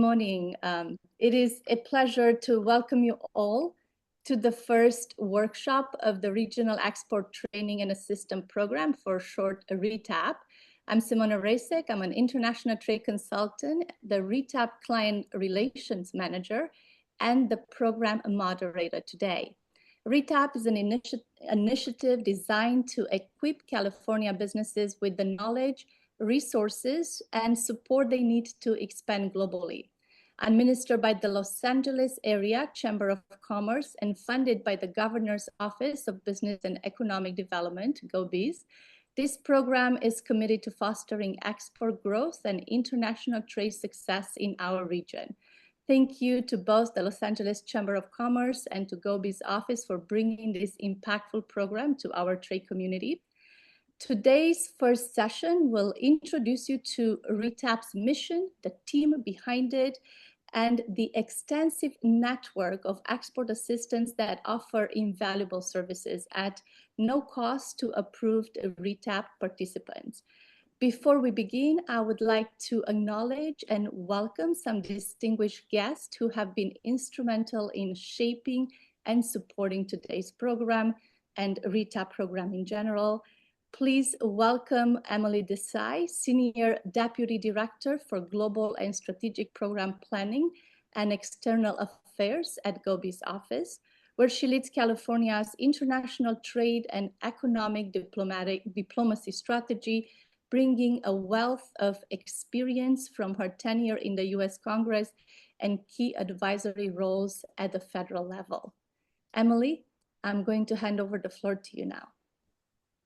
morning. It is a pleasure to welcome you all to the first workshop of the Regional Export Training and Assistance Program, for short RETAP. I'm Simona Resek. I'm an international trade consultant, the RETAP Client Relations Manager, and the program moderator today. RETAP is an initiative designed to equip California businesses with the knowledge, resources, and support they need to expand globally. Administered by the Los Angeles Area Chamber of Commerce and funded by the Governor's Office of Business and Economic Development, GOBEZ, this program is committed to fostering export growth and international trade success in our region. Thank you to both the Los Angeles Chamber of Commerce and to GOBEZ office for bringing this impactful program to our trade community. Today's first session will introduce you to RETAP's mission, the team behind it, and the extensive network of export assistants that offer invaluable services at no cost to approved RETAP participants. Before we begin, I would like to acknowledge and welcome some distinguished guests who have been instrumental in shaping and supporting today's program and RETAP program in general. Please welcome Emily Desai, Senior Deputy Director for Global and Strategic Program Planning and External Affairs at GOBEZ office, where she leads California's international trade and economic diplomacy strategy, bringing a wealth of experience from her tenure in the US Congress and key advisory roles at the federal level. Emily, I'm going to hand over the floor to you now.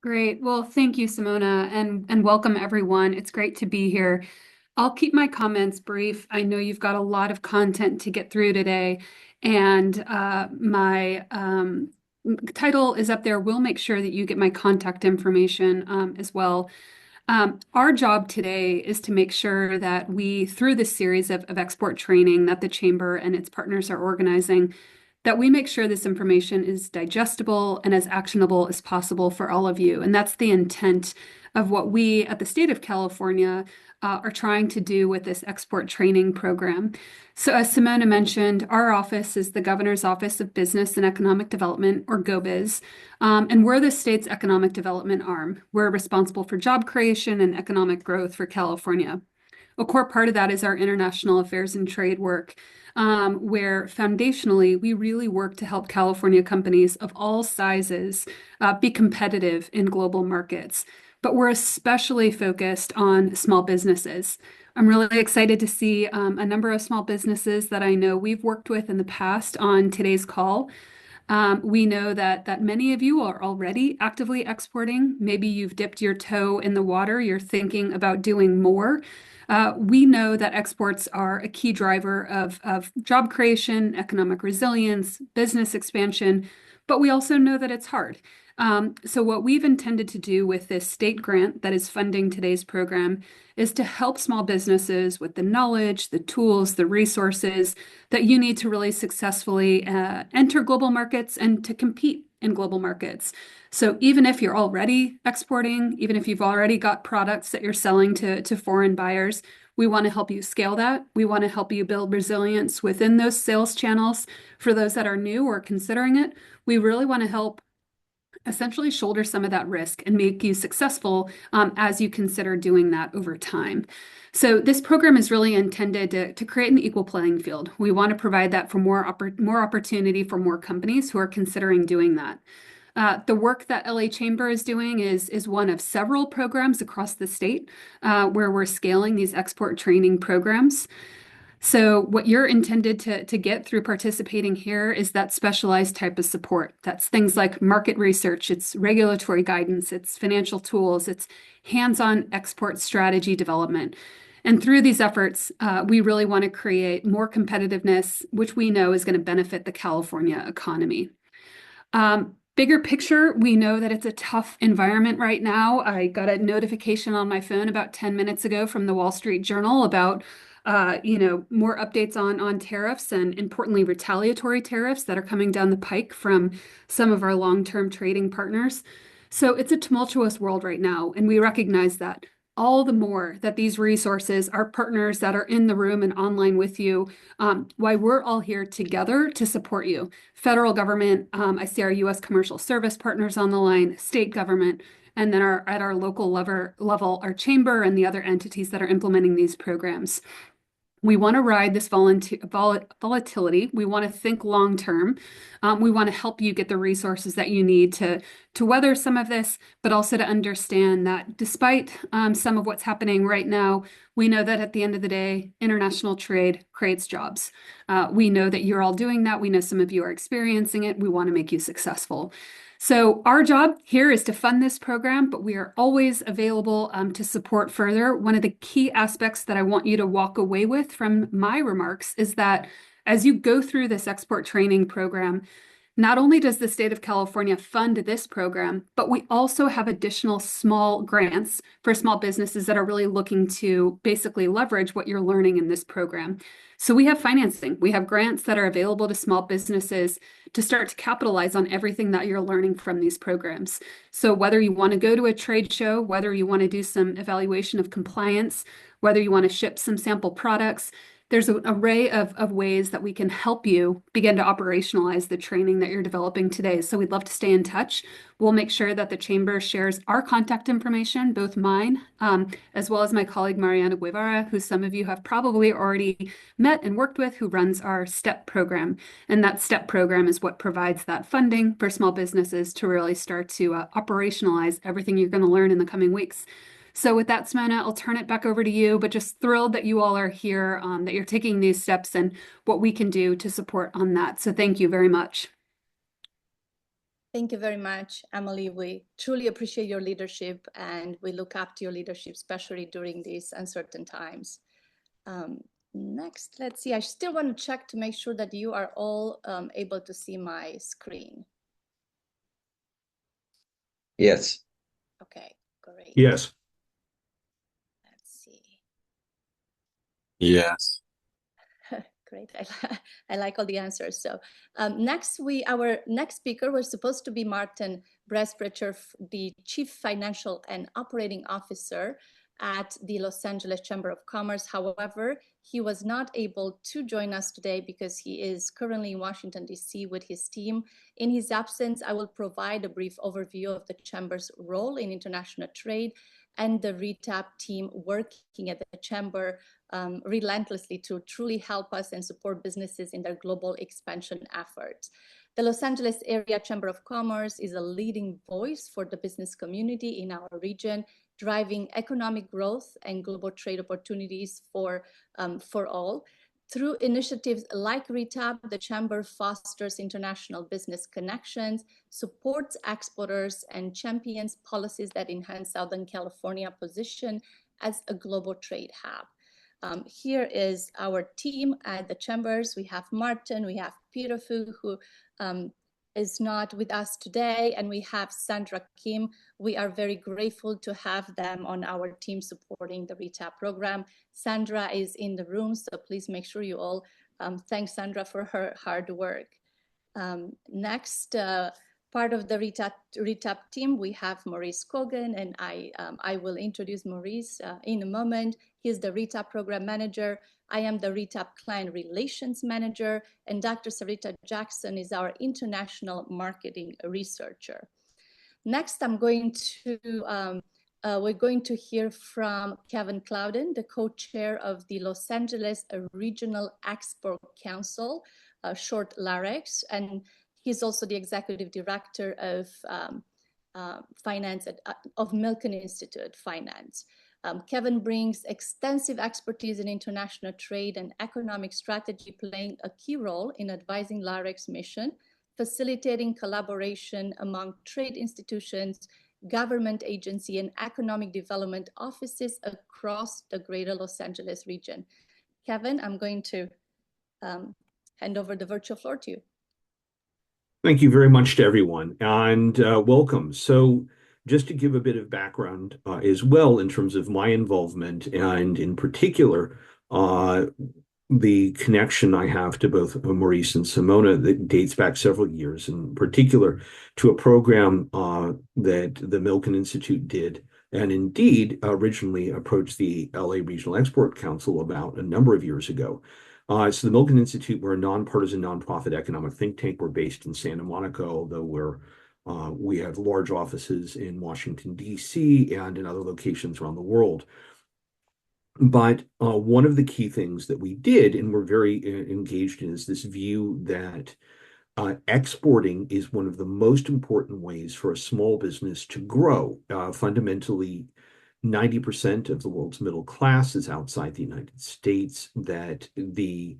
Great. Well, thank you, Simona, and welcome everyone. It's great to be here. I'll keep my comments brief. I know you've got a lot of content to get through today, and my title is up there. We'll make sure that you get my contact information as well. Our job today is to make sure that we, through this series of export training that the Chamber and its partners are organizing, that we make sure this information is digestible and as actionable as possible for all of you. And that's the intent of what we at the state of California are trying to do with this export training program. So as Simona mentioned, our office is the Governor's Office of Business and Economic Development, or GOBEZ, and we're the state's economic development arm. We're responsible for job creation and economic growth for California. A core part of that is our international affairs and trade work, where foundationally we really work to help California companies of all sizes be competitive in global markets. But we're especially focused on small businesses. I'm really excited to see a number of small businesses that I know we've worked with in the past on today's call. We know that many of you are already actively exporting. Maybe you've dipped your toe in the water. You're thinking about doing more. We know that exports are a key driver of job creation, economic resilience, business expansion, but we also know that it's hard. So what we've intended to do with this state grant that is funding today's program is to help small businesses with the knowledge, the tools, the resources that you need to really successfully enter global markets and to compete in global markets. So even if you're already exporting, even if you've already got products that you're selling to foreign buyers, we want to help you scale that. We want to help you build resilience within those sales channels. For those that are new or considering it, we really want to help essentially shoulder some of that risk and make you successful as you consider doing that over time. So this program is really intended to create an equal playing field. We want to provide that for more opportunity for more companies who are considering doing that. The work that LA Chamber is doing is one of several programs across the state where we're scaling these export training programs. So what you're intended to get through participating here is that specialized type of support. That's things like market research, it's regulatory guidance, it's financial tools, it's hands-on export strategy development. And through these efforts, we really want to create more competitiveness, which we know is going to benefit the California economy. Bigger picture, we know that it's a tough environment right now. I got a notification on my phone about 10 minutes ago from the Wall Street Journal about more updates on tariffs and importantly, retaliatory tariffs that are coming down the pike from some of our long-term trading partners. So it's a tumultuous world right now, and we recognize that. all the more that these resources, our partners that are in the room and online with you, why we're all here together to support you. Federal government, I see our U.S. commercial service partners on the line, state government, and then at our local level, our chamber and the other entities that are implementing these programs. We want to ride this volatility. We want to think long term. We want to help you get the resources that you need to weather some of this, but also to understand that despite some of what's happening right now, we know that at the end of the day, international trade creates jobs. We know that you're all doing that. We know some of you are experiencing it. We want to make you successful. So our job here is to fund this program, but we are always available to support further. One of the key aspects that I want you to walk away with from my remarks is that as you go through this export training program, not only does the state of California fund this program, but we also have additional small grants for small businesses that are really looking to basically leverage what you're learning in this program. So we have financing. We have grants that are available to small businesses to start to capitalize on everything that you're learning from these programs. So whether you want to go to a trade show, whether you want to do some evaluation of compliance, whether you want to ship some sample products, there's an array of ways that we can help you begin to operationalize the training that you're developing today. So we'd love to stay in touch. We'll make sure that the Chamber shares our contact information, both mine, as well as my colleague Mariana Guevara, who some of you have probably already met and worked with, who runs our STEP program. And that STEP program is what provides that funding for small businesses to really start to operationalize everything you're going to learn in the coming weeks. So with that, Simona, I'll turn it back over to you, but just thrilled that you all are here, that you're taking these steps and what we can do to support on that. So thank you very much. Thank you very much, Emily. We truly appreciate your leadership and we look up to your leadership, especially during these uncertain times. Next, let's see. I still want to check to make sure that you are all able to see my screen. Yes. Okay, great. Yes. Yes. Great. I like all the answers. So next, our next speaker was supposed to be Martin Bresbrecher, the Chief Financial and Operating Officer at the Los Angeles Chamber of Commerce. However, he was not able to join us today because he is currently in Washington, D.C. with his team. In his absence, I will provide a brief overview of the Chamber's role in international trade and the RETAP team working at the Chamber relentlessly to truly help us and support businesses in their global expansion efforts. The Los Angeles Area Chamber of Commerce is a leading voice for the business community in our region, driving economic growth and global trade opportunities for all. Through initiatives like RETAP, the Chamber fosters international business connections, supports exporters, and champions policies that enhance Southern California's position as a global trade hub. Here is our team at the Chambers. We have Martin, we have Peter Fu, who is not with us today, and we have Sandra Kim. We are very grateful to have them on our team supporting the RETAP program. Sandra is in the room, so please make sure you all thank Sandra for her hard work. Next, part of the RETAP team, we have Maurice Kogan, and I will introduce Maurice in a moment. He's the RETAP program manager. I am the RETAP client relations manager, and Dr. Sarita Jackson is our international marketing researcher. Next, we're going to hear from Kevin Clouden, the co-chair of the Los Angeles Regional Export Council, short LAREX, and he's also the executive director of finance of Milken Institute Finance. Kevin brings extensive expertise in international trade and economic strategy, playing a key role in advising LAREX's mission, facilitating collaboration among trade institutions, government agency, and economic development offices across the greater Los Angeles region. Kevin, I'm going to hand over the virtual floor to you. Thank you very much to everyone, and welcome. So just to give a bit of background as well in terms of my involvement, and in particular, the connection I have to both Maurice and Simona that dates back several years, in particular to a program that the Milken Institute did and indeed originally approached the LA Regional Export Council about a number of years ago. So the Milken Institute, we're a nonpartisan, nonprofit economic think tank. We're based in Santa Monica, although we have large offices in Washington, D.C., and in other locations around the world. But one of the key things that we did, and we're very engaged in, is this view that exporting is one of the most important ways for a small business to grow. Fundamentally, 90% of the world's middle class is outside the United States, that the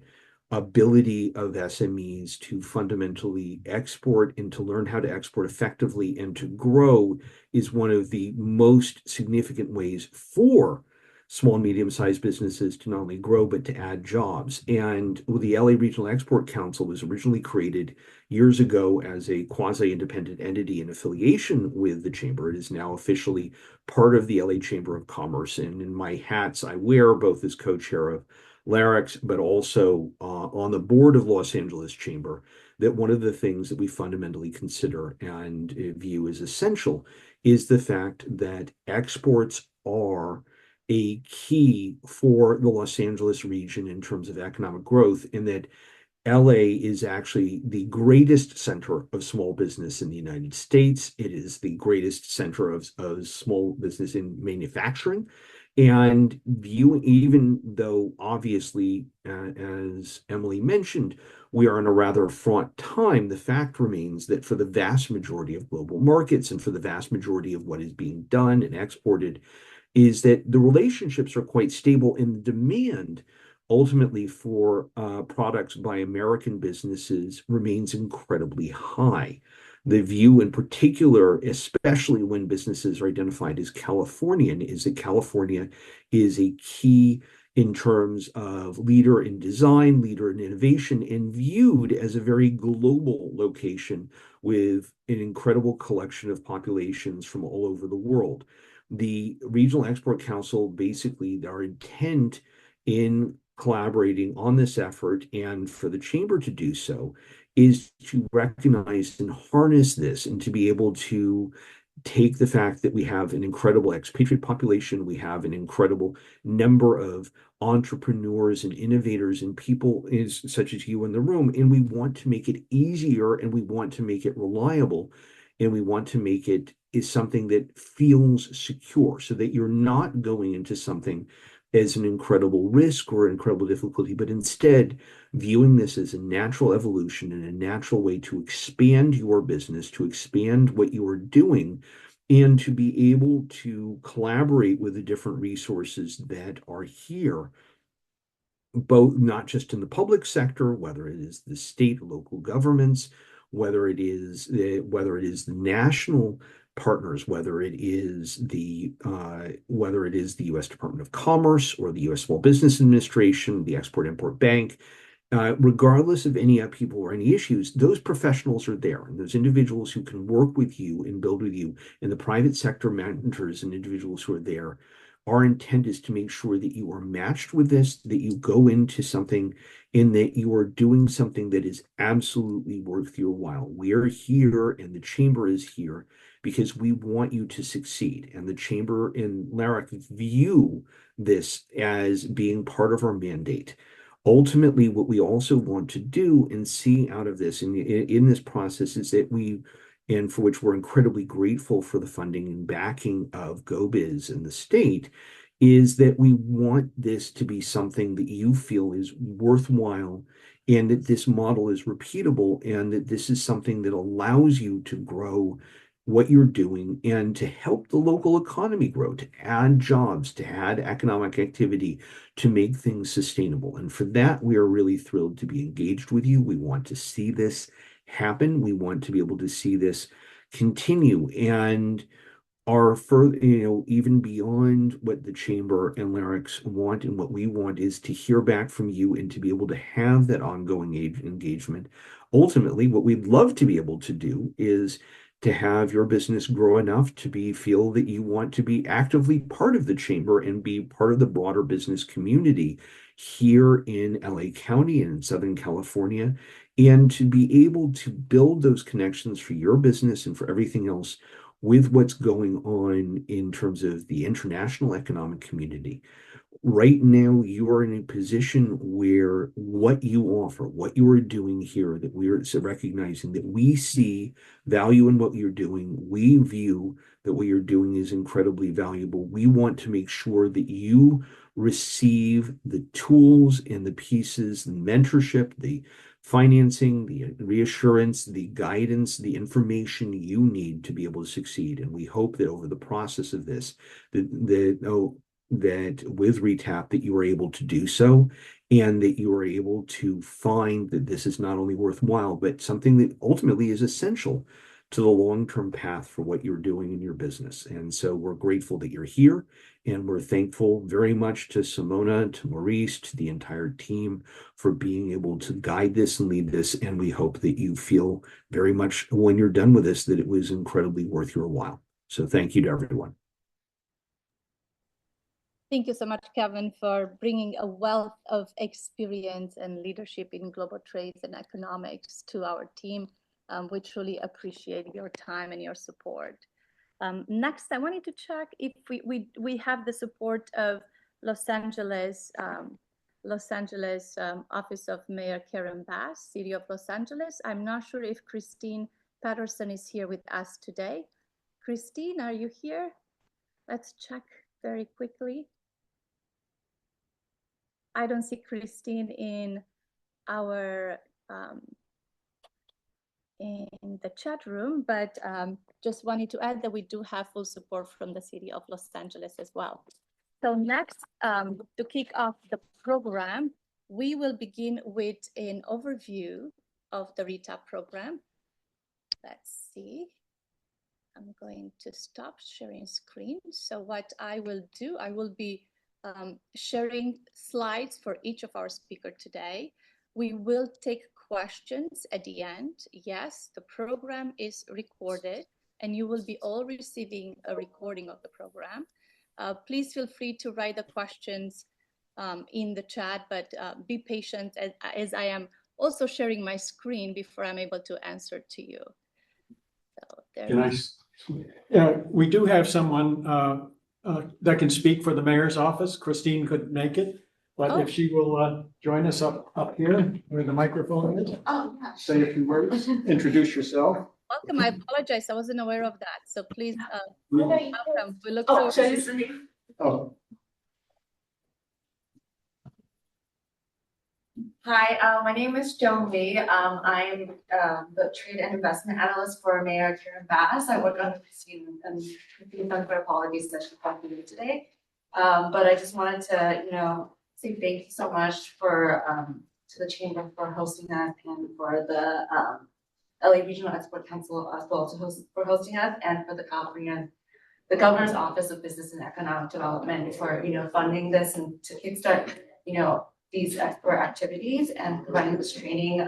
ability of SMEs to fundamentally export and to learn how to export effectively and to grow is one of the most significant ways for small and medium-sized businesses to not only grow, but to add jobs. And the LA Regional Export Council was originally created years ago as a quasi-independent entity in affiliation with the Chamber. It is now officially part of the LA Chamber of Commerce. And in my hats, I wear both as co-chair of LARIX, but also on the board of Los Angeles Chamber, that one of the things that we fundamentally consider and view as essential is the fact that exports are a key for the Los Angeles region in terms of economic growth, in that LA is actually the greatest center of small business in the United States. It is the greatest center of small business in manufacturing. And even though obviously, as Emily mentioned, we are in a rather fraught time, the fact remains that for the vast majority of global markets and for the vast majority of what is being done and exported, is that the relationships are quite stable, and the demand ultimately for products by American businesses remains incredibly high. The view in particular, especially when businesses are identified as Californian, is that California is a key in terms of leader in design, leader in innovation, and viewed as a very global location with an incredible collection of populations from all over the world. The Regional Export Council, basically, our intent in collaborating on this effort and for the Chamber to do so is to recognize and harness this, and to be able to take the fact that we have an incredible expatriate population, we have an incredible number of entrepreneurs and innovators and people such as you in the room, and we want to make it easier, and we want to make it reliable, and we want to make it is something that feels secure, so that you're not going into something as an incredible risk or incredible difficulty, but instead viewing this as a natural evolution and a natural way to expand your business, to expand what you are doing, and to be able to collaborate with the different resources that are here, both not just in the public sector, whether it is the state, local governments, whether it is the national partners, whether it is the U.S. Department of Commerce or the U.S. Small Business Administration, the Export-Import Bank. Regardless of any upheaval or any issues, those professionals are there, and those individuals who can work with you and build with you, and the private sector managers and individuals who are there. Our intent is to make sure that you are matched with this, that you go into something in that you are doing something that is absolutely worth your while. We are here, and the Chamber is here because we want you to succeed. And the Chamber and LARIC view this as being part of our mandate. Ultimately, what we also want to do and see out of this in this process is that and for which we're incredibly grateful for the funding and backing of GoBiz and the state, is that we want this to be something that you feel is worthwhile, and that this model is repeatable, and that this is something that allows you to grow what you're doing and to help the local economy grow, to add jobs, to add economic activity, to make things sustainable. And for that, we are really thrilled to be engaged with you. We want to see this happen. We want to be able to see this continue. And our further, even beyond what the Chamber and LARIX want, and what we want is to hear back from you and to be able to have that ongoing engagement. Ultimately, what we'd love to be able to do is to have your business grow enough to feel that you want to be actively part of the Chamber and be part of the broader business community here in LA County and in Southern California, and to be able to build those connections for your business and for everything else with what's going on in terms of the international economic community, right now you are in a position where what you offer, what you are doing here, that we are recognizing that we see value in what you're doing. We view that what you're doing is incredibly valuable. We want to make sure that you receive the tools and the pieces, the mentorship, the financing, the reassurance, the guidance, the information you need to be able to succeed. And we hope that over the process of this, that with RETAP that you are able to do so, and that you are able to find that this is not only worthwhile, but something that ultimately is essential to the long-term path for what you're doing in your business. And so we're grateful that you're here, and we're thankful very much to Simona, to Maurice, to the entire team for being able to guide this and lead this. And we hope that you feel very much when you're done with this that it was incredibly worth your while. So thank you to everyone. Thank you so much, Kevin, for bringing a wealth of experience and leadership in global trades and economics to our team. We truly appreciate your time and your support. Next, I wanted to check if we have the support of Los Angeles Office of Mayor Karen Bass, City of Los Angeles. I'm not sure if Christine Patterson is here with us today. Christine, are you here? Let's check very quickly. I don't see Christine in our in the chat room, but just wanted to add that we do have full support from the City of Los Angeles as well. So next, to kick off the program, we will begin with an overview of the RETAP program. Let's see. I'm going to stop sharing screen. So what I will do, I will be sharing slides for each of our speakers today. We will take questions at the end. Yes, the program is recorded and you will be all receiving a recording of the program. Please feel free to write the questions in the chat, but be patient as I am also sharing my screen before I'm able to answer to you. So there we do have someone that can speak for the mayor's office. Christine couldn't make it, but if she will join us up here where the microphone is. Oh, yeah. Say a few words, introduce yourself. Welcome. I apologize. I wasn't aware of that. So please, welcome. We look forward to Hi, my name is Joan Lee. I'm the trade and investment analyst for Mayor Karen Bass. I work on Christine and for apologies that she can't be here today. But I just wanted to, say thank you so much for to the chamber for hosting us and for the LA Regional Export Council as well for hosting us, and for the California, the Governor's Office of Business and Economic Development for funding this and to kickstart these export activities and providing this training.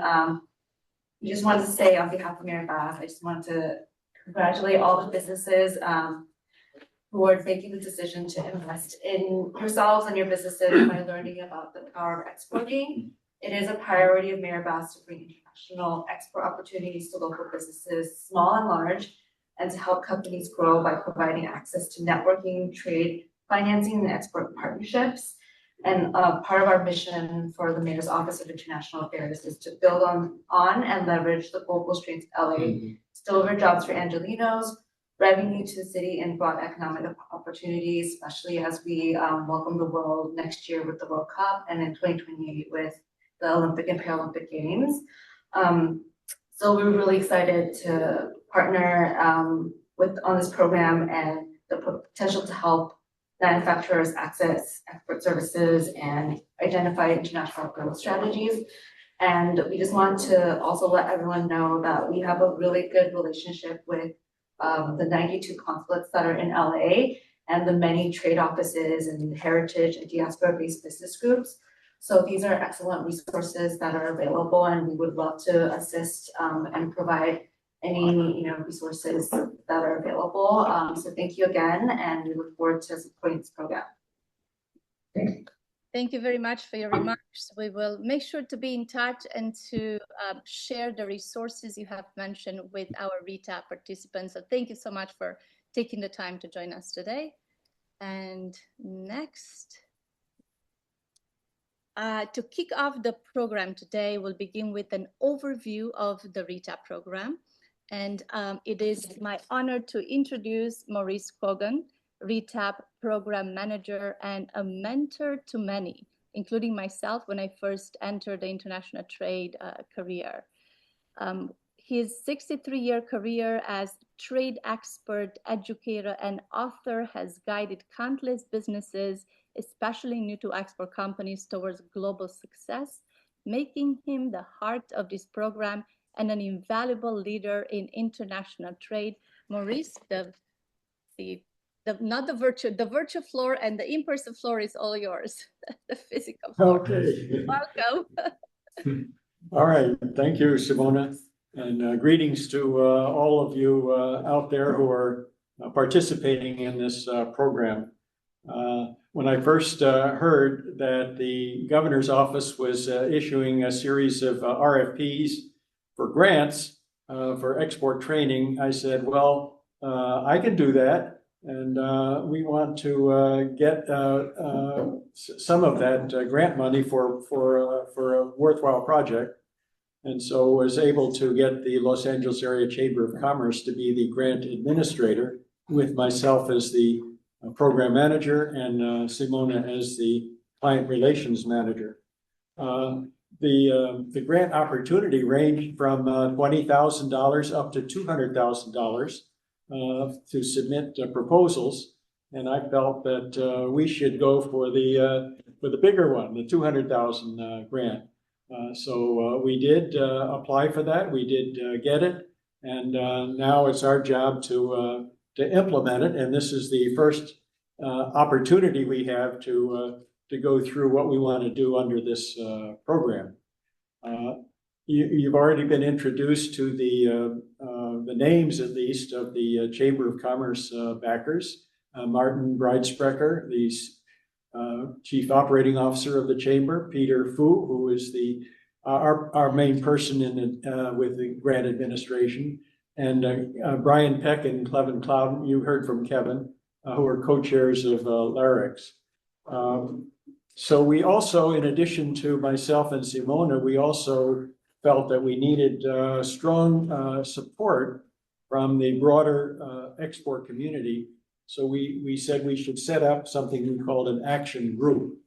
We just wanted to say on behalf of Mayor Bass, I just wanted to congratulate all the businesses who are making the decision to invest in yourselves and your businesses by learning about the power of exporting. It is a priority of Mayor Bass to bring international export opportunities to local businesses, small and large, and to help companies grow by providing access to networking, trade, financing, and export partnerships. And part of our mission for the Mayor's Office of International Affairs is to build on and leverage the global strengths of LA to deliver jobs for Angelinos, revenue to the city, and broad economic opportunities, especially as we welcome the world next year with the World Cup and in 2028 with the Olympic and Paralympic Games. So we're really excited to partner on this program and the potential to help manufacturers access export services and identify international growth strategies. And we just want to also let everyone know that we have a really good relationship with the 92 consulates that are in LA and the many trade offices and heritage and diaspora-based business groups. So these are excellent resources that are available, and we would love to assist and provide any resources that are available. So thank you again, and we look forward to supporting this program. Thank you very much for your remarks. We will make sure to be in touch and to share the resources you have mentioned with our RETAP participants. So thank you so much for taking the time to join us today. And next, to kick off the program today, we'll begin with an overview of the RETAP program. And it is my honor to introduce Maurice Kogan, RETAP Program Manager and a mentor to many, including myself when I first entered the international trade career. His 63-year career as trade expert, educator, and author has guided countless businesses, especially new to export companies, towards global success, making him the heart of this program and an invaluable leader in international trade. Maurice, not the virtual floor and the in-person floor is all yours. The physical floor. Okay. Welcome. All right. Thank you, Simona. And greetings to all of you out there who are participating in this program. When I first heard that the governor's office was issuing a series of RFPs for grants for export training, I said, well, I can do that. And we want to get some of that grant money for a worthwhile project. And so was able to get the Los Angeles Area Chamber of Commerce to be the grant administrator, with myself as the program manager and Simona as the client relations manager. The grant opportunity ranged from $20,000 up to $200,000 to submit proposals, and I felt that we should go for the bigger one, the 200,000 grant. So we did apply for that. We did get it, and now it's our job to implement it. And this is the first opportunity we have to go through what we want to do under this program. You've already been introduced to the names, at least, of the Chamber of Commerce backers. Martin Breidsprecher, the Chief Operating Officer of the Chamber, Peter Fu, who is our main person with the grant administration, and Brian Peck and Clevin Clouden, you heard from Kevin, who are co-chairs of LARIX. So we also, in addition to myself and Simona, we also felt that we needed strong support from the broader export community. So we said we should set up something we called an action group,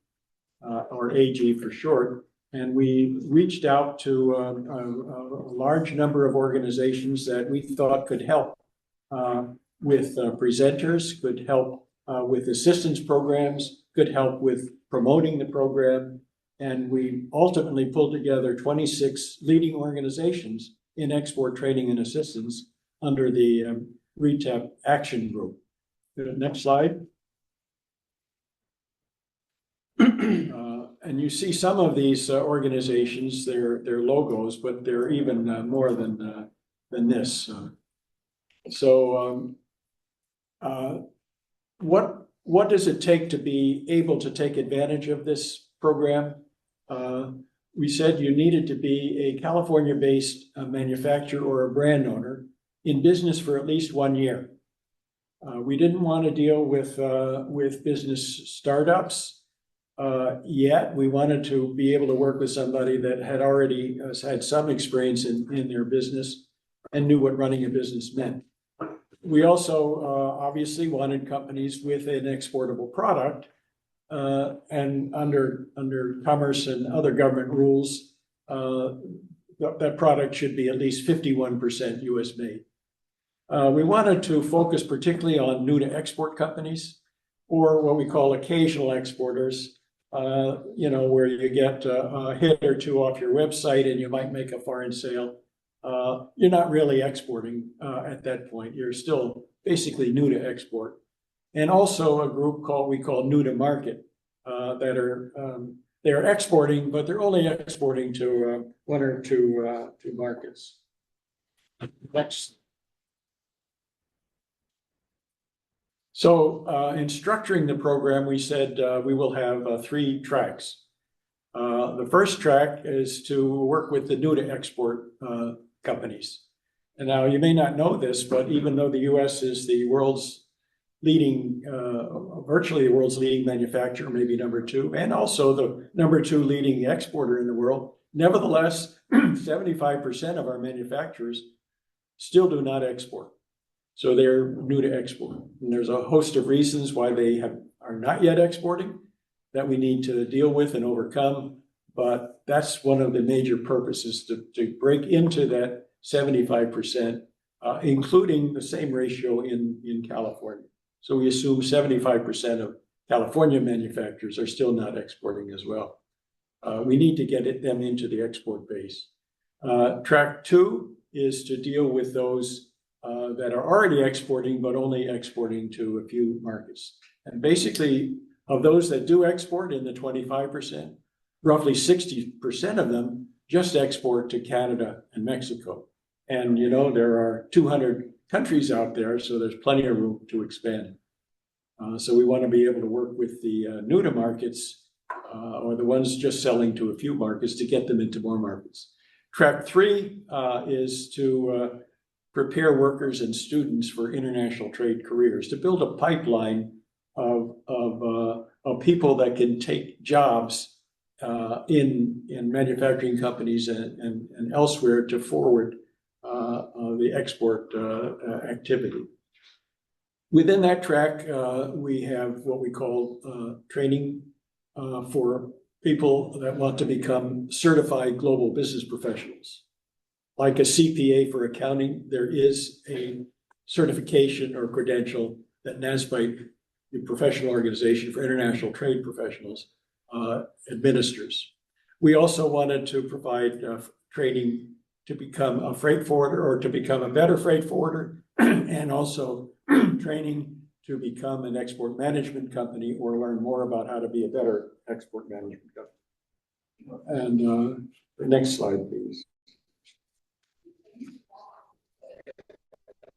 or AG for short. And we reached out to a large number of organizations that we thought could help with presenters, could help with assistance programs, could help with promoting the program. And we ultimately pulled together 26 leading organizations in export training and assistance under the RETAP Action Group. Next slide. And you see some of these organizations, their logos, but they're even more than this. So what does it take to be able to take advantage of this program? We said you needed to be a California-based manufacturer or a brand owner in business for at least 1 year. We didn't want to deal with business startups yet. We wanted to be able to work with somebody that had already had some experience in their business and knew what running a business meant. We also obviously wanted companies with an exportable product, and under commerce and other government rules, that product should be at least 51% US made. We wanted to focus particularly on new to export companies, or what we call occasional exporters, where you get a hit or two off your website and you might make a foreign sale. You're not really exporting at that point. You're still basically new to export. And also a group we call new to market, that they're exporting, but they're only exporting to one or two markets. Next. So in structuring the program, we said we will have 3 tracks. The first track is to work with the new to export companies. And now you may not know this, but even though the US is the world's leading, virtually the world's leading manufacturer, maybe number two, and also the number two leading exporter in the world, nevertheless, 75% of our manufacturers still do not export. So they're new to export. And there's a host of reasons why they are not yet exporting that we need to deal with and overcome. But that's one of the major purposes to break into that 75%, including the same ratio in California. So we assume 75% of California manufacturers are still not exporting as well. We need to get them into the export base. Track two is to deal with those that are already exporting, but only exporting to a few markets. And basically, of those that do export in the 25%, roughly 60% of them just export to Canada and Mexico. And you know, there are 200 countries out there, so there's plenty of room to expand. So we want to be able to work with the new to markets or the ones just selling to a few markets to get them into more markets. Track three is to prepare workers and students for international trade careers, to build a pipeline of people that can take jobs in manufacturing companies and elsewhere to forward the export activity. Within that track, we have what we call training for people that want to become certified global business professionals. Like a CPA for accounting, there is a certification or credential that NASPITE, the professional organization for international trade professionals, administers. We also wanted to provide training to become a freight forwarder or to become a better freight forwarder, and also training to become an export management company or learn more about how to be a better export management company. And the next slide, please.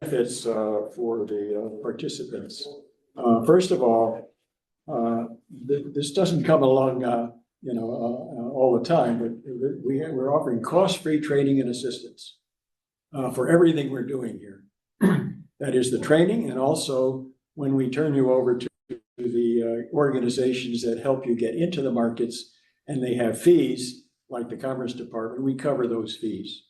Benefits for the participants. First of all, this doesn't come along, all the time, but we're offering cost-free training and assistance for everything we're doing here. That is the training, and also when we turn you over to the organizations that help you get into the markets and they have fees, like the Commerce Department, we cover those fees.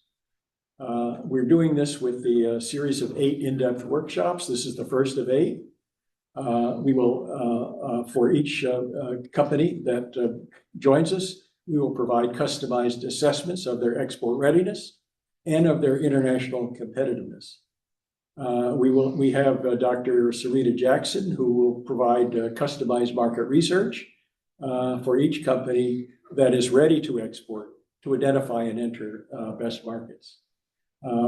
We're doing this with the series of 8 in-depth workshops. This is the first of 8. We will, for each company that joins us, we will provide customized assessments of their export readiness and of their international competitiveness. We have Dr. Sarita Jackson, who will provide customized market research for each company that is ready to export, to identify and enter best markets.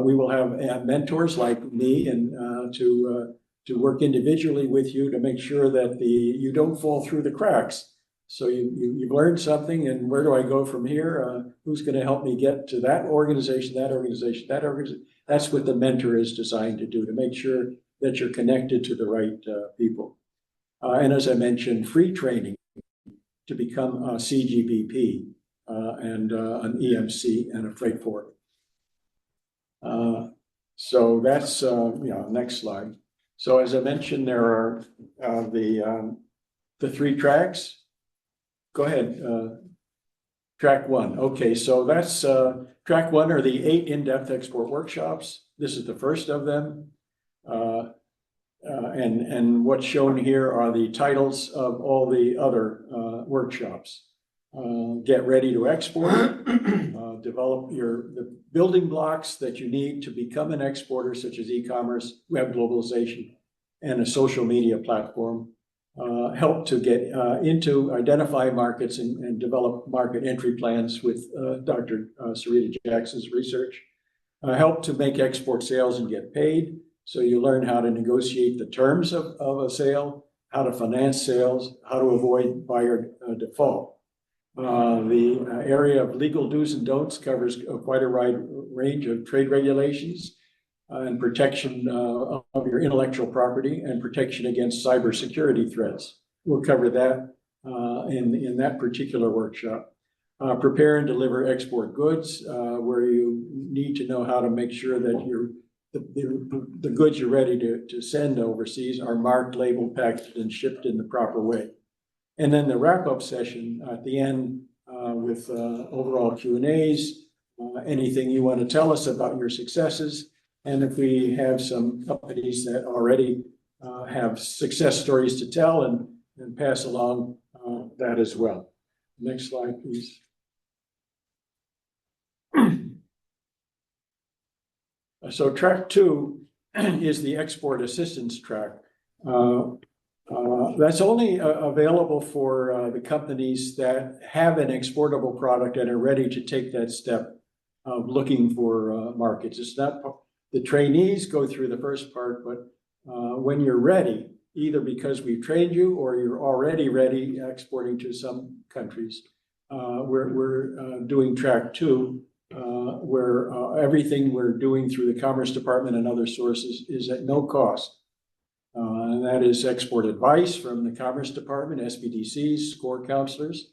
We will have mentors like me and to work individually with you to make sure that you don't fall through the cracks. So you've learned something, and where do I go from here? Who's going to help me get to that organization, that organization, that organization? That's what the mentor is designed to do, to make sure that you're connected to the right people. And as I mentioned, free training to become a CGBP and an EMC and a freight forwarder. So that's, next slide. So as I mentioned, there are the 3 tracks. Go ahead. Track 1. Okay, so that's track 1 are the 8 in-depth export workshops. This is the first of them. And what's shown here are the titles of all the other workshops. Get ready to export, develop the building blocks that you need to become an exporter, such as e-commerce, web globalization, and a social media platform. Help to get identify markets and develop market entry plans with Dr. Sarita Jackson's research. Help to make export sales and get paid. So you learn how to negotiate the terms of a sale, how to finance sales, how to avoid buyer default. The area of legal do's and don'ts covers quite a wide range of trade regulations and protection of your intellectual property and protection against cybersecurity threats. We'll cover that in that particular workshop. Prepare and deliver export goods, where you need to know how to make sure that the goods you're ready to send overseas are marked, labeled, packaged, and shipped in the proper way. And then the wrap-up session at the end with overall Q&As, anything you want to tell us about your successes. And if we have some companies that already have success stories to tell and pass along that as well. Next slide, please. So track 2 is the export assistance track. That's only available for the companies that have an exportable product and are ready to take that step of looking for markets. It's not, the trainees go through the first part, but when you're ready, either because we've trained you or you're already ready exporting to some countries, we're doing track 2, where everything we're doing through the Commerce Department and other sources is at no cost. And that is export advice from the Commerce Department, SBDCs, score counselors,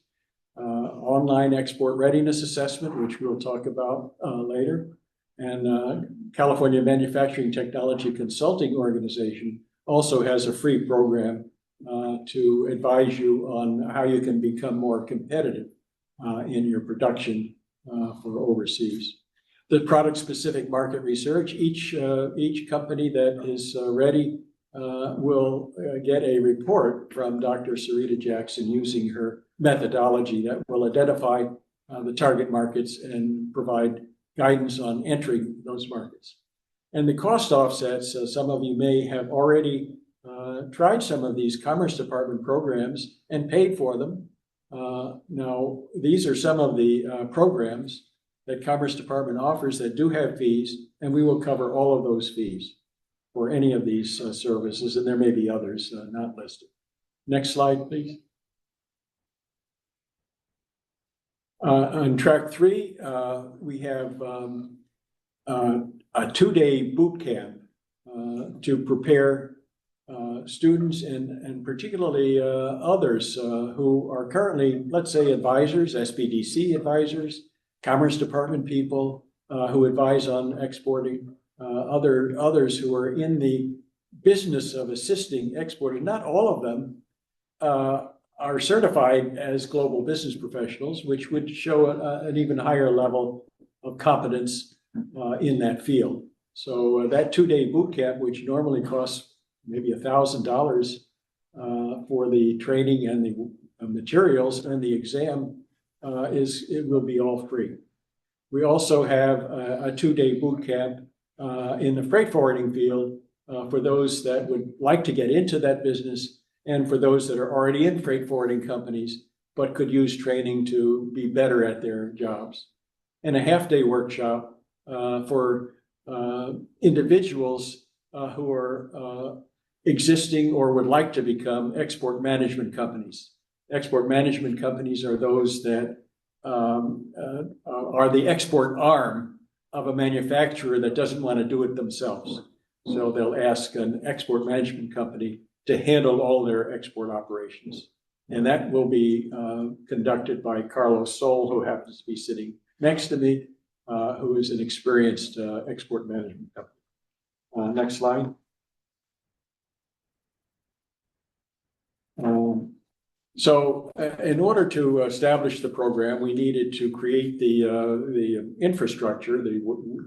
online export readiness assessment, which we'll talk about later, and California Manufacturing Technology Consulting Organization also has a free program to advise you on how you can become more competitive in your production for overseas. The product-specific market research, each company that is ready will get a report from Dr. Sarita Jackson using her methodology that will identify the target markets and provide guidance on entering those markets. And the cost offsets, some of you may have already tried some of these Commerce Department programs and paid for them. Now, these are some of the programs that Commerce Department offers that do have fees, and we will cover all of those fees for any of these services, and there may be others not listed. Next slide, please. On track 3, we have a 2-day boot camp to prepare students and particularly others who are currently, let's say, advisors, SBDC advisors, Commerce Department people who advise on exporting, others who are in the business of assisting exporting. Not all of them are certified as global business professionals, which would show an even higher level of competence in that field. So that 2-day boot camp, which normally costs maybe $1,000 for the training and the materials and the exam, it will be all free. We also have a 2-day boot camp in the freight forwarding field for those that would like to get into that business and for those that are already in freight forwarding companies but could use training to be better at their jobs. And a half-day workshop for individuals who are existing or would like to become export management companies. Export management companies are those that are the export arm of a manufacturer that doesn't want to do it themselves. So they'll ask an export management company to handle all their export operations. And that will be conducted by Carlos Sol, who happens to be sitting next to me, who is an experienced export management company. Next slide. So in order to establish the program, we needed to create the infrastructure, the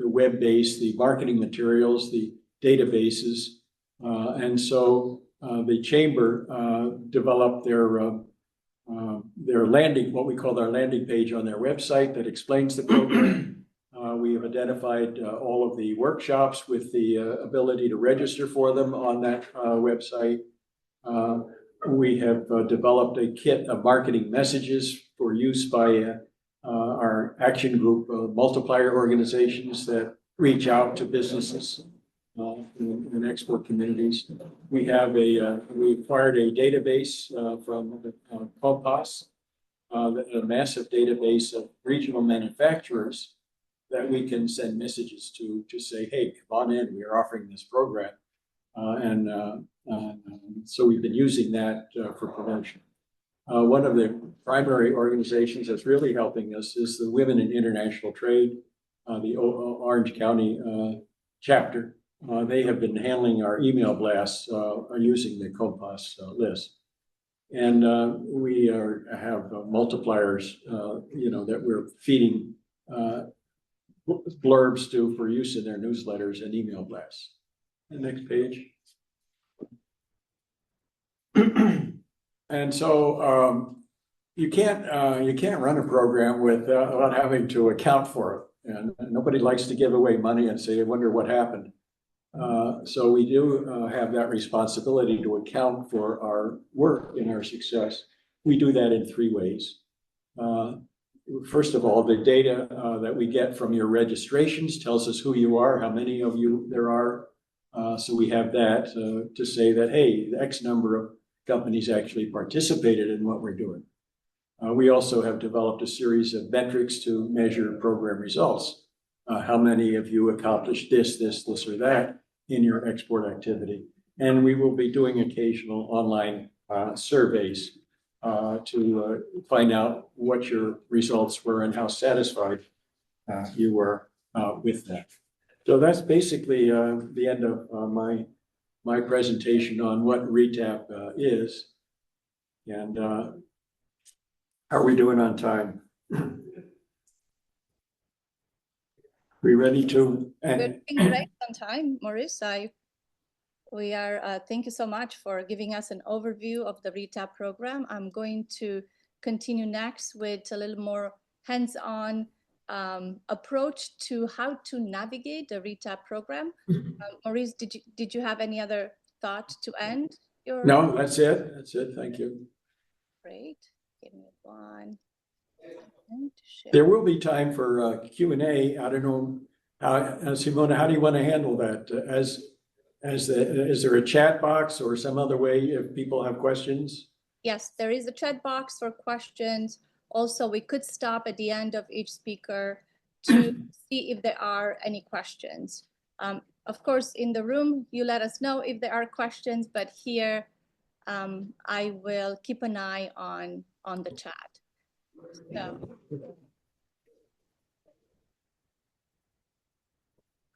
web base, the marketing materials, the databases. And so the chamber developed their landing, what we call our landing page on their website that explains the program. We have identified all of the workshops with the ability to register for them on that website. We have developed a kit of marketing messages for use by our action group multiplier organizations that reach out to businesses in export communities. We acquired a database from Compass, a massive database of regional manufacturers that we can send messages to say, hey, come on in, we are offering this program. So we've been using that for promotion. One of the primary organizations that's really helping us is the Women in International Trade, the Orange County chapter. They have been handling our email blasts, are using the COPAS list. And we have multipliers, that we're feeding blurbs to for use in their newsletters and email blasts. The next page. And so you can't run a program without having to account for it, and nobody likes to give away money and say, "I wonder what happened." So we do have that responsibility to account for our work and our success. We do that in three ways. First of all, the data that we get from your registrations tells us who you are, how many of you there are. So we have that to say that, hey, the X number of companies actually participated in what we're doing. We also have developed a series of metrics to measure program results. How many of you accomplished this, or that in your export activity? And we will be doing occasional online surveys to find out what your results were and how satisfied you were with that. So that's basically the end of my presentation on what RETAP is. And how are we doing on time? We ready to? We're doing great on time, Maurice. We are, thank you so much for giving us an overview of the RETAP program. I'm going to continue next with a little more hands-on approach to how to navigate the RETAP program. Maurice, did you have any other thought to end your? No, that's it. That's it. Thank you. Great. Give me one second to share. There will be time for Q&A. I don't know, Simona, how do you want to handle that? Is there a chat box or some other way if people have questions? Yes, there is a chat box for questions. Also, we could stop at the end of each speaker to see if there are any questions. Of course, in the room, you let us know if there are questions, but here I will keep an eye on the chat. So,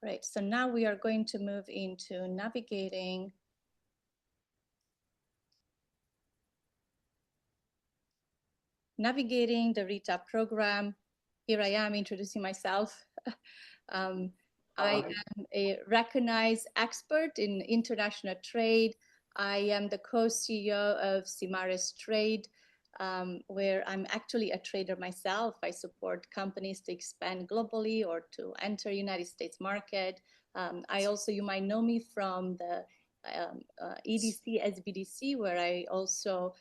great. So now we are going to move into navigating the RETAP program. Here I am introducing myself. I am a recognized expert in international trade. I am the co-CEO of Simares Trade, where I'm actually a trader myself. I support companies to expand globally or to enter United States market. I also, you might know me from the EDC, SBDC, where I also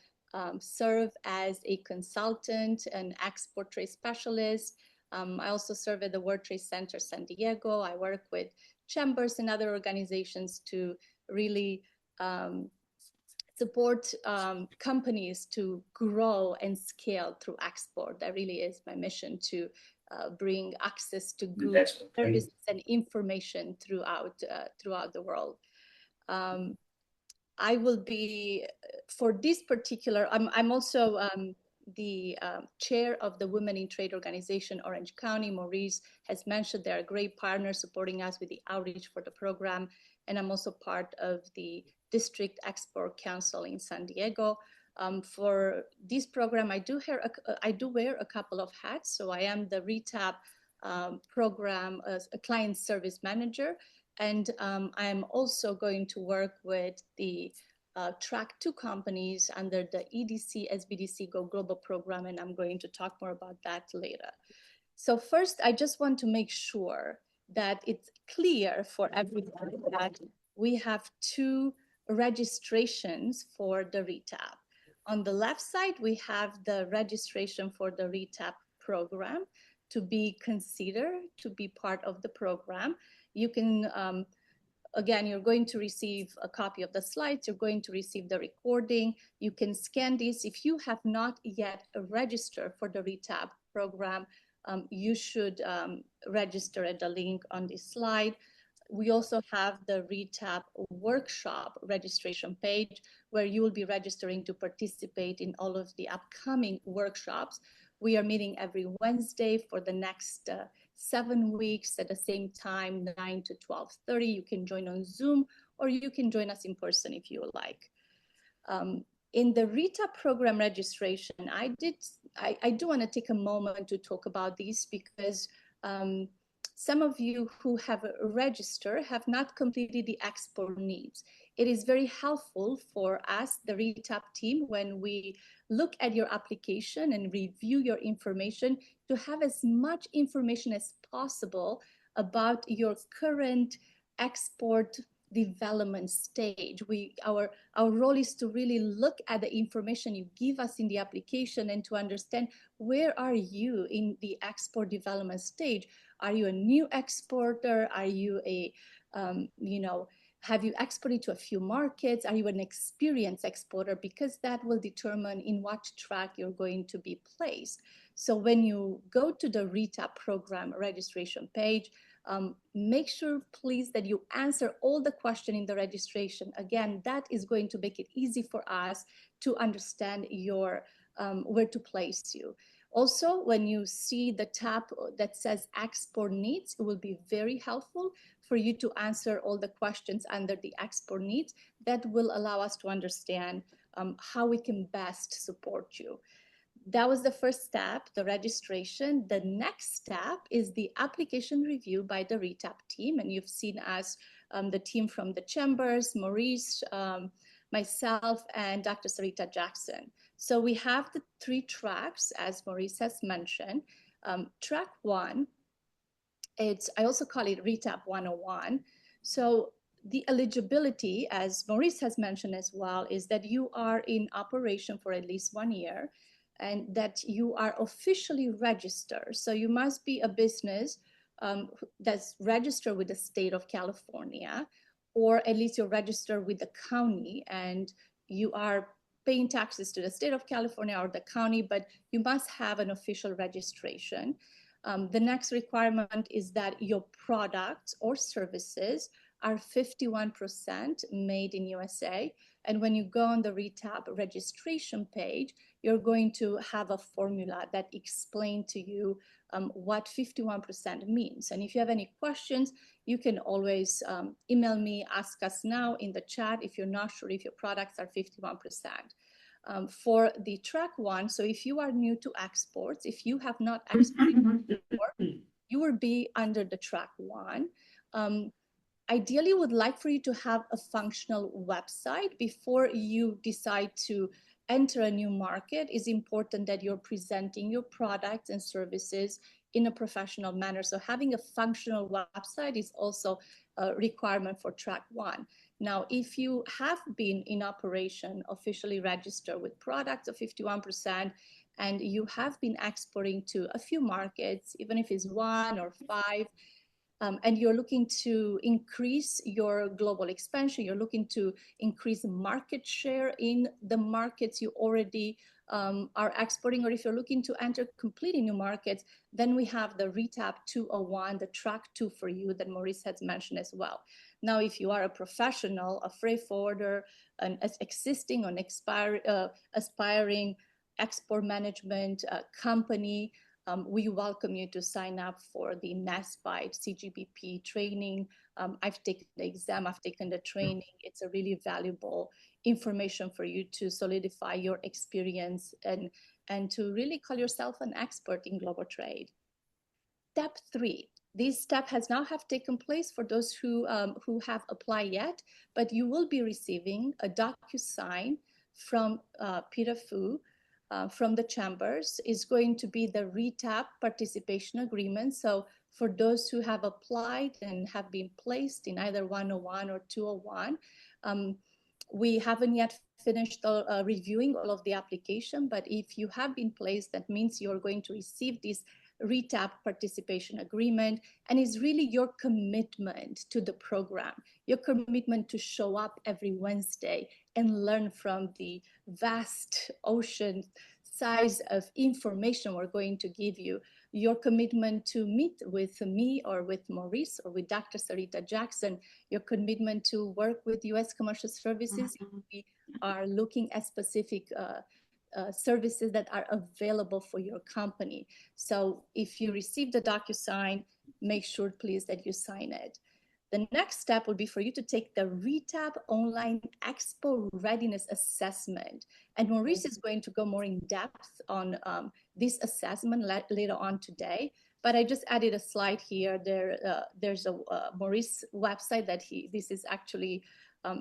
serve as a consultant and export trade specialist. I also serve at the World Trade Center San Diego. I work with chambers and other organizations to really support companies to grow and scale through export. That really is my mission, to bring access to goods, services, and information throughout the world. I will be, for this particular, I'm also the chair of the Women in Trade organization, Orange County. Maurice has mentioned they're a great partner supporting us with the outreach for the program. And I'm also part of the District Export Council in San Diego. For this program, I do wear a couple of hats. So I am the RETAP program as a client service manager. And I'm also going to work with the Track 2 companies under the EDC SBDC Go Global program, and I'm going to talk more about that later. So first, I just want to make sure that it's clear for everyone that we have two registrations for the RETAP. On the left side, we have the registration for the RETAP program to be considered to be part of the program. You can, again, you're going to receive a copy of the slides. You're going to receive the recording. You can scan this. If you have not yet registered for the RETAP program, you should register at the link on this slide. We also have the RETAP workshop registration page where you will be registering to participate in all of the upcoming workshops. We are meeting every Wednesday for the next 7 weeks at the same time, 9 to 12:30. You can join on Zoom, or you can join us in person if you like. In the RETAP program registration, I do want to take a moment to talk about these because some of you who have registered have not completed the export needs. It is very helpful for us, the RETAP team, when we look at your application and review your information, to have as much information as possible about your current export development stage. Our role is to really look at the information you give us in the application and to understand where are you in the export development stage. Are you a new exporter? Are you a, have you exported to a few markets? Are you an experienced exporter? Because that will determine in what track you're going to be placed. So when you go to the RETAP program registration page, make sure, please, that you answer all the questions in the registration. Again, that is going to make it easy for us to understand your where to place you. Also, when you see the tab that says export needs, it will be very helpful for you to answer all the questions under the export needs. That will allow us to understand how we can best support you. That was the first step, the registration. The next step is the application review by the RETAP team. And you've seen us, the team from the chambers, Maurice, myself, and Dr. Sarita Jackson. So we have the 3 tracks, as Maurice has mentioned. Track 1, I also call it RETAP 101. So the eligibility, as Maurice has mentioned as well, is that you are in operation for at least 1 year, and that you are officially registered. So you must be a business that's registered with the state of California, or at least you're registered with the county and you are paying taxes to the state of California or the county, but you must have an official registration. The next requirement is that your products or services are 51% made in USA. And when you go on the RETAP registration page, you're going to have a formula that explains to you what 51% means. And if you have any questions, you can always email me, ask us now in the chat if you're not sure if your products are 51%. For the track 1, so if you are new to exports, if you have not exported before, you will be under the track 1. Ideally, would like for you to have a functional website before you decide to enter a new market. It's important that you're presenting your products and services in a professional manner. So having a functional website is also a requirement for track 1. Now, if you have been in operation, officially registered with products of 51%, and you have been exporting to a few markets, even if it's 1 or 5, and you're looking to increase your global expansion, you're looking to increase market share in the markets you already are exporting, or if you're looking to enter completely new markets, then we have the RETAP 201, the track 2 for you that Maurice has mentioned as well. Now, if you are a professional, a freight forwarder, an existing or aspiring export management company, we welcome you to sign up for the NASBITE CGBP training. I've taken the exam, I've taken the training. It's a really valuable information for you to solidify your experience and to really call yourself an expert in global trade. Step 3. This step has now taken place for those who have applied yet, but you will be receiving a DocuSign from Peter Fu, from the chambers. Is going to be the RETAP participation agreement. So for those who have applied and have been placed in either 101 or 201, we haven't yet finished reviewing all of the application, but if you have been placed, that means you're going to receive this RETAP participation agreement, and it's really your commitment to the program, your commitment to show up every Wednesday and learn from the vast ocean size of information we're going to give you, your commitment to meet with me or with Maurice or with Dr. Sarita Jackson, your commitment to work with U.S. Commercial Services. We are looking at specific services that are available for your company. So if you receive the DocuSign, make sure please that you sign it. The next step would be for you to take the RETAP Online Expo Readiness Assessment. And Maurice is going to go more in depth on this assessment later on today. But I just added a slide here. There's a Maurice website that this is actually,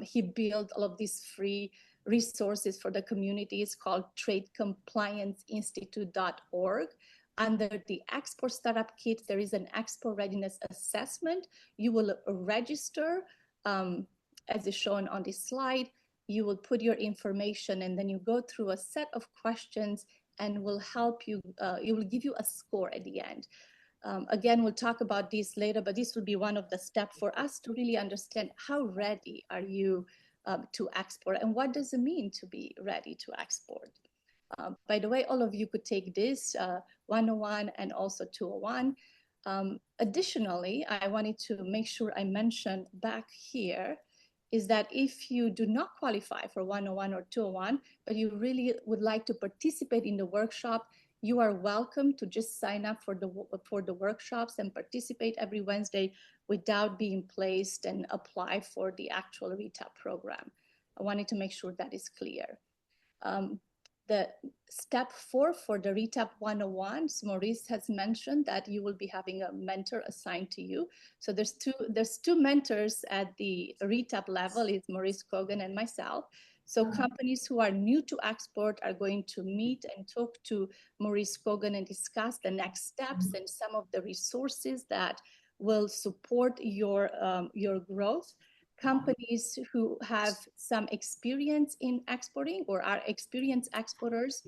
he built all of these free resources for the community. It's called tradecomplianceinstitute.org. Under the Export Startup Kit, there is an Expo Readiness Assessment. You will register, as is shown on this slide. You will put your information and then you go through a set of questions and will help you, it will give you a score at the end. Again, we'll talk about this later, but this will be one of the steps for us to really understand how ready are you to export and what does it mean to be ready to export. By the way, all of you could take this 101 and also 201. Additionally, I wanted to make sure I mention back here is that if you do not qualify for 101 or 201, but you really would like to participate in the workshop, you are welcome to just sign up for the workshops and participate every Wednesday without being placed and apply for the actual RETAP program. I wanted to make sure that is clear. The step 4 for the RETAP 101, Maurice has mentioned that you will be having a mentor assigned to you. So there's two mentors at the RETAP level, it's Maurice Kogan and myself. So companies who are new to export are going to meet and talk to Maurice Kogan and discuss the next steps and some of the resources that will support your growth. Companies who have some experience in exporting or are experienced exporters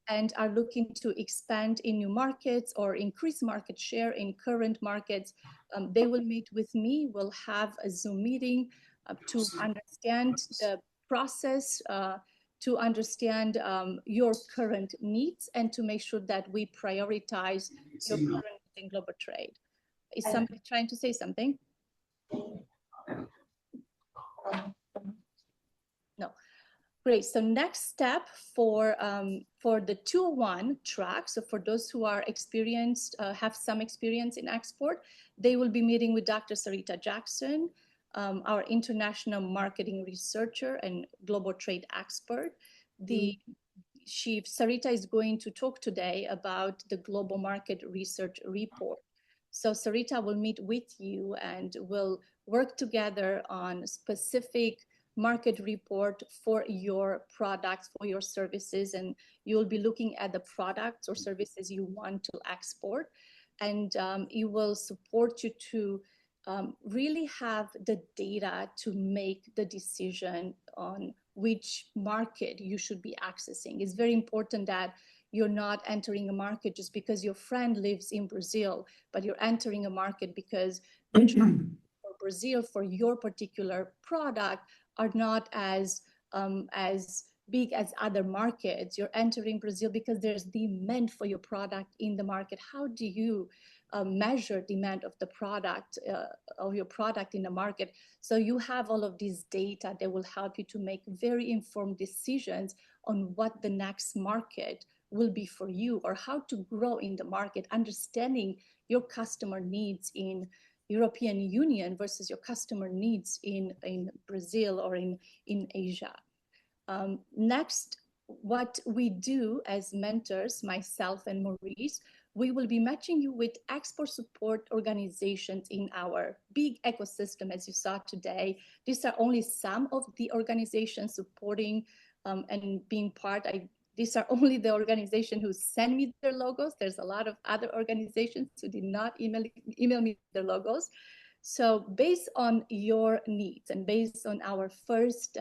and are looking to expand in new markets or increase market share in current markets, they will meet with me. We'll have a Zoom meeting to understand the process, to understand your current needs, and to make sure that we prioritize your current in global trade. Is somebody trying to say something? No. Great. So next step for the 201 track, so for those who are experienced, have some experience in export, they will be meeting with Dr. Sarita Jackson, our international marketing researcher and global trade expert. Sarita is going to talk today about the global market research report. So Sarita will meet with you and will work together on specific market report for your products, for your services, and you'll be looking at the products or services you want to export. And it will support you to really have the data to make the decision on which market you should be accessing. It's very important that you're not entering a market just because your friend lives in Brazil, but you're entering a market because for Brazil, for your particular product, are not as big as other markets. You're entering Brazil because there's demand for your product in the market. How do you measure demand of the product, of your product in the market? So you have all of this data that will help you to make very informed decisions on what the next market will be for you or how to grow in the market, understanding your customer needs in European Union versus your customer needs in Brazil or in Asia. Next, what we do as mentors, myself and Maurice, we will be matching you with export support organizations in our big ecosystem, as you saw today. These are only some of the organizations supporting and being part. These are only the organizations who send me their logos. There's a lot of other organizations who did not email me their logos. So based on your needs and based on our first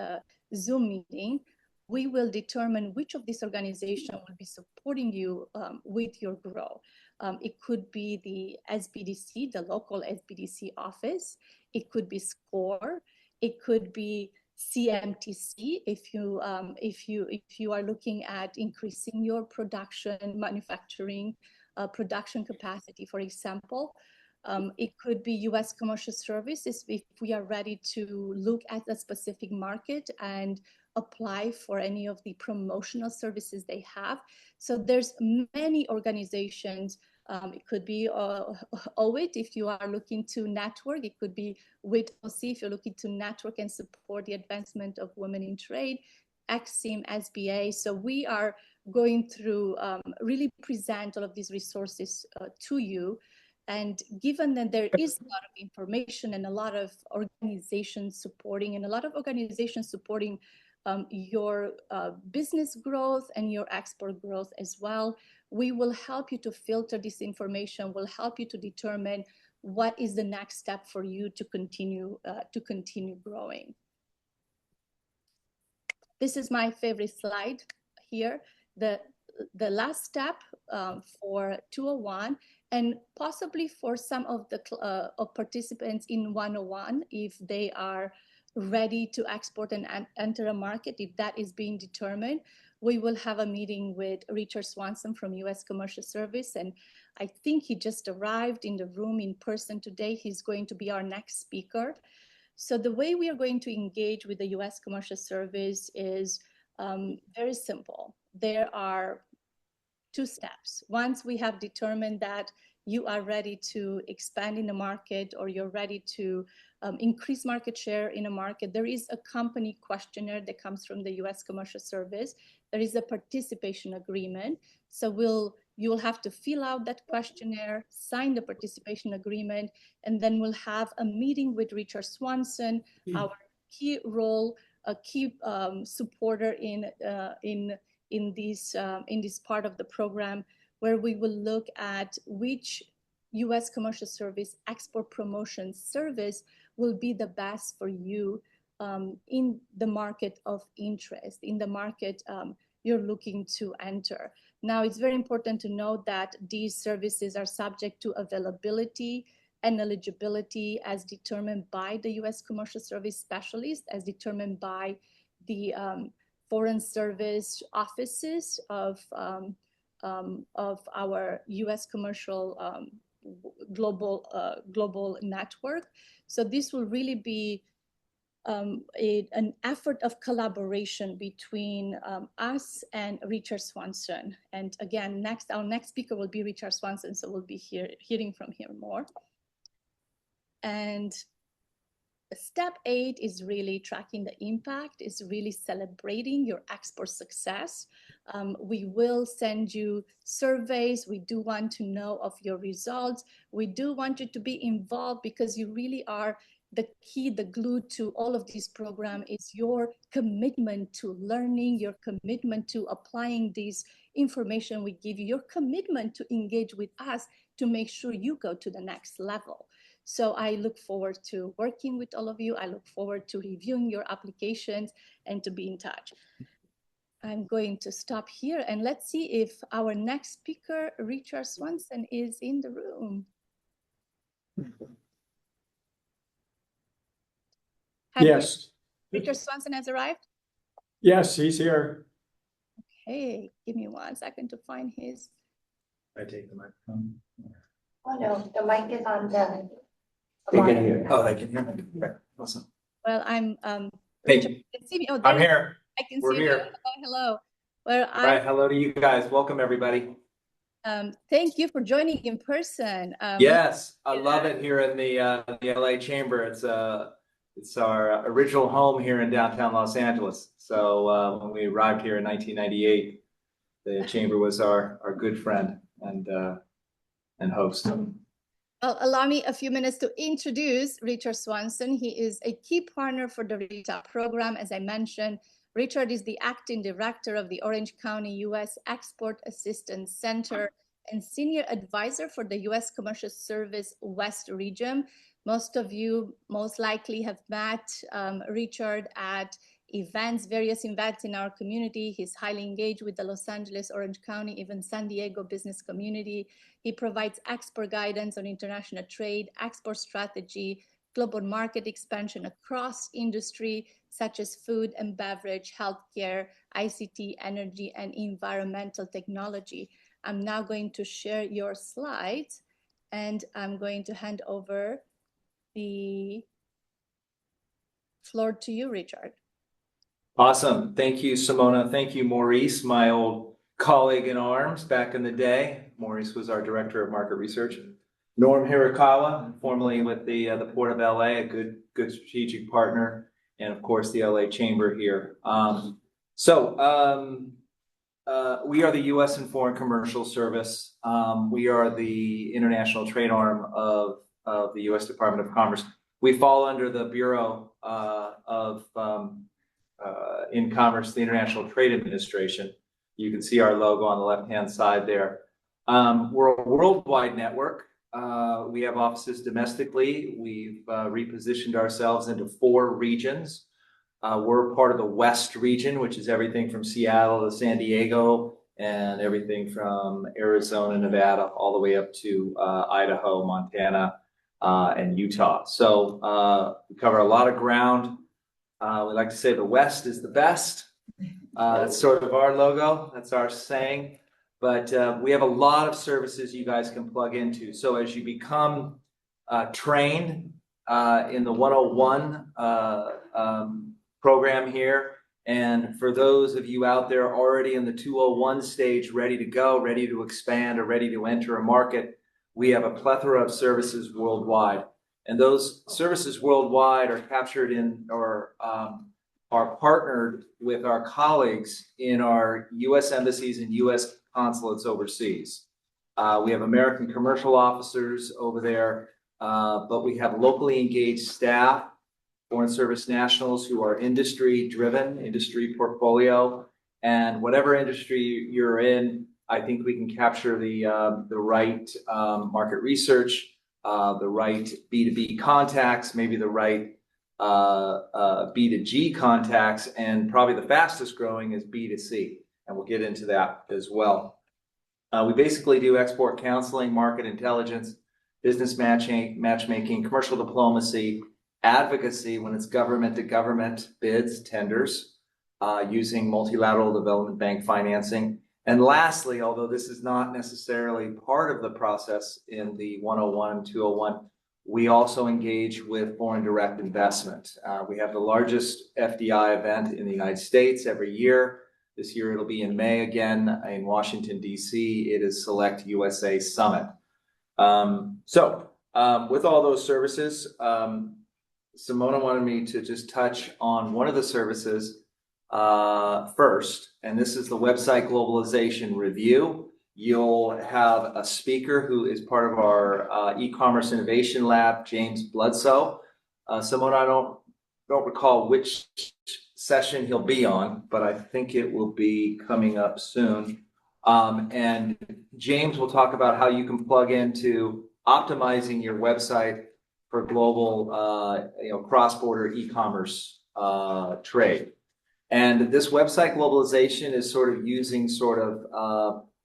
Zoom meeting, we will determine which of these organizations will be supporting you with your growth. It could be the SBDC, the local SBDC office. It could be SCORE. It could be CMTC if you are looking at increasing your production, manufacturing, production capacity, for example. It could be U.S. commercial services if we are ready to look at a specific market and apply for any of the promotional services they have. So there's many organizations. It could be OIT if you are looking to network. It could be WIT OC if you're looking to network and support the advancement of women in trade, EXIM, SBA. So we are going through really present all of these resources to you. And given that there is a lot of information and a lot of organizations supporting your business growth and your export growth as well, we will help you to filter this information, will help you to determine what is the next step for you to continue growing. This is my favorite slide here. The last step for 201, and possibly for some of the participants in 101, if they are ready to export and enter a market, if that is being determined, we will have a meeting with Richard Swanson from U.S. Commercial Service. And I think he just arrived in the room in person today. He's going to be our next speaker. So the way we are going to engage with the U.S. Commercial Service is very simple. There are 2 steps. Once we have determined that you are ready to expand in the market or you're ready to increase market share in a market, there is a company questionnaire that comes from the U.S. Commercial Service. There is a participation agreement. So you will have to fill out that questionnaire, sign the participation agreement, and then we'll have a meeting with Richard Swanson, our key role, a key supporter in this part of the program, where we will look at which U.S. Commercial Service export promotion service will be the best for you in the market of interest, in the market you're looking to enter. Now, it's very important to note that these services are subject to availability and eligibility as determined by the U.S. Commercial Service specialist, as determined by the Foreign Service offices of our U.S. commercial global network. So this will really be an effort of collaboration between us and Richard Swanson. And again, our next speaker will be Richard Swanson, so we'll be hearing from him more. And step 8 is really tracking the impact, is really celebrating your export success. We will send you surveys. We do want to know of your results. We do want you to be involved, because you really are the key, the glue to all of this program is your commitment to learning, your commitment to applying this information we give you, your commitment to engage with us to make sure you go to the next level. So I look forward to working with all of you. I look forward to reviewing your applications and to be in touch. I'm going to stop here and let's see if our next speaker, Richard Swanson, is in the room. Yes. Richard Swanson has arrived? Yes, he's here. Okay, give me 1 second to find his. I take the microphone. Oh, no, the mic is on the. They can hear. Oh, they can hear me. Right. Awesome. Well, I'm Richard, you can see me. Oh, I'm here. I can We're see here. you. Oh, hello. Well, Right. Hello to you guys. Welcome, everybody. Thank you for joining in person. Yes, I love it here in the LA Chamber. It's our original home here in downtown Los Angeles. So when we arrived here in 1998, the Chamber was our good friend and host. Well, allow me a few minutes to introduce Richard Swanson. He is a key partner for the RETAP program. As I mentioned, Richard is the acting director of the Orange County U.S. Export Assistance Center and senior advisor for the U.S. Commercial Service West region. Most of you most likely have met Richard at various events in our community. He's highly engaged with the Los Angeles, Orange County, even San Diego business community. He provides expert guidance on international trade, export strategy, global market expansion across industry, such as food and beverage, healthcare, ICT, energy, and environmental technology. I'm now going to share your slides, and I'm going to hand over the floor to you, Richard. Awesome. Thank you, Simona. Thank you, Maurice, my old colleague in arms back in the day. Maurice was our director of market research. Norm Hirakawa, formerly with the Port of LA, a good strategic partner, and of course the LA Chamber here. We are the U.S. and Foreign Commercial Service. We are the international trade arm of the U.S. Department of Commerce. We fall under the Bureau in Commerce, the International Trade Administration. You can see our logo on the left-hand side there. We're a worldwide network. We have offices domestically. We've repositioned ourselves into 4 regions. We're part of the West region, which is everything from Seattle to San Diego and everything from Arizona, Nevada, all the way up to Idaho, Montana, and Utah. So we cover a lot of ground. We like to say the West is the best. That's sort of our logo. That's our saying. But we have a lot of services you guys can plug into. So as you become trained in the 101 program here, and for those of you out there already in the 201 stage, ready to go, ready to expand, or ready to enter a market, we have a plethora of services worldwide. And those services worldwide are captured in or are partnered with our colleagues in our U.S. embassies and U.S. consulates overseas. We have American commercial officers over there, but we have locally engaged staff, Foreign Service nationals who are industry-driven, industry portfolio, and whatever industry you're in, I think we can capture the right market research, the right B2B contacts, maybe the right B2G contacts, and probably the fastest growing is B2C, and we'll get into that as well. We basically do export counseling, market intelligence, business matchmaking, commercial diplomacy, advocacy when it's government to government bids, tenders, using multilateral development bank financing. And lastly, although this is not necessarily part of the process in the 101, 201, we also engage with foreign direct investment. We have the largest FDI event in the United States every year. This year it'll be in May again in Washington, D.C. It is Select USA Summit. With all those services, Simona wanted me to just touch on one of the services first, and this is the website globalization review. You'll have a speaker who is part of our e-commerce innovation lab, James Bloodsoe. Simona, I don't recall which session he'll be on, but I think it will be coming up soon. And James will talk about how you can plug into optimizing your website for global, cross-border e-commerce trade. And this website globalization is sort of using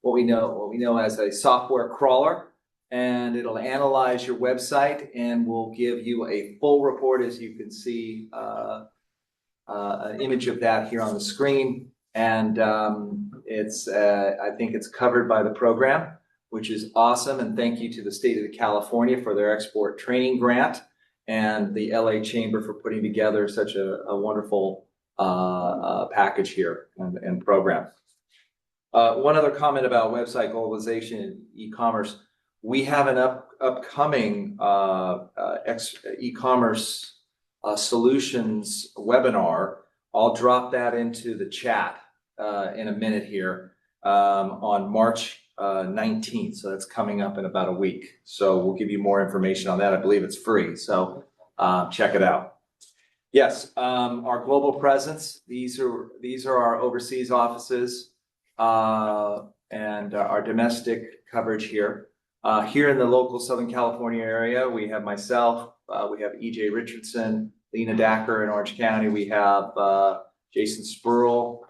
what we know as a software crawler, and it'll analyze your website and will give you a full report, as you can see an image of that here on the screen. And I think it's covered by the program, which is awesome. And thank you to the state of California for their export training grant and the LA Chamber for putting together such a wonderful package here and program. One other comment about website globalization and e-commerce. We have an upcoming e-commerce solutions webinar. I'll drop that into the chat in a minute here on March 19th. So that's coming up in about a week. So we'll give you more information on that. I believe it's free. So check it out. Yes, our global presence. These are our overseas offices and our domestic coverage here. Here in the local Southern California area, we have myself, we have EJ Richardson, Lena Dacker in Orange County. We have Jason Spurl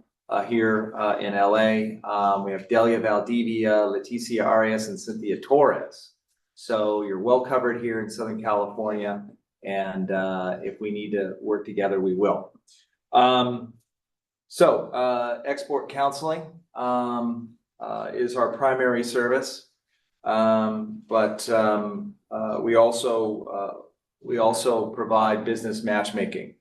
here in LA. We have Delia Valdivia, Leticia Arias, and Cynthia Torres. So you're well covered here in Southern California. And if we need to work together, we will. Export counseling is our primary service. But we also provide business matchmaking.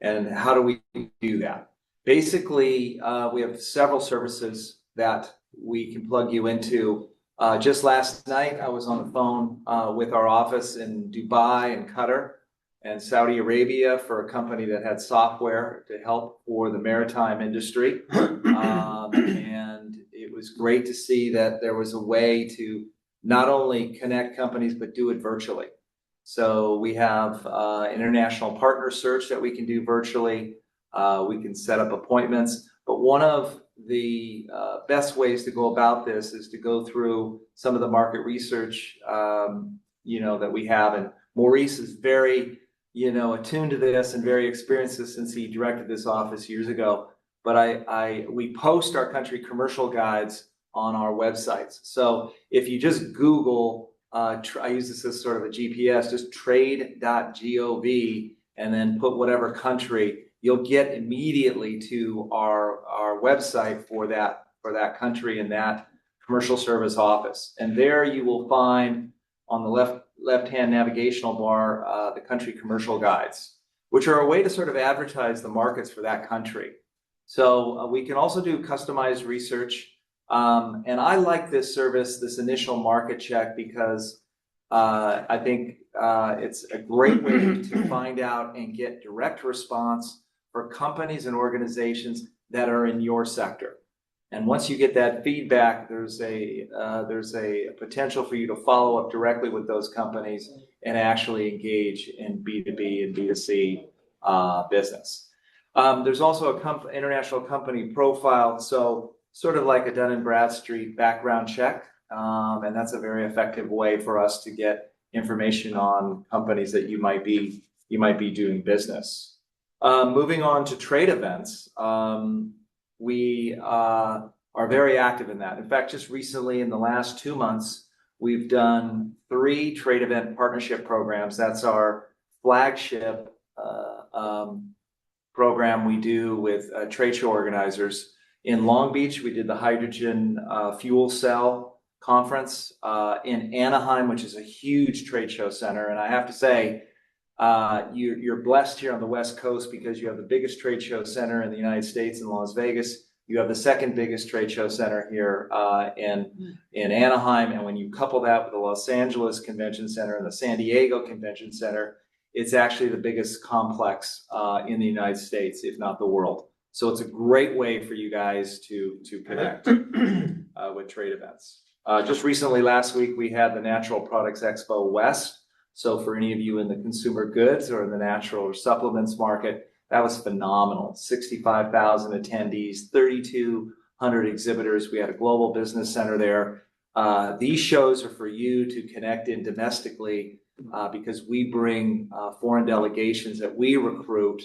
And how do we do that? Basically, we have several services that we can plug you into. Just last night, I was on the phone with our office in Dubai and Qatar and Saudi Arabia for a company that had software to help for the maritime industry. And it was great to see that there was a way to not only connect companies, but do it virtually. So we have international partner search that we can do virtually. We can set up appointments, but one of the best ways to go about this is to go through some of the market research, that we have. And Maurice is very, attuned to this and very experienced this since he directed this office years ago. But we post our country commercial guides on our websites. So if you just Google, I use this as sort of a GPS, just trade.gov and then put whatever country, you'll get immediately to our website for that country and that commercial service office. And there you will find on the left-hand navigational bar, the country commercial guides, which are a way to sort of advertise the markets for that country. So we can also do customized research. And I like this service, this initial market check, because I think it's a great way to find out and get direct response for companies and organizations that are in your sector. And once you get that feedback, there's a potential for you to follow up directly with those companies and actually engage in B2B and B2C business. There's also a international company profile, so sort of like a Dun & Bradstreet background check, and that's a very effective way for us to get information on companies that you might be doing business. Moving on to trade events, we are very active in that. In fact, just recently in the last 2 months, we've done 3 trade event partnership programs. That's our flagship program we do with trade show organizers. In Long Beach, we did the hydrogen fuel cell conference in Anaheim, which is a huge trade show center. And I have to say, you're blessed here on the West Coast because you have the biggest trade show center in the United States in Las Vegas. You have the second biggest trade show center here in Anaheim. And when you couple that with the Los Angeles Convention Center and the San Diego Convention Center, it's actually the biggest complex in the United States, if not the world. So it's a great way for you guys to connect with trade events. Just recently, last week, we had the Natural Products Expo West. So for any of you in the consumer goods or in the natural or supplements market, that was phenomenal. 65,000 attendees, 3,200 exhibitors. We had a global business center there. These shows are for you to connect in domestically because we bring foreign delegations that we recruit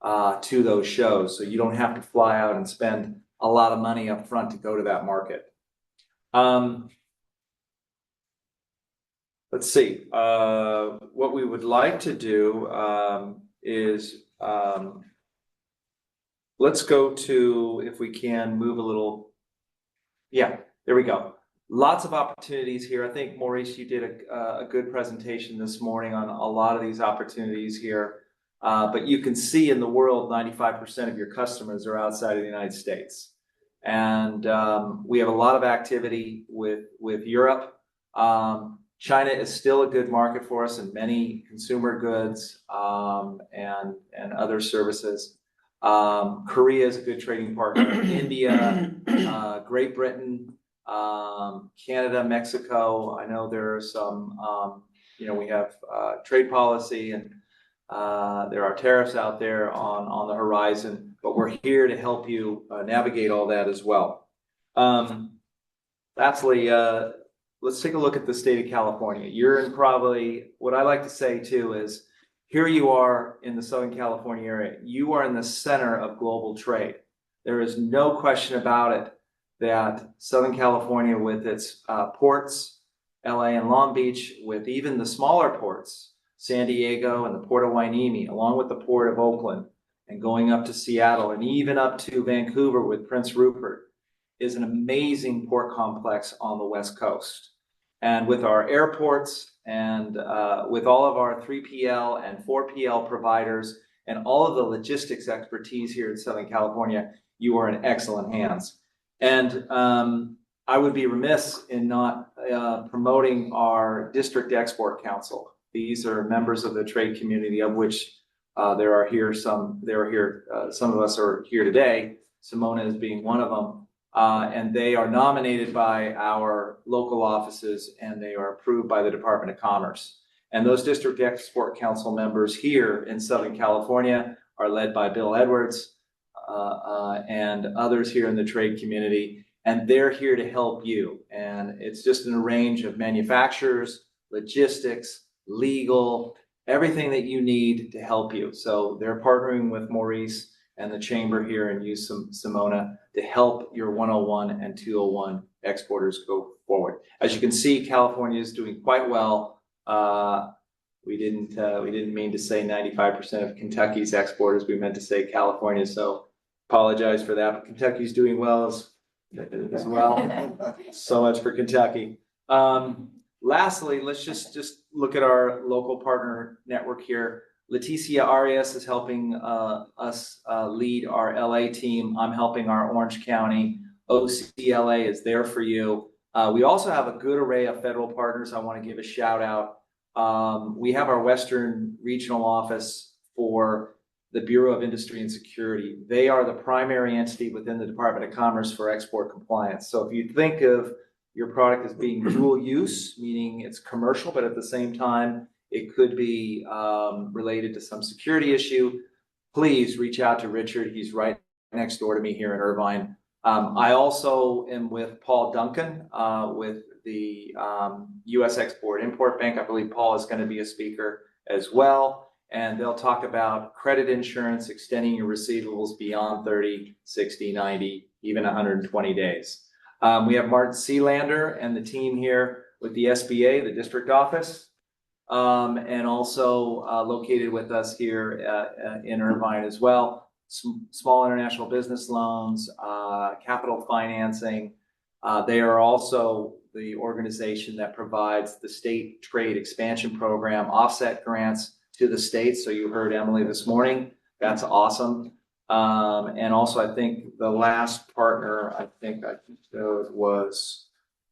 to those shows. So you don't have to fly out and spend a lot of money up front to go to that market. Let's see. What we would like to do is let's go to, if we can, move a little. Yeah, there we go. Lots of opportunities here. I think, Maurice, you did a good presentation this morning on a lot of these opportunities here. But you can see in the world, 95% of your customers are outside of the United States. And we have a lot of activity with Europe. China is still a good market for us in many consumer goods and other services. Korea is a good trading partner. India, Great Britain, Canada, Mexico. I know there are some, we have trade policy and there are tariffs out there on the horizon, but we're here to help you navigate all that as well. Lastly, let's take a look at the state of California. You're in probably, what I like to say too is, here you are in the Southern California area. You are in the center of global trade. There is no question about it that Southern California with its ports, LA and Long Beach, with even the smaller ports, San Diego and the Port of Hueneme, along with the Port of Oakland, and going up to Seattle and even up to Vancouver with Prince Rupert, is an amazing port complex on the West Coast. And with our airports and with all of our 3PL and 4PL providers and all of the logistics expertise here in Southern California, you are in excellent hands. And I would be remiss in not promoting our District Export Council. These are members of the trade community, of which some of us are here today. Simona is being one of them. And they are nominated by our local offices, and they are approved by the Department of Commerce. And those District Export Council members here in Southern California are led by Bill Edwards and others here in the trade community. And they're here to help you. And it's just in a range of manufacturers, logistics, legal, everything that you need to help you. So they're partnering with Maurice and the chamber here and use Simona to help your 101 and 201 exporters go forward. As you can see, California is doing quite well. We didn't mean to say 95% of Kentucky's exporters. We meant to say California. So apologize for that. But Kentucky's doing well as well. So much for Kentucky. Lastly, let's just look at our local partner network here. Leticia Arias is helping us lead our LA team. I'm helping our Orange County. OCLA is there for you. We also have a good array of federal partners. I want to give a shout out. We have our Western Regional Office for the Bureau of Industry and Security. They are the primary entity within the Department of Commerce for export compliance. So if you think of your product as being dual use, meaning it's commercial, but at the same time, it could be related to some security issue, please reach out to Richard. He's right next door to me here in Irvine. I also am with Paul Duncan with the U.S. Export-Import Bank. I believe Paul is going to be a speaker as well. And they'll talk about credit insurance, extending your receivables beyond 30, 60, 90, even 120 days. We have Martin Sealander and the team here with the SBA, the district office, and also located with us here in Irvine as well. Small international business loans, capital financing. They are also the organization that provides the state trade expansion program, offset grants to the states. So you heard Emily this morning. That's awesome. And also, I think the last partner I showed was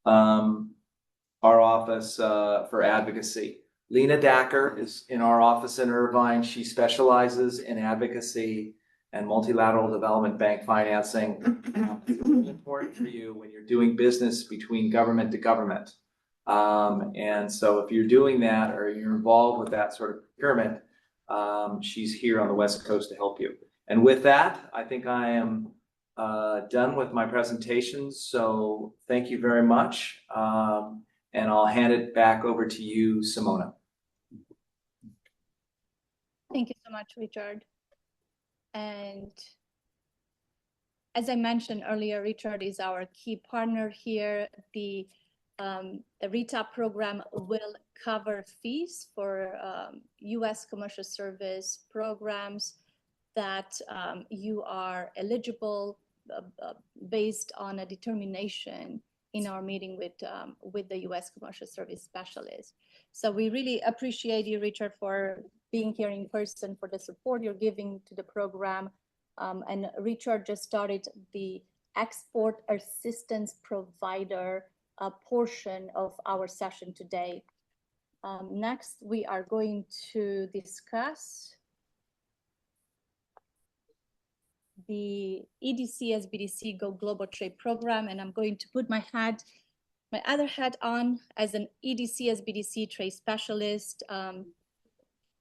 our office for advocacy. Lena Dacker is in our office in Irvine. She specializes in advocacy and multilateral development bank financing. It's really important for you when you're doing business between government to government. And so if you're doing that or you're involved with that sort of procurement, she's here on the West Coast to help you. And with that, I think I am done with my presentation. So thank you very much. And I'll hand it back over to you, Simona. Thank you so much, Richard. And as I mentioned earlier, Richard is our key partner here. The RETAP program will cover fees for U.S. commercial service programs that you are eligible based on a determination in our meeting with the U.S. commercial service specialist. So we really appreciate you, Richard, for being here in person, for the support you're giving to the program. And Richard just started the export assistance provider portion of our session today. Next, we are going to discuss the EDC SBDC Go Global Trade Program, and I'm going to put my other hat on as an EDC SBDC trade specialist.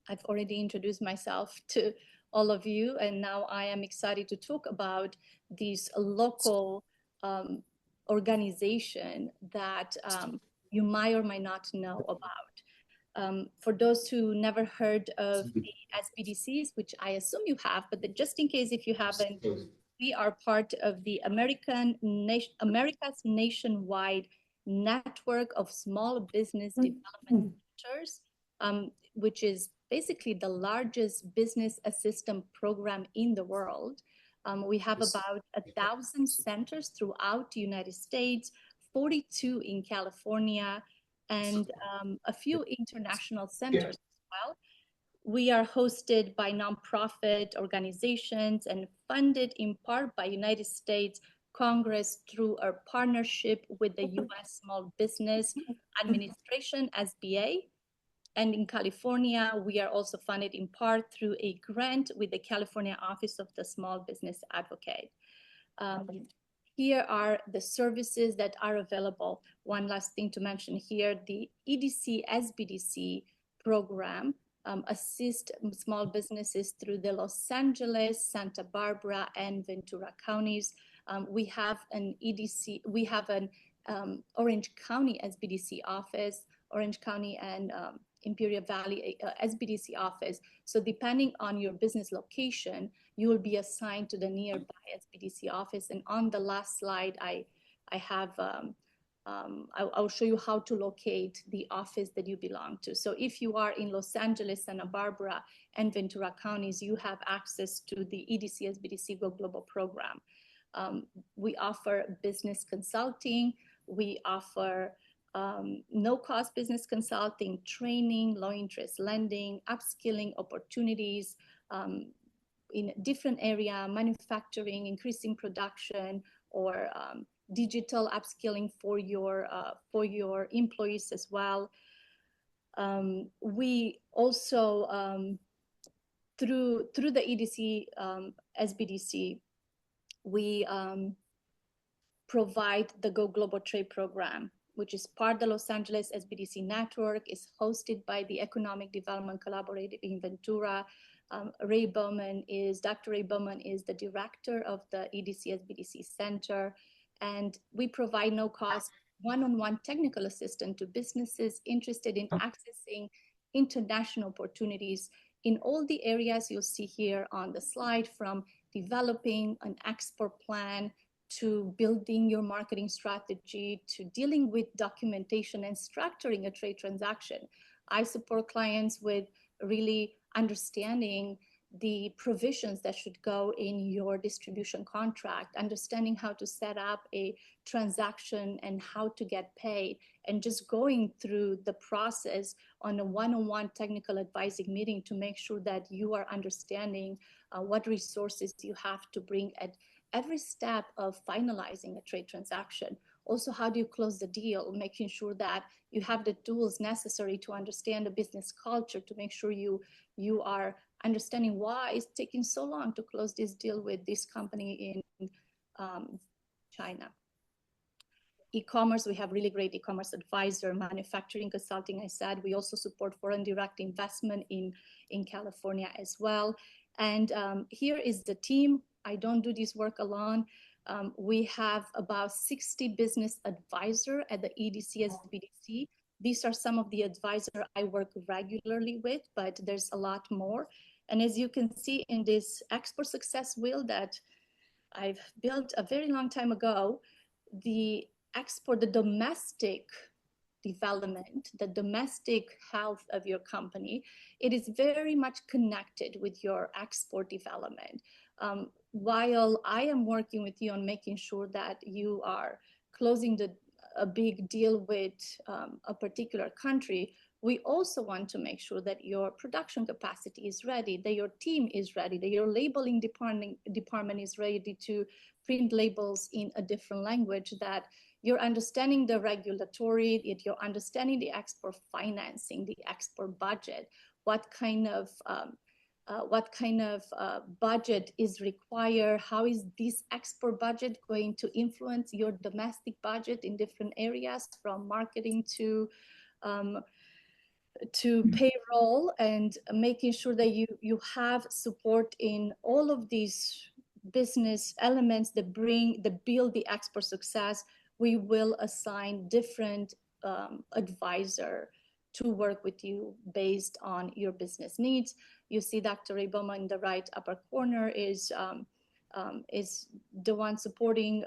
I've already introduced myself to all of you, and now I am excited to talk about these local organization that you might or might not know about. For those who never heard of the SBDCs, which I assume you have, but just in case if you haven't, we are part of the America's nationwide network of small business development centers, which is basically the largest business assistance program in the world. We have about 1,000 centers throughout the United States, 42 in California, and a few international centers as well. We are hosted by nonprofit organizations and funded in part by United States Congress through our partnership with the U.S. Small Business Administration, SBA. And in California, we are also funded in part through a grant with the California Office of the Small Business Advocate. Here are the services that are available. One last thing to mention here, the EDC SBDC program assist small businesses through the Los Angeles, Santa Barbara, and Ventura counties. We have an EDC, we have an Orange County SBDC office, Orange County and Imperial Valley SBDC office. So depending on your business location, you will be assigned to the nearby SBDC office. And on the last slide, I'll show you how to locate the office that you belong to. So if you are in Los Angeles, Santa Barbara, and Ventura counties, you have access to the EDC SBDC Go Global program. We offer business consulting. We offer no-cost business consulting, training, low-interest lending, upskilling opportunities in different area, manufacturing, increasing production, or digital upskilling for your employees as well. We also through the EDC SBDC, we provide the Go Global Trade program, which is part of the Los Angeles SBDC network, is hosted by the Economic Development Collaborative in Ventura. Dr. Ray Bowman is the director of the EDC SBDC Center, and we provide no-cost one-on-one technical assistance to businesses interested in accessing international opportunities in all the areas you'll see here on the slide, from developing an export plan to building your marketing strategy, to dealing with documentation and structuring a trade transaction. I support clients with really understanding the provisions that should go in your distribution contract, understanding how to set up a transaction and how to get paid, and just going through the process on a one-on-one technical advising meeting to make sure that you are understanding what resources you have to bring at every step of finalizing a trade transaction. Also, how do you close the deal, making sure that you have the tools necessary to understand the business culture, to make sure you are understanding why it's taking so long to close this deal with this company in China. E-commerce, we have really great e-commerce advisor. Manufacturing consulting, I said. We also support foreign direct investment in California as well. And here is the team. I don't do this work alone. We have about 60 business advisors at the EDC SBDC. These are some of the advisors I work regularly with, but there's a lot more. And as you can see in this export success wheel that I've built a very long time ago, the domestic development, the domestic health of your company, it is very much connected with your export development. While I am working with you on making sure that you are closing a big deal with a particular country, we also want to make sure that your production capacity is ready, that your team is ready, that your labeling department is ready to print labels in a different language, that you're understanding the regulatory, that you're understanding the export financing, the export budget, what kind of budget is required, how is this export budget going to influence your domestic budget in different areas, from marketing to payroll, and making sure that you have support in all of these business elements that build the export success. We will assign different advisor to work with you based on your business needs. You see Dr. Ray Bowman in the right upper corner is the one supporting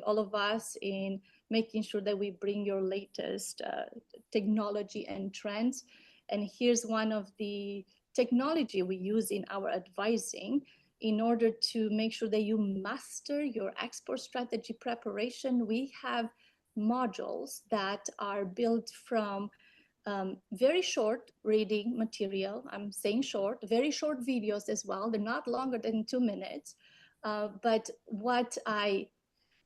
all of us in making sure that we bring your latest technology and trends. And here's one of the technology we use in our advising in order to make sure that you master your export strategy preparation. We have modules that are built from very short reading material. I'm saying short, very short videos as well. They're not longer than 2 minutes. But what I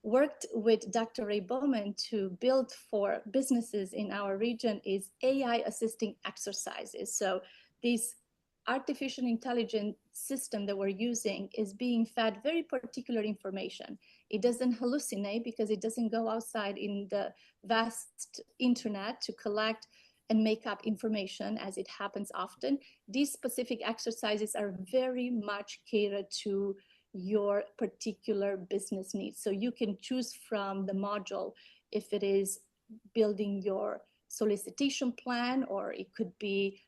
worked with Dr. Ray Bowman to build for businesses in our region is AI assisting exercises. So this artificial intelligence system that we're using is being fed very particular information. It doesn't hallucinate because it doesn't go outside in the vast internet to collect and make up information as it happens often. These specific exercises are very much catered to your particular business needs. So you can choose from the module if it is building your solicitation plan, or it could be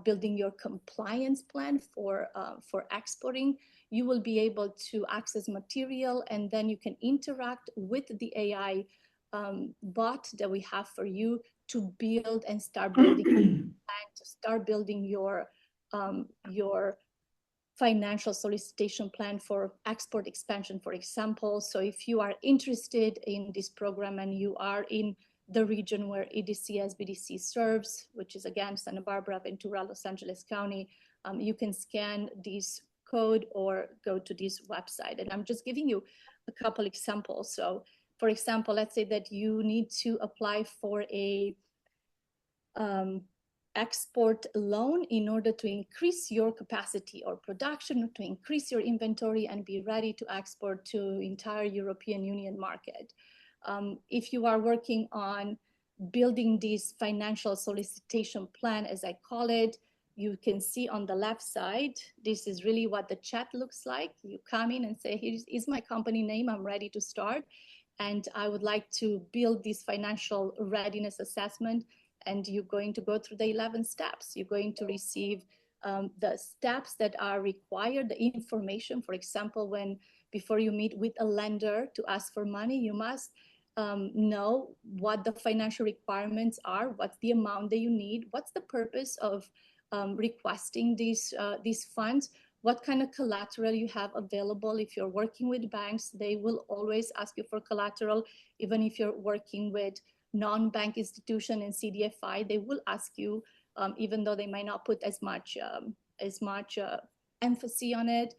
building your compliance plan for exporting. You will be able to access material, and then you can interact with the AI bot that we have for you to build and start building and to start building your financial solicitation plan for export expansion, for example. So if you are interested in this program and you are in the region where EDC SBDC serves, which is again Santa Barbara, Ventura, Los Angeles County, you can scan this code or go to this website. And I'm just giving you a couple examples. So for example, let's say that you need to apply for a export loan in order to increase your capacity or production, to increase your inventory and be ready to export to entire European Union market. If you are working on building this financial solicitation plan, as I call it, you can see on the left side, this is really what the chat looks like. You come in and say, here's my company name, I'm ready to start. And I would like to build this financial readiness assessment. And you're going to go through the 11 steps. You're going to receive the steps that are required, the information. For example, before you meet with a lender to ask for money, you must know what the financial requirements are, what's the amount that you need, what's the purpose of requesting these funds, what kind of collateral you have available. If you're working with banks, they will always ask you for collateral. Even if you're working with non-bank institution and CDFI, they will ask you, even though they might not put as much emphasis on it.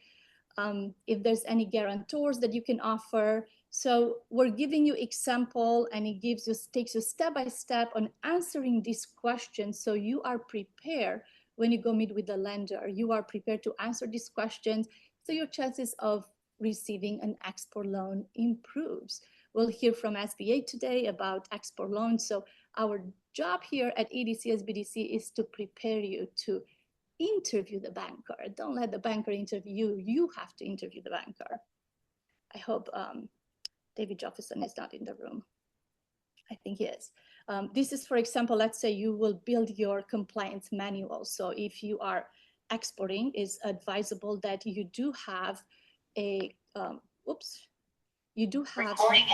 If there's any guarantors that you can offer. So we're giving you example, and it takes you step by step on answering these questions. So you are prepared when you go meet with the lender. You are prepared to answer these questions, so your chances of receiving an export loan improves. We'll hear from SBA today about export loans. So our job here at EDC SBDC is to prepare you to interview the banker. Don't let the banker interview you. You have to interview the banker. I hope David Jefferson is not in the room. I think he is. This is, for example, let's say you will build your compliance manual. So if you are exporting, it's advisable that you do have a, you do have. Okay,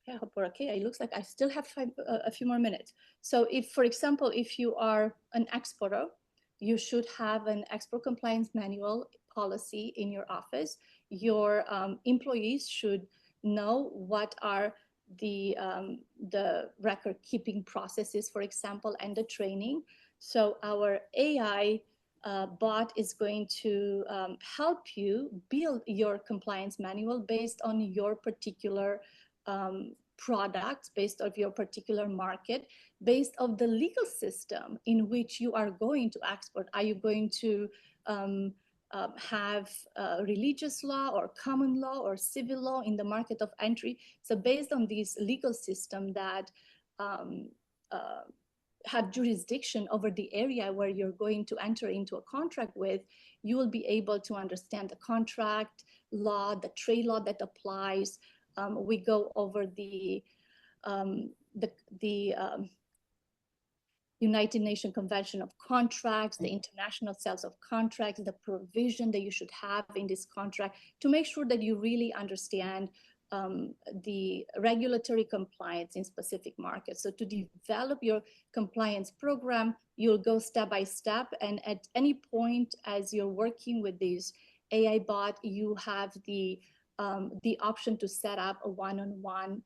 I hope we're okay. It looks like I still have a few more minutes. So if, for example, if you are an exporter, you should have an export compliance manual policy in your office. Your employees should know what are the record keeping processes, for example, and the training. So our AI bot is going to help you build your compliance manual based on your particular products, based on your particular market, based on the legal system in which you are going to export. Are you going to have religious law or common law or civil law in the market of entry? So based on this legal system that have jurisdiction over the area where you're going to enter into a contract with, you will be able to understand the contract law, the trade law that applies. We go over the United Nations Convention of Contracts, the international sales of contracts, the provision that you should have in this contract to make sure that you really understand the regulatory compliance in specific markets. So to develop your compliance program, you'll go step by step. And at any point as you're working with this AI bot, you have the option to set up a one-on-one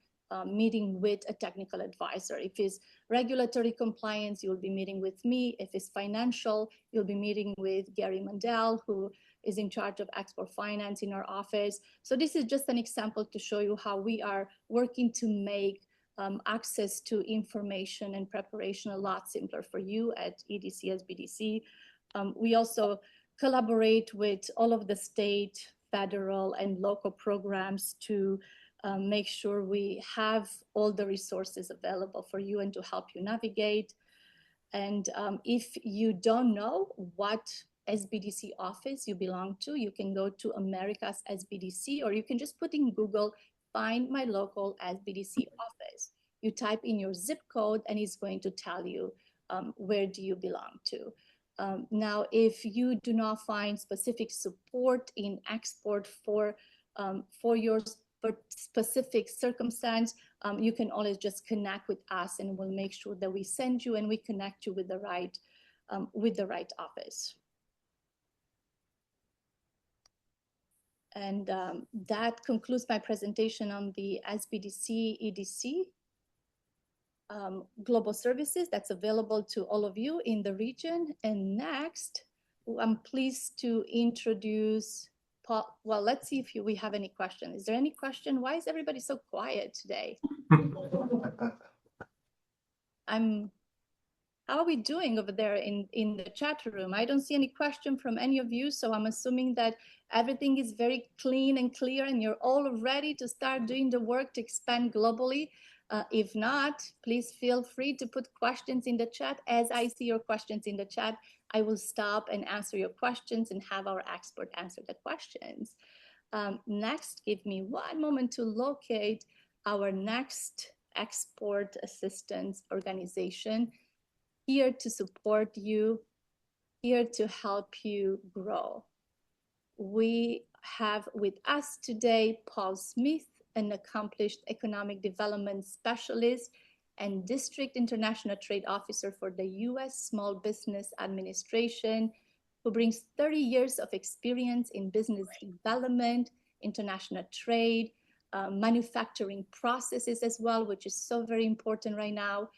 meeting with a technical advisor. If it's regulatory compliance, you'll be meeting with me. If it's financial, you'll be meeting with Gary Mandel, who is in charge of export finance in our office. So this is just an example to show you how we are working to make access to information and preparation a lot simpler for you at EDC SBDC. We also collaborate with all of the state, federal, and local programs to make sure we have all the resources available for you and to help you navigate. And if you don't know what SBDC office you belong to, you can go to America's SBDC, or you can just put in Google, find my local SBDC office. You type in your zip code and it's going to tell you where do you belong to. Now, if you do not find specific support in export for your specific circumstance, you can always just connect with us and we'll make sure that we send you and we connect you with the right office. And that concludes my presentation on the SBDC EDC global services that's available to all of you in the region. And next, I'm pleased to introduce Paul. Well, let's see if we have any question. Is there any question? Why is everybody so quiet today? How are we doing over there in the chat room? I don't see any question from any of you, so I'm assuming that everything is very clean and clear and you're all ready to start doing the work to expand globally. If not, please feel free to put questions in the chat. As I see your questions in the chat, I will stop and answer your questions and have our expert answer the questions. Next, give me one moment to locate our next export assistance organization, here to support you, here to help you grow. We have with us today Paul Smith, an accomplished economic development specialist and district international trade officer for the U.S. Small Business Administration, who brings 30 years of experience in business development, international trade, manufacturing processes as well, which is so very important right now,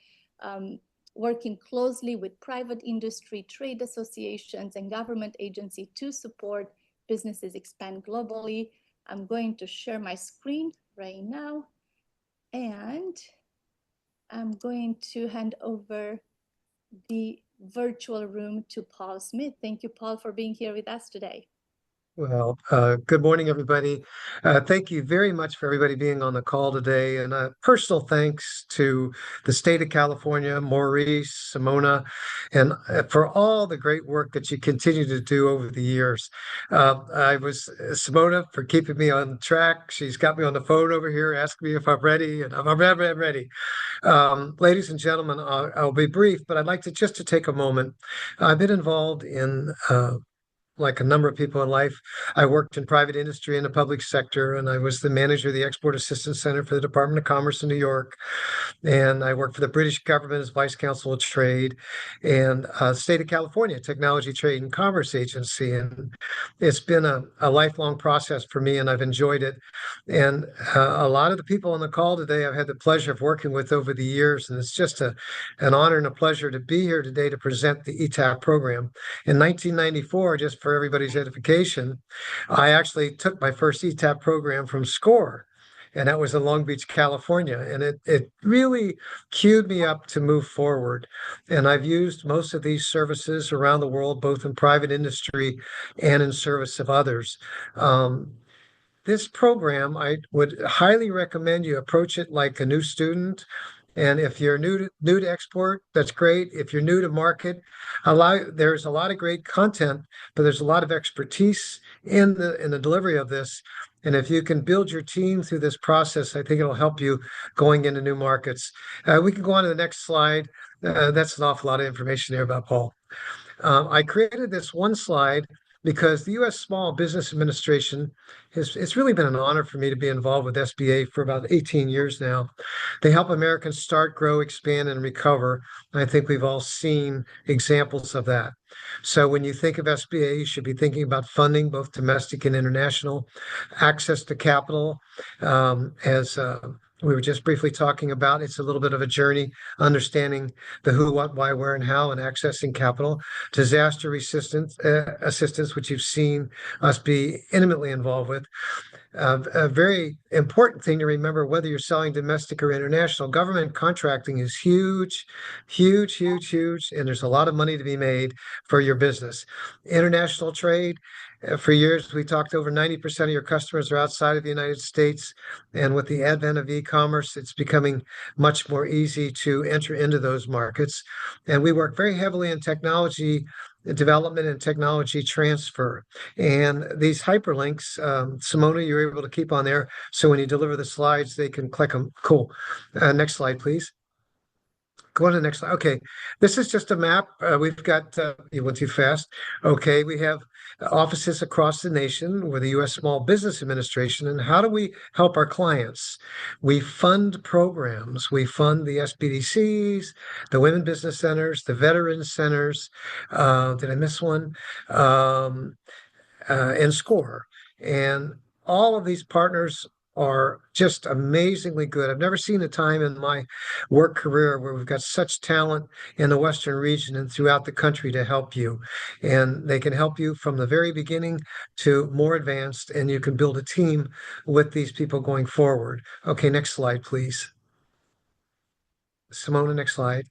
working closely with private industry, trade associations, and government agencies to support businesses expand globally. I'm going to share my screen right now, and I'm going to hand over the virtual room to Paul Smith. Thank you, Paul, for being here with us today. Well, good morning, everybody. Thank you very much for everybody being on the call today. And personal thanks to the state of California, Maurice, Simona, and for all the great work that you continue to do over the years. Simona for keeping me on track. She's got me on the phone over here asking me if I'm ready, and I'm ready. Ladies and gentlemen, I'll be brief, but I'd like to just take a moment. I've been involved in like a number of people in life. I worked in private industry in the public sector, and I was the manager of the Export Assistance Center for the Department of Commerce in New York. And I worked for the British government as Vice Consul of Trade and State of California Technology, Trade and Commerce Agency. And it's been a lifelong process for me, and I've enjoyed it. And a lot of the people on the call today I've had the pleasure of working with over the years, and it's just an honor and a pleasure to be here today to present the ETAP program. In 1994, just for everybody's edification, I actually took my first ETAP program from SCORE, and that was in Long Beach, California. And it really queued me up to move forward. And I've used most of these services around the world, both in private industry and in service of others. This program, I would highly recommend you approach it like a new student. And if you're new to export, that's great. If you're new to market, there's a lot of great content, but there's a lot of expertise in the delivery of this. And if you can build your team through this process, I think it'll help you going into new markets. We can go on to the next slide. That's an awful lot of information there about Paul. I created this one slide because the U.S. Small Business Administration it's really been an honor for me to be involved with SBA for about 18 years now. They help Americans start, grow, expand, and recover. And I think we've all seen examples of that. So when you think of SBA, you should be thinking about funding, both domestic and international, access to capital, as we were just briefly talking about. It's a little bit of a journey, understanding the who, what, why, where, and how, and accessing capital. Disaster resistance assistance, which you've seen us be intimately involved with. A very important thing to remember, whether you're selling domestic or international, government contracting is huge, huge, huge, huge, and there's a lot of money to be made for your business. International trade, for years, we talked over 90% of your customers are outside of the United States. And with the advent of e-commerce, it's becoming much more easy to enter into those markets. And we work very heavily in technology development and technology transfer. And these hyperlinks, Simona, you're able to keep on there. So when you deliver the slides, they can click them. Cool. Next slide, please. Go on to the next slide. Okay, this is just a map. We've got, you went too fast. Okay, we have offices across the nation. We're the U.S. Small Business Administration. And how do we help our clients? We fund programs. We fund the SBDCs, the Women Business Centers, the Veterans Centers. Did I miss one? And SCORE. And all of these partners are just amazingly good. I've never seen a time in my work career where we've got such talent in the Western region and throughout the country to help you. And they can help you from the very beginning to more advanced, and you can build a team with these people going forward. Okay, next slide, please. Simona, next slide.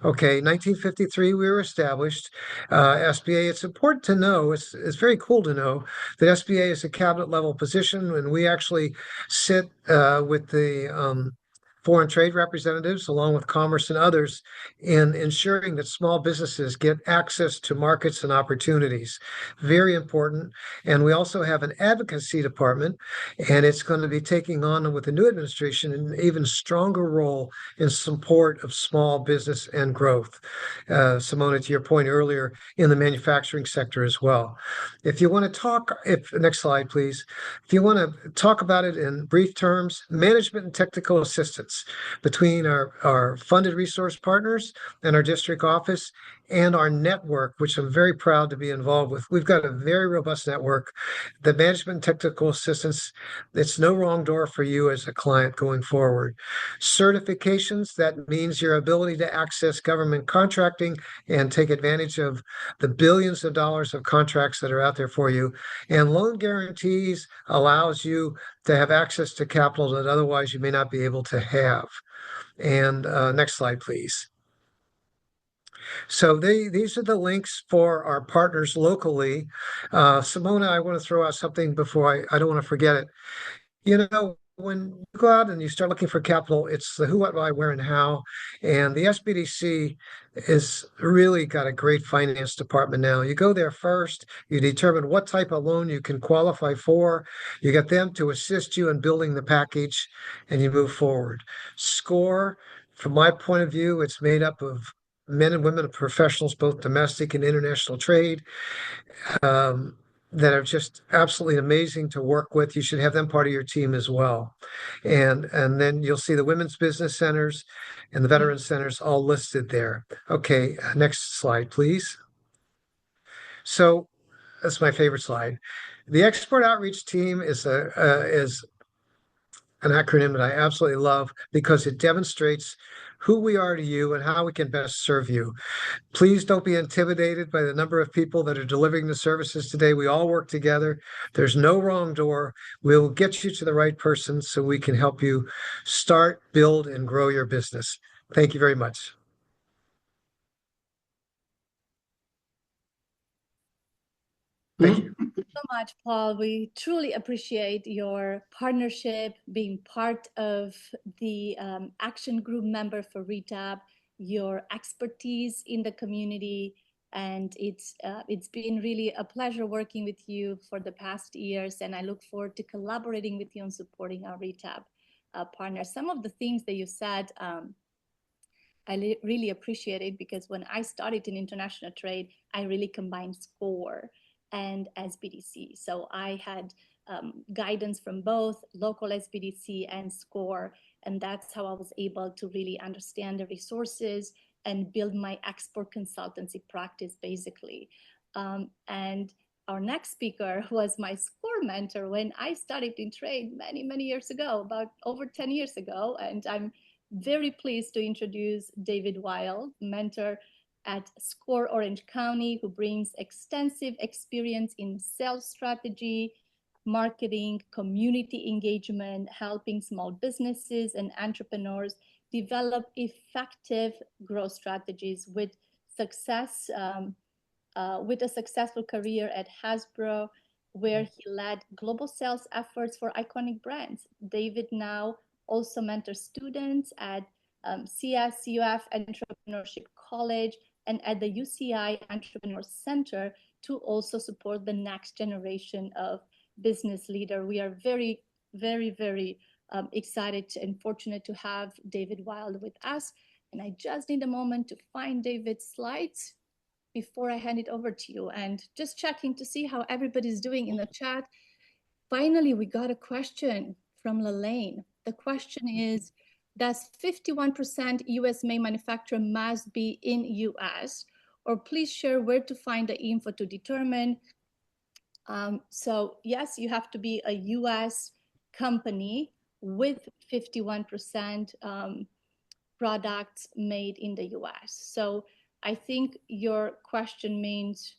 Okay, 1953, we were established. SBA, it's important to know, it's very cool to know that SBA is a cabinet level position, and we actually sit with the foreign trade representatives, along with commerce and others, in ensuring that small businesses get access to markets and opportunities. Very important. And we also have an advocacy department, and it's going to be taking on with the new administration an even stronger role in support of small business and growth. Simona, to your point earlier, in the manufacturing sector as well. If you want to talk, next slide, please. If you want to talk about it in brief terms, management and technical assistance between our funded resource partners and our district office and our network, which I'm very proud to be involved with. We've got a very robust network. The management and technical assistance, it's no wrong door for you as a client going forward. Certifications, that means your ability to access government contracting and take advantage of the billions of dollars of contracts that are out there for you. And loan guarantees allows you to have access to capital that otherwise you may not be able to have. And next slide, please. So these are the links for our partners locally. Simona, I want to throw out something before I don't want to forget it. You know, when you go out and you start looking for capital, it's the who, what, why, where, and how. And the SBDC is really got a great finance department now. You go there first, you determine what type of loan you can qualify for. You get them to assist you in building the package, and you move forward. SCORE, from my point of view, it's made up of men and women professionals, both domestic and international trade. That are just absolutely amazing to work with. You should have them part of your team as well. And then you'll see the women's business centers and the veteran centers all listed there. Okay, next slide, please. So that's my favorite slide. The Export Outreach Team is an acronym that I absolutely love because it demonstrates who we are to you and how we can best serve you. Please don't be intimidated by the number of people that are delivering the services today. We all work together. There's no wrong door. We'll get you to the right person so we can help you start, build, and grow your business. Thank you very much. Thank you. So much, Paul. We truly appreciate your partnership, being part of the action group member for RETAP, your expertise in the community, and it's been really a pleasure working with you for the past years, and I look forward to collaborating with you and supporting our RETAP partners. Some of the things that you said, I really appreciate it because when I started in international trade, I really combined SCORE and SBDC. So I had guidance from both local SBDC and SCORE, and that's how I was able to really understand the resources and build my export consultancy practice, basically. And our next speaker was my SCORE mentor when I started in trade many, many years ago, about over 10 years ago. And I'm very pleased to introduce David Weil, mentor at SCORE Orange County, who brings extensive experience in sales strategy, marketing, community engagement, helping small businesses and entrepreneurs develop effective growth strategies with success, with a successful career at Hasbro, where he led global sales efforts for iconic brands. David now also mentors students at CSUF Entrepreneurship College and at the UCI Entrepreneur Center to also support the next generation of business leader. We are very, very, very excited and fortunate to have David Weil with us. And I just need a moment to find David's slides before I hand it over to you, and just checking to see how everybody's doing in the chat. Finally, we got a question from Lelaine. The question is, does 51% US made manufacturer must be in US? Or please share where to find the info to determine. So yes, you have to be a US company with 51% products made in the US. So I think your question means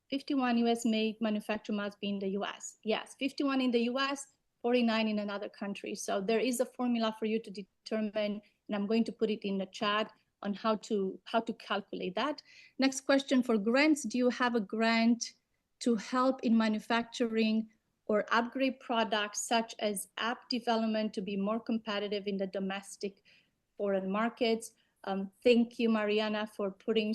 51 US made manufacturer must be in the US. Yes, 51 in the US, 49 in another country. So there is a formula for you to determine, and I'm going to put it in the chat on how to calculate that. Next question for grants. Do you have a grant to help in manufacturing or upgrade products such as app development to be more competitive in the domestic foreign markets? Thank you, Mariana, for putting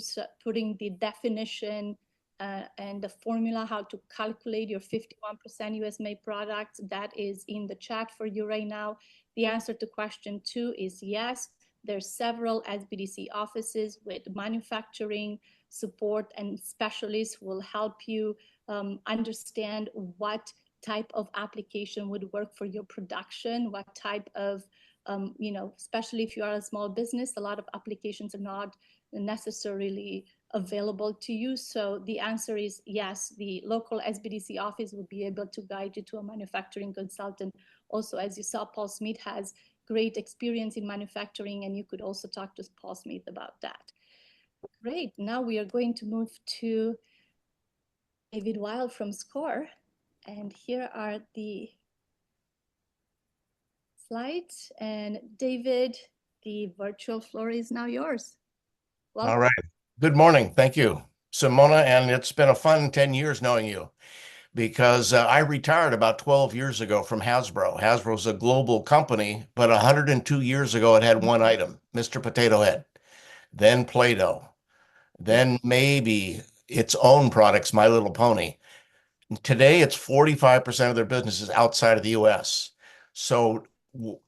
the definition and the formula how to calculate your 51% US made products. That is in the chat for you right now. The answer to question 2 is yes. There's several SBDC offices with manufacturing support, and specialists will help you understand what type of application would work for your production, what type of especially if you are a small business, a lot of applications are not necessarily available to you. So the answer is yes, the local SBDC office will be able to guide you to a manufacturing consultant. Also, as you saw, Paul Smith has great experience in manufacturing, and you could also talk to Paul Smith about that. Great, now we are going to move to David Weil from SCORE. And here are the slides. And David, the virtual floor is now yours. Welcome. All right. Good morning. Thank you, Simona. And it's been a fun 10 years knowing you, because I retired about 12 years ago from Hasbro. Hasbro's a global company, but 102 years ago, it had one item, Mr. Potato Head, then Play-Doh, then maybe its own products, My Little Pony. Today, it's 45% of their business is outside of the US. So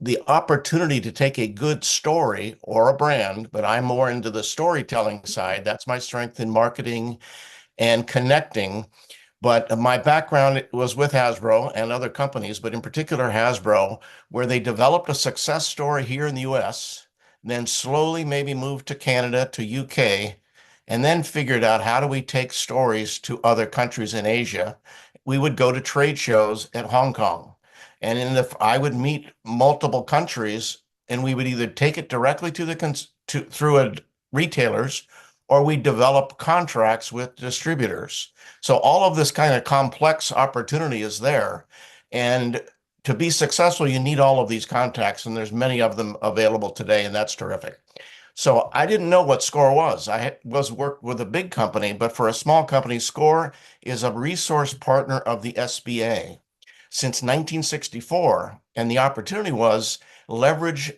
the opportunity to take a good story or a brand, but I'm more into the storytelling side. That's my strength in marketing and connecting. But my background was with Hasbro and other companies, but in particular Hasbro, where they developed a success story here in the US, then slowly maybe moved to Canada, to UK, and then figured out how do we take stories to other countries in Asia. We would go to trade shows at Hong Kong. And I would meet multiple countries, and we would either take it directly through retailers, or we develop contracts with distributors. So all of this kind of complex opportunity is there. And to be successful, you need all of these contacts, and there's many of them available today, and that's terrific. So I didn't know what SCORE was. I worked with a big company, but for a small company, SCORE is a resource partner of the SBA since 1964. And the opportunity was leverage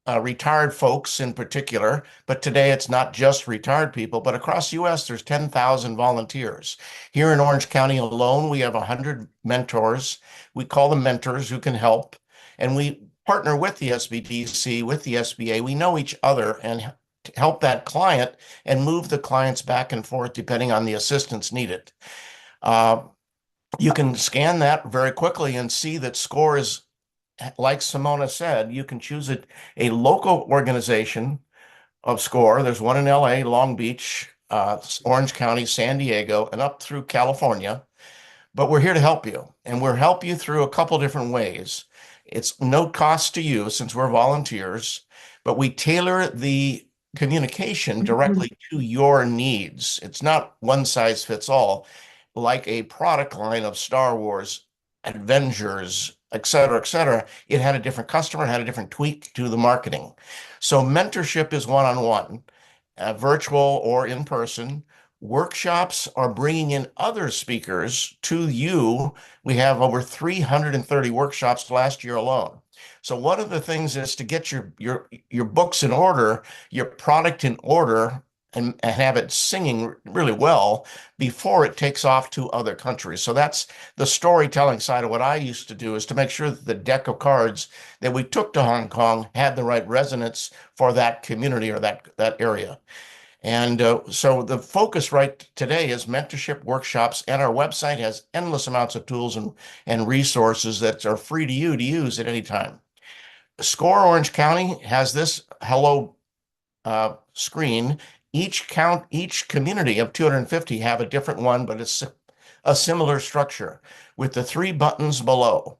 retired folks in particular, but today it's not just retired people, but across the US, there's 10,000 volunteers. Here in Orange County alone, we have 100 mentors. We call them mentors who can help. And we partner with the SBDC, with the SBA. We know each other and help that client and move the clients back and forth depending on the assistance needed. You can scan that very quickly and see that SCORE is, like Simona said, you can choose a local organization of SCORE. There's one in LA, Long Beach, Orange County, San Diego, and up through California. But we're here to help you, and we'll help you through a couple different ways. It's no cost to you since we're volunteers, but we tailor the communication directly to your needs. It's not one size fits all, like a product line of Star Wars, Avengers, et cetera, et cetera. It had a different customer, had a different tweak to the marketing. So mentorship is one-on-one, virtual or in person. Workshops are bringing in other speakers to you. We have over 330 workshops last year alone. So one of the things is to get your books in order, your product in order, and have it singing really well before it takes off to other countries. So that's the storytelling side of what I used to do, is to make sure that the deck of cards that we took to Hong Kong had the right resonance for that community or that area. And so the focus right today is mentorship workshops, and our website has endless amounts of tools and resources that are free to you to use at any time. SCORE Orange County has this hello screen. Each community of 250 have a different one, but it's a similar structure with the 3 buttons below.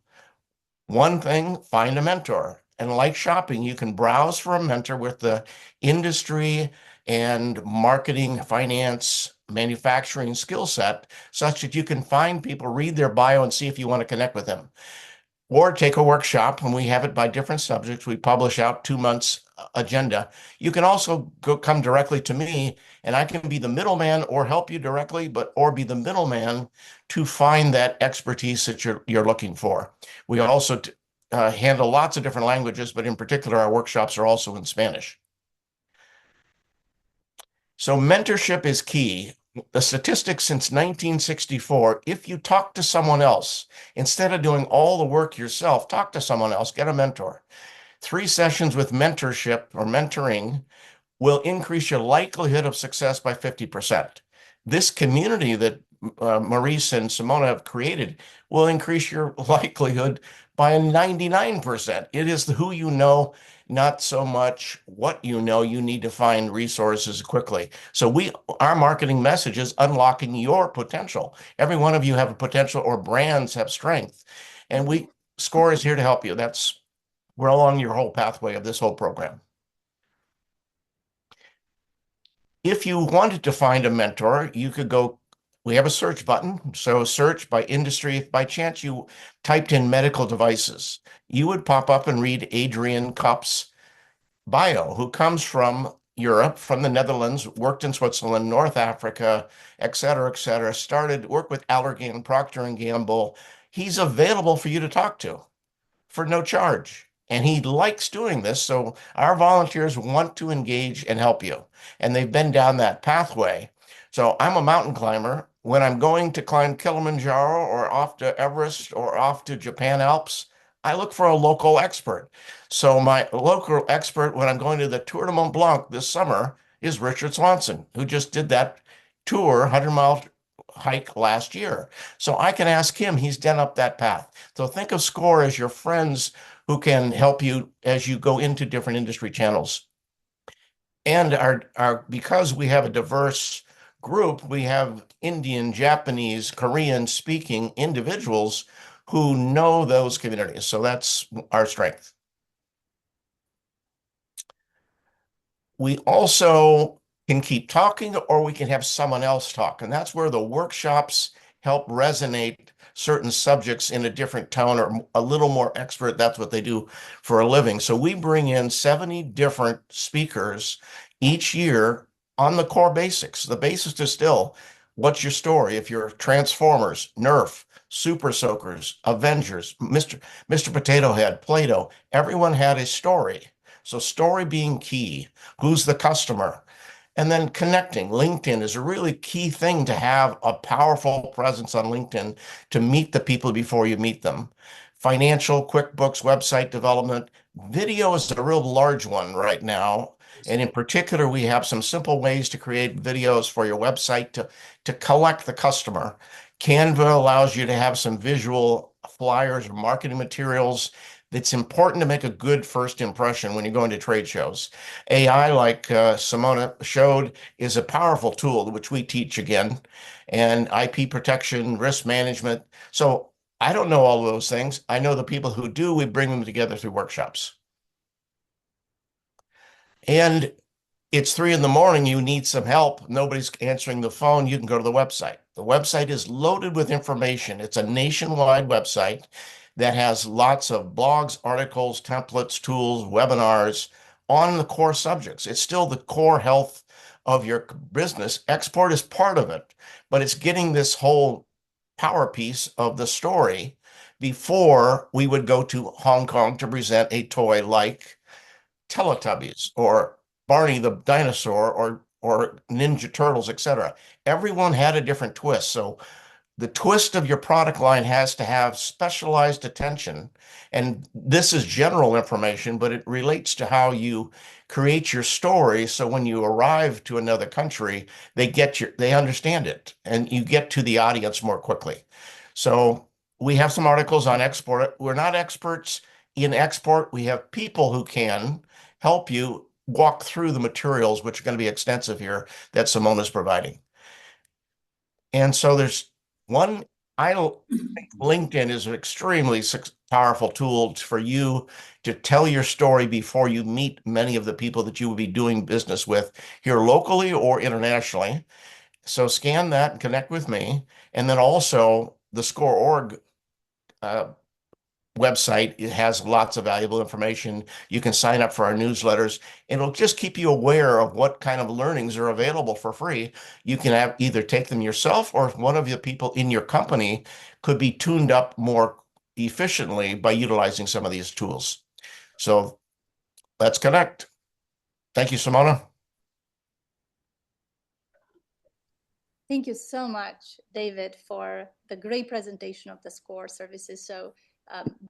One thing, find a mentor. And like shopping, you can browse for a mentor with the industry and marketing, finance, manufacturing skill set, such that you can find people, read their bio, and see if you want to connect with them. Or take a workshop, and we have it by different subjects. We publish out 2 months agenda. You can also come directly to me, and I can be the middleman or help you directly, or be the middleman to find that expertise that you're looking for. We also handle lots of different languages, but in particular, our workshops are also in Spanish. So mentorship is key. The statistics since 1964, if you talk to someone else, instead of doing all the work yourself, talk to someone else, get a mentor. 3 sessions with mentorship or mentoring will increase your likelihood of success by 50%. This community that Maurice and Simona have created will increase your likelihood by 99%. It is who you know, not so much what you know. You need to find resources quickly. So our marketing message is unlocking your potential. Every one of you have a potential, or brands have strength. And SCORE is here to help you. We're along your whole pathway of this whole program. If you wanted to find a mentor, you could go, we have a search button. So search by industry. If by chance you typed in medical devices, you would pop up and read Adrian Kopp's bio, who comes from Europe, from the Netherlands, worked in Switzerland, North Africa, et cetera, worked with Allergan, Procter & Gamble. He's available for you to talk to for no charge. And he likes doing this. So our volunteers want to engage and help you. And they've been down that pathway. So I'm a mountain climber. When I'm going to climb Kilimanjaro or off to Everest or off to Japan Alps, I look for a local expert. So my local expert when I'm going to the Tour de Mont Blanc this summer is Richard Swanson, who just did that tour, 100-mile hike last year. So I can ask him. He's done up that path. So think of SCORE as your friends who can help you as you go into different industry channels. And because we have a diverse group, we have Indian, Japanese, Korean speaking individuals who know those communities. So that's our strength. We also can keep talking, or we can have someone else talk. And that's where the workshops help resonate certain subjects in a different tone, or a little more expert. That's what they do for a living. So we bring in 70 different speakers each year on the core basics. The basics is still, what's your story? If you're Transformers, Nerf, Super Soakers, Avengers, Mr. Potato Head, Play-Doh, everyone had a story. So story being key. Who's the customer? And then connecting. LinkedIn is a really key thing, to have a powerful presence on LinkedIn to meet the people before you meet them. Financial, QuickBooks, website development. Video is a real large one right now. And in particular, we have some simple ways to create videos for your website to collect the customer. Canva allows you to have some visual flyers or marketing materials It's important to make a good first impression when you're going to trade shows. AI, like Simona showed, is a powerful tool, which we teach again, and IP protection, risk management. So I don't know all of those things. I know the people who do. We bring them together through workshops. And it's 3 in the morning, you need some help. Nobody's answering the phone. You can go to the website. The website is loaded with information. It's a nationwide website that has lots of blogs, articles, templates, tools, webinars on the core subjects. It's still the core health of your business. Export is part of it, but it's getting this whole power piece of the story before we would go to Hong Kong to present a toy like Teletubbies or Barney the dinosaur or Ninja Turtles, etc. Everyone had a different twist. So the twist of your product line has to have specialized attention. And this is general information, but it relates to how you create your story. So when you arrive to another country, they understand it and you get to the audience more quickly. So we have some articles on export. We're not experts in export. We have people who can help you walk through the materials, which are going to be extensive here, that Simona's providing. And so there's one, I think LinkedIn is an extremely powerful tool for you to tell your story before you meet many of the people that you will be doing business with here locally or internationally. So scan that and connect with me. And then also the Score.org website. It has lots of valuable information. You can sign up for our newsletters, and it'll just keep you aware of what kind of learnings are available for free. You can either take them yourself, or if one of the people in your company could be tuned up more efficiently by utilizing some of these tools. So let's connect. Thank you, Simona. Thank you so much, David, for the great presentation of the SCORE services. So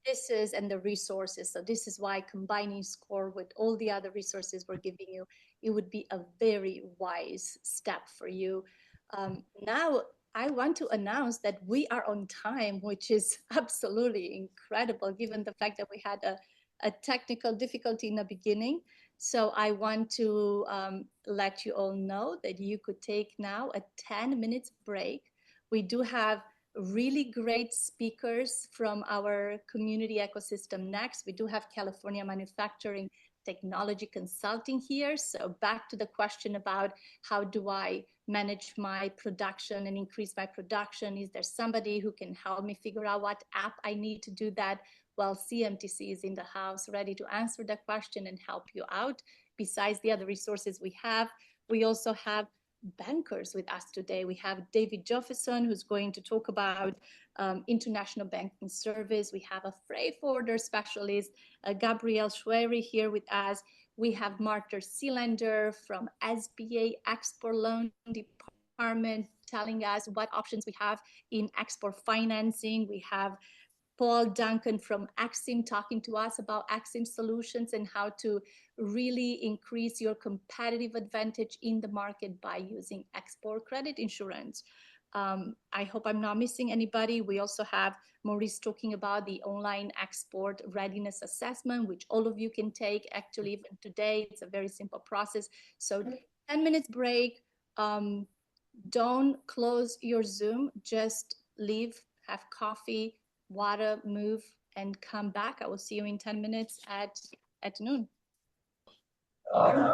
this is, and the resources. So this is why combining SCORE with all the other resources we're giving you, it would be a very wise step for you. Now, I want to announce that we are on time, which is absolutely incredible, given the fact that we had a technical difficulty in the beginning. So I want to let you all know that you could take now a 10 minutes break. We do have really great speakers from our community ecosystem next. We do have California Manufacturing Technology Consulting here. So back to the question about how do I manage my production and increase my production? Is there somebody who can help me figure out what app I need to do that? Well, CMTC is in the house ready to answer that question and help you out. Besides the other resources we have, we also have bankers with us today. We have David Jefferson, who's going to talk about international banking service. We have a freight forwarder specialist, Gabrielle Schwery, here with us. We have Martha Sealander from SBA Export Loan Department telling us what options we have in export financing. We have Paul Duncan from Axim talking to us about Axim solutions and how to really increase your competitive advantage in the market by using export credit insurance. I hope I'm not missing anybody. We also have Maurice talking about the online export readiness assessment, which all of you can take actually even today. It's a very simple process. So 10 minutes break. Don't close your Zoom, just leave, have coffee, water, move, and come back. I will see you in 10 minutes at noon. Somebody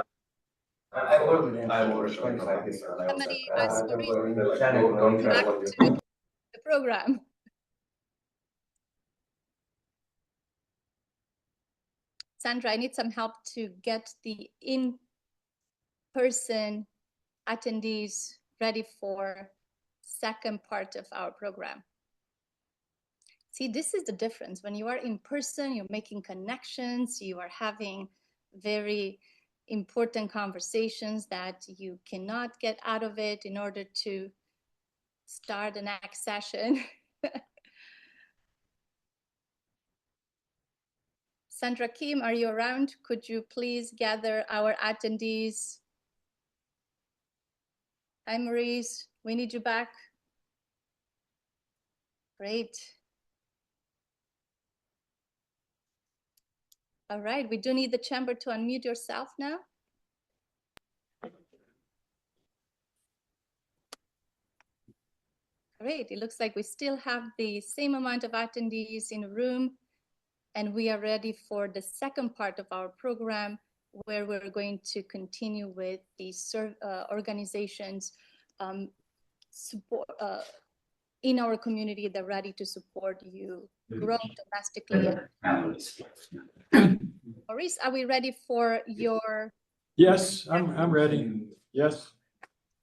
asked Maurice back to the program. Sandra, I need some help to get the in-person attendees ready for second part of our program. See, this is the difference. When you are in person, you're making connections, you are having very important conversations that you cannot get out of it in order to start the next session. Sandra Kim, are you around? Could you please gather our attendees? Hi, Maurice, we need you back. Great. All right, we do need the chamber to unmute yourself now. Great, it looks like we still have the same amount of attendees in the room, and we are ready for the second part of our program, where we're going to continue with the organizations support in our community that are ready to support you grow domestically. Maurice, are we ready for your? Yes, I'm ready. Yes.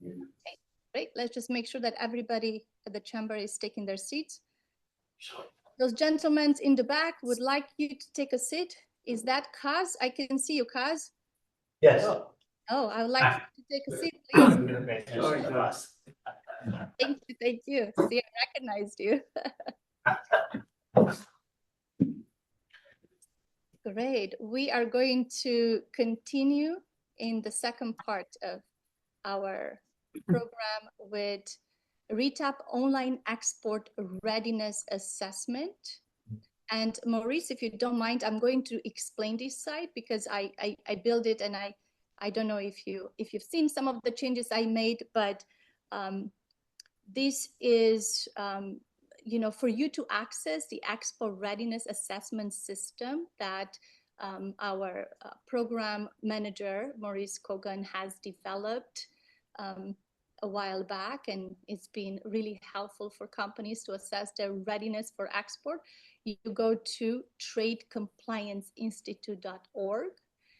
Okay, great. Let's just make sure that everybody at the chamber is taking their seats. Those gentlemen in the back would like you to take a seat. Is that Kaz? I can see you, Kaz. Yes. Oh, I would like you to take a seat, please. Thank you, thank you. See, I recognized you. Great. We are going to continue in the second part of our program with RETAP Online Export Readiness Assessment. And Maurice, if you don't mind, I'm going to explain this site because I built it, and I don't know if you've seen some of the changes I made, but this is for you to access the export readiness assessment system that our program manager Maurice Kogan has developed a while back, and it's been really helpful for companies to assess their readiness for export. You go to tradecomplianceinstitute.org,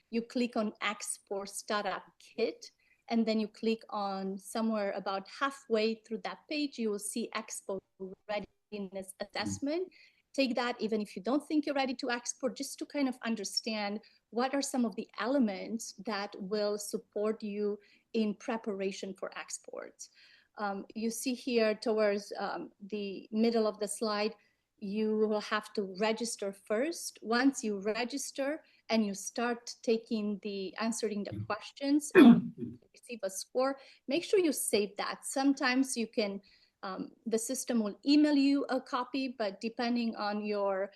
you click on Export Startup Kit, and then you click on somewhere about halfway through that page, you will see Export Readiness Assessment. Take that even if you don't think you're ready to export, just to kind of understand what are some of the elements that will support you in preparation for exports. You see here towards the middle of the slide, you will have to register first. Once you register and you start answering the questions, receive a score, make sure you save that. Sometimes you can, the system will email you a copy, but depending on your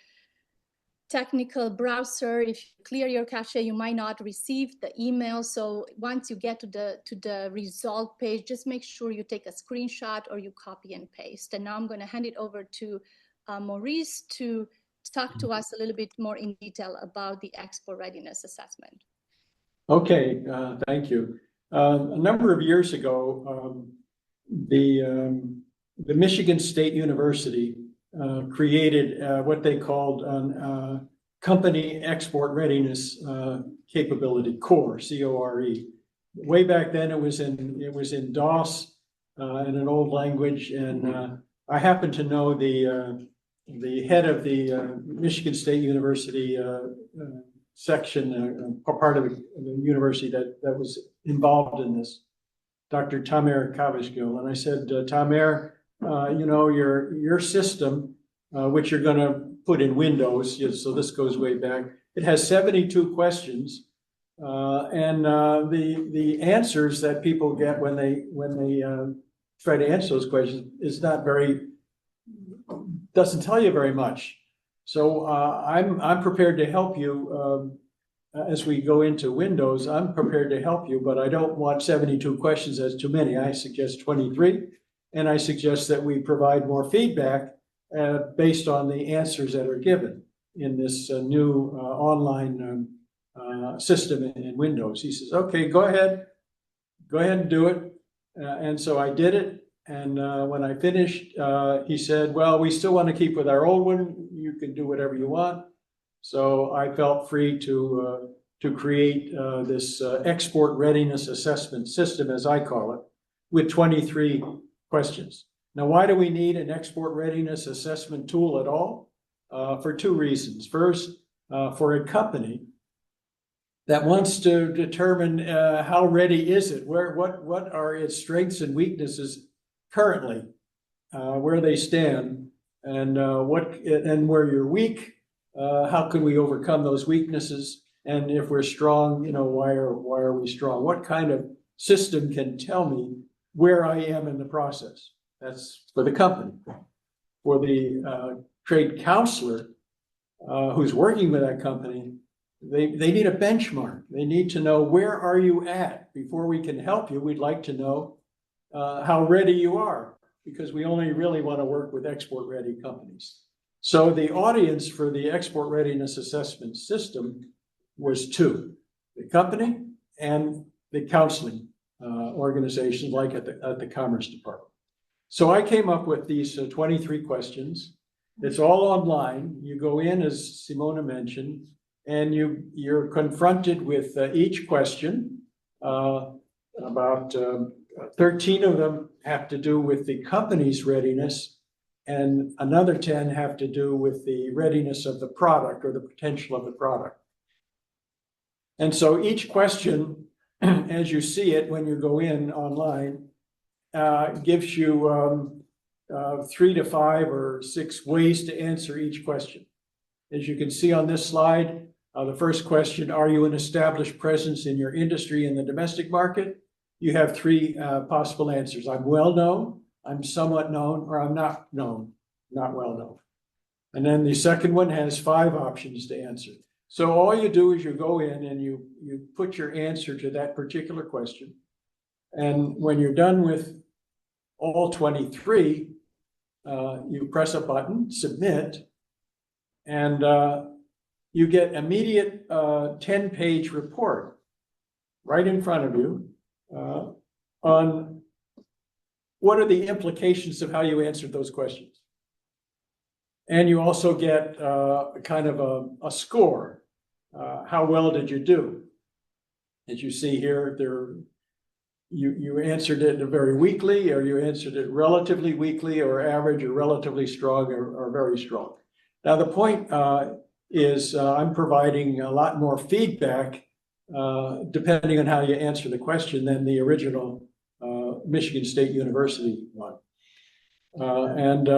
technical browser, if you clear your cache, you might not receive the email. So once you get to the result page, just make sure you take a screenshot or you copy and paste. And now I'm going to hand it over to Maurice to talk to us a little bit more in detail about the export readiness assessment. Okay, thank you. A number of years ago, the Michigan State University created what they called Company Export Readiness Capability Core, C-O-R-E. Way back then, it was in DOS, in an old language, and I happen to know the head of the Michigan State University section, part of the university that was involved in this, Dr. Tamer Kavishgil. And I said, Tamer, your system, which you're going to put in Windows, so this goes way back, it has 72 questions, and the answers that people get when they try to answer those questions is doesn't tell you very much. So I'm prepared to help you as we go into Windows. I'm prepared to help you, but I don't want 72 questions as too many. I suggest 23, and I suggest that we provide more feedback based on the answers that are given in this new online system in Windows. He says, okay, go ahead and do it. And so I did it. And when I finished, he said, well, we still want to keep with our old one. You can do whatever you want. So I felt free to create this export readiness assessment system, as I call it, with 23 questions. Now, why do we need an export readiness assessment tool at all? For two reasons. First, for a company that wants to determine how ready is it, what are its strengths and weaknesses currently, where they stand, and where you're weak, how can we overcome those weaknesses? And if we're strong, why are we strong? What kind of system can tell me where I am in the process? That's for the company. For the trade counselor who's working with that company, They need a benchmark. They need to know, where are you at? Before we can help you, we'd like to know how ready you are, because we only really want to work with export-ready companies. So the audience for the export readiness assessment system was two: the company and the counseling organizations, like at the Commerce Department. So I came up with these 23 questions. It's all online. You go in, as Simona mentioned, and you're confronted with each question. About 13 of them have to do with the company's readiness, and another 10 have to do with the readiness of the product or the potential of the product. And so each question, as you see it when you go in online, gives you 3 to 5 or 6 ways to answer each question. As you can see on this slide, the first question: are you an established presence in your industry in the domestic market? You have 3 possible answers: I'm well known, I'm somewhat known, or I'm not known, not well known. And then the second one has 5 options to answer. So all you do is you go in and you put your answer to that particular question. And when you're done with all 23, you press a button, submit, and you get immediate 10-page report right in front of you on what are the implications of how you answered those questions. And you also get kind of a score. How well did you do? As you see here, you answered it very weakly, or you answered it relatively weakly, or average, or relatively strong, or very strong. Now, the point is I'm providing a lot more feedback depending on how you answer the question than the original Michigan State University one. And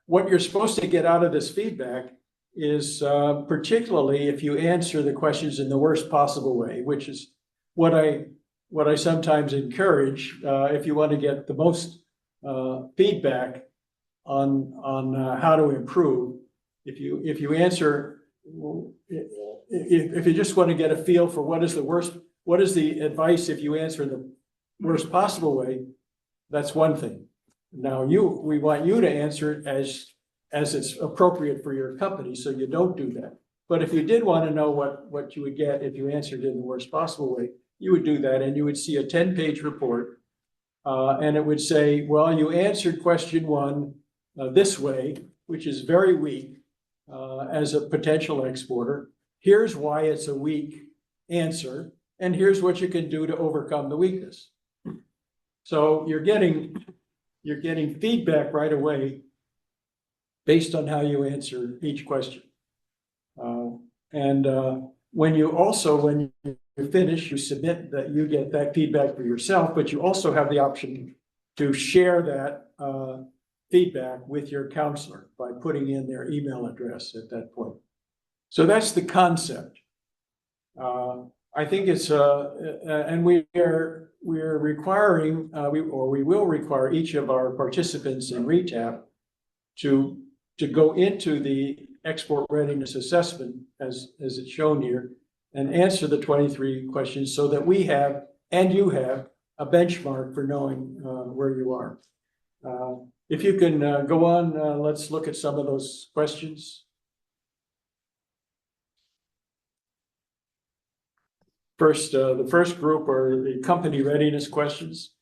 what you're supposed to get out of this feedback is particularly if you answer the questions in the worst possible way, which is what I sometimes encourage if you want to get the most feedback on how to improve. If you answer, if you just want to get a feel for what is the advice if you answer in the worst possible way, that's one thing. Now we want you to answer it as it's appropriate for your company, so you don't do that. But if you did want to know what you would get if you answered it in the worst possible way, you would do that, and you would see a 10-page report, and it would say, well, you answered question 1 this way, which is very weak as a potential exporter. Here's why it's a weak answer, and here's what you can do to overcome the weakness. So you're getting feedback right away based on how you answer each question. When you finish, you submit that, you get that feedback for yourself, but you also have the option to share that feedback with your counselor by putting in their email address at that point. So that's the concept. I think it's and we're requiring we will require each of our participants in RETAP to go into the export readiness assessment as it's shown here and answer the 23 questions, so that we have, and you have, a benchmark for knowing where you are. If you can go on, let's look at some of those questions. First, the first group are the company readiness questions.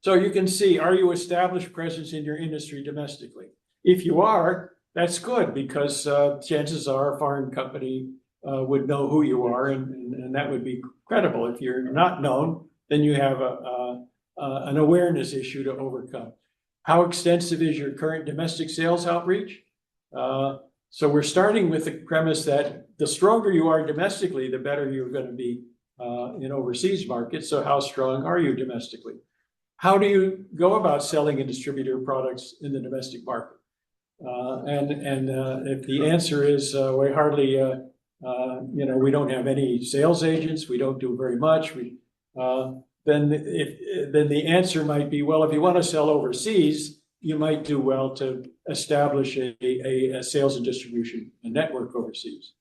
So you can see, are you established presence in your industry domestically? If you are, that's good, because chances are a foreign company would know who you are, and that would be credible. If you're not known, then you have an awareness issue to overcome. How extensive is your current domestic sales outreach? So we're starting with the premise that the stronger you are domestically, the better you're going to be in overseas markets. So how strong are you domestically? How do you go about selling and distributing products in the domestic market? If the answer is we hardly, we don't have any sales agents, we don't do very much, then the answer might be, well, if you want to sell overseas, you might do well to establish a sales and distribution network overseas.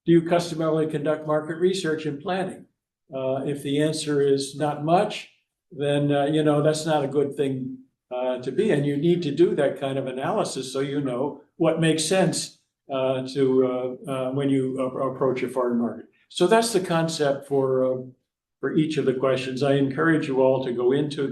Do you customarily conduct market research and planning? If the answer is not much, then that's not a good thing to be. And you need to do that kind of analysis so you know what makes sense when you approach a foreign market. So that's the concept for each of the questions. I encourage you all to go into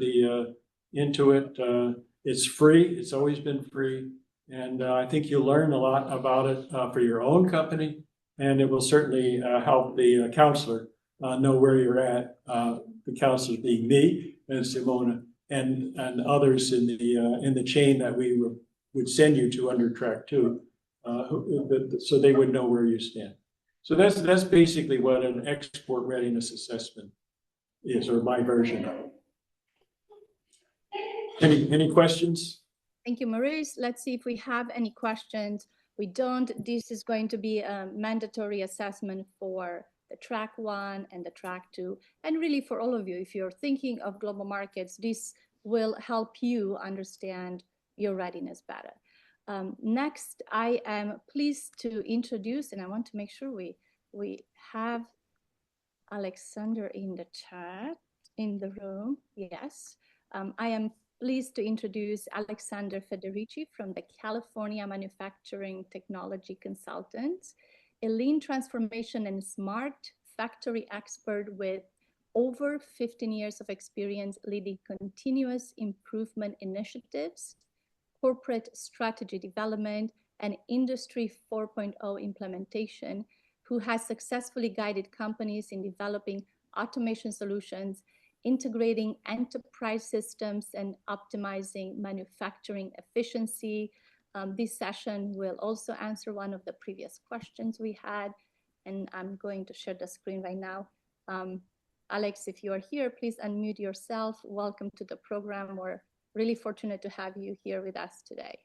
it. It's free. It's always been free, and I think you'll learn a lot about it for your own company, and it will certainly help the counselor know where you're at. The counselor being me and Simona and others in the chain that we would send you to under track 2, so they would know where you stand. So that's basically what an export readiness assessment is, or my version of it. Any questions? Thank you, Maurice. Let's see if we have any questions. We don't. This is going to be a mandatory assessment for the track 1 and the track 2. And really for all of you, if you're thinking of global markets, this will help you understand your readiness better. Next, I am pleased to introduce, and I want to make sure we have Alexander in the chat, in the room. Yes. I am pleased to introduce Alexander Federici from the California Manufacturing Technology Consultants, a lean transformation and smart factory expert with over 15 years of experience leading continuous improvement initiatives, corporate strategy development, and Industry 4.0 implementation, who has successfully guided companies in developing automation solutions, integrating enterprise systems, and optimizing manufacturing efficiency. This session will also answer one of the previous questions we had, and I'm going to share the screen right now. Alex, if you are here, please unmute yourself. Welcome to the program. We're really fortunate to have you here with us today.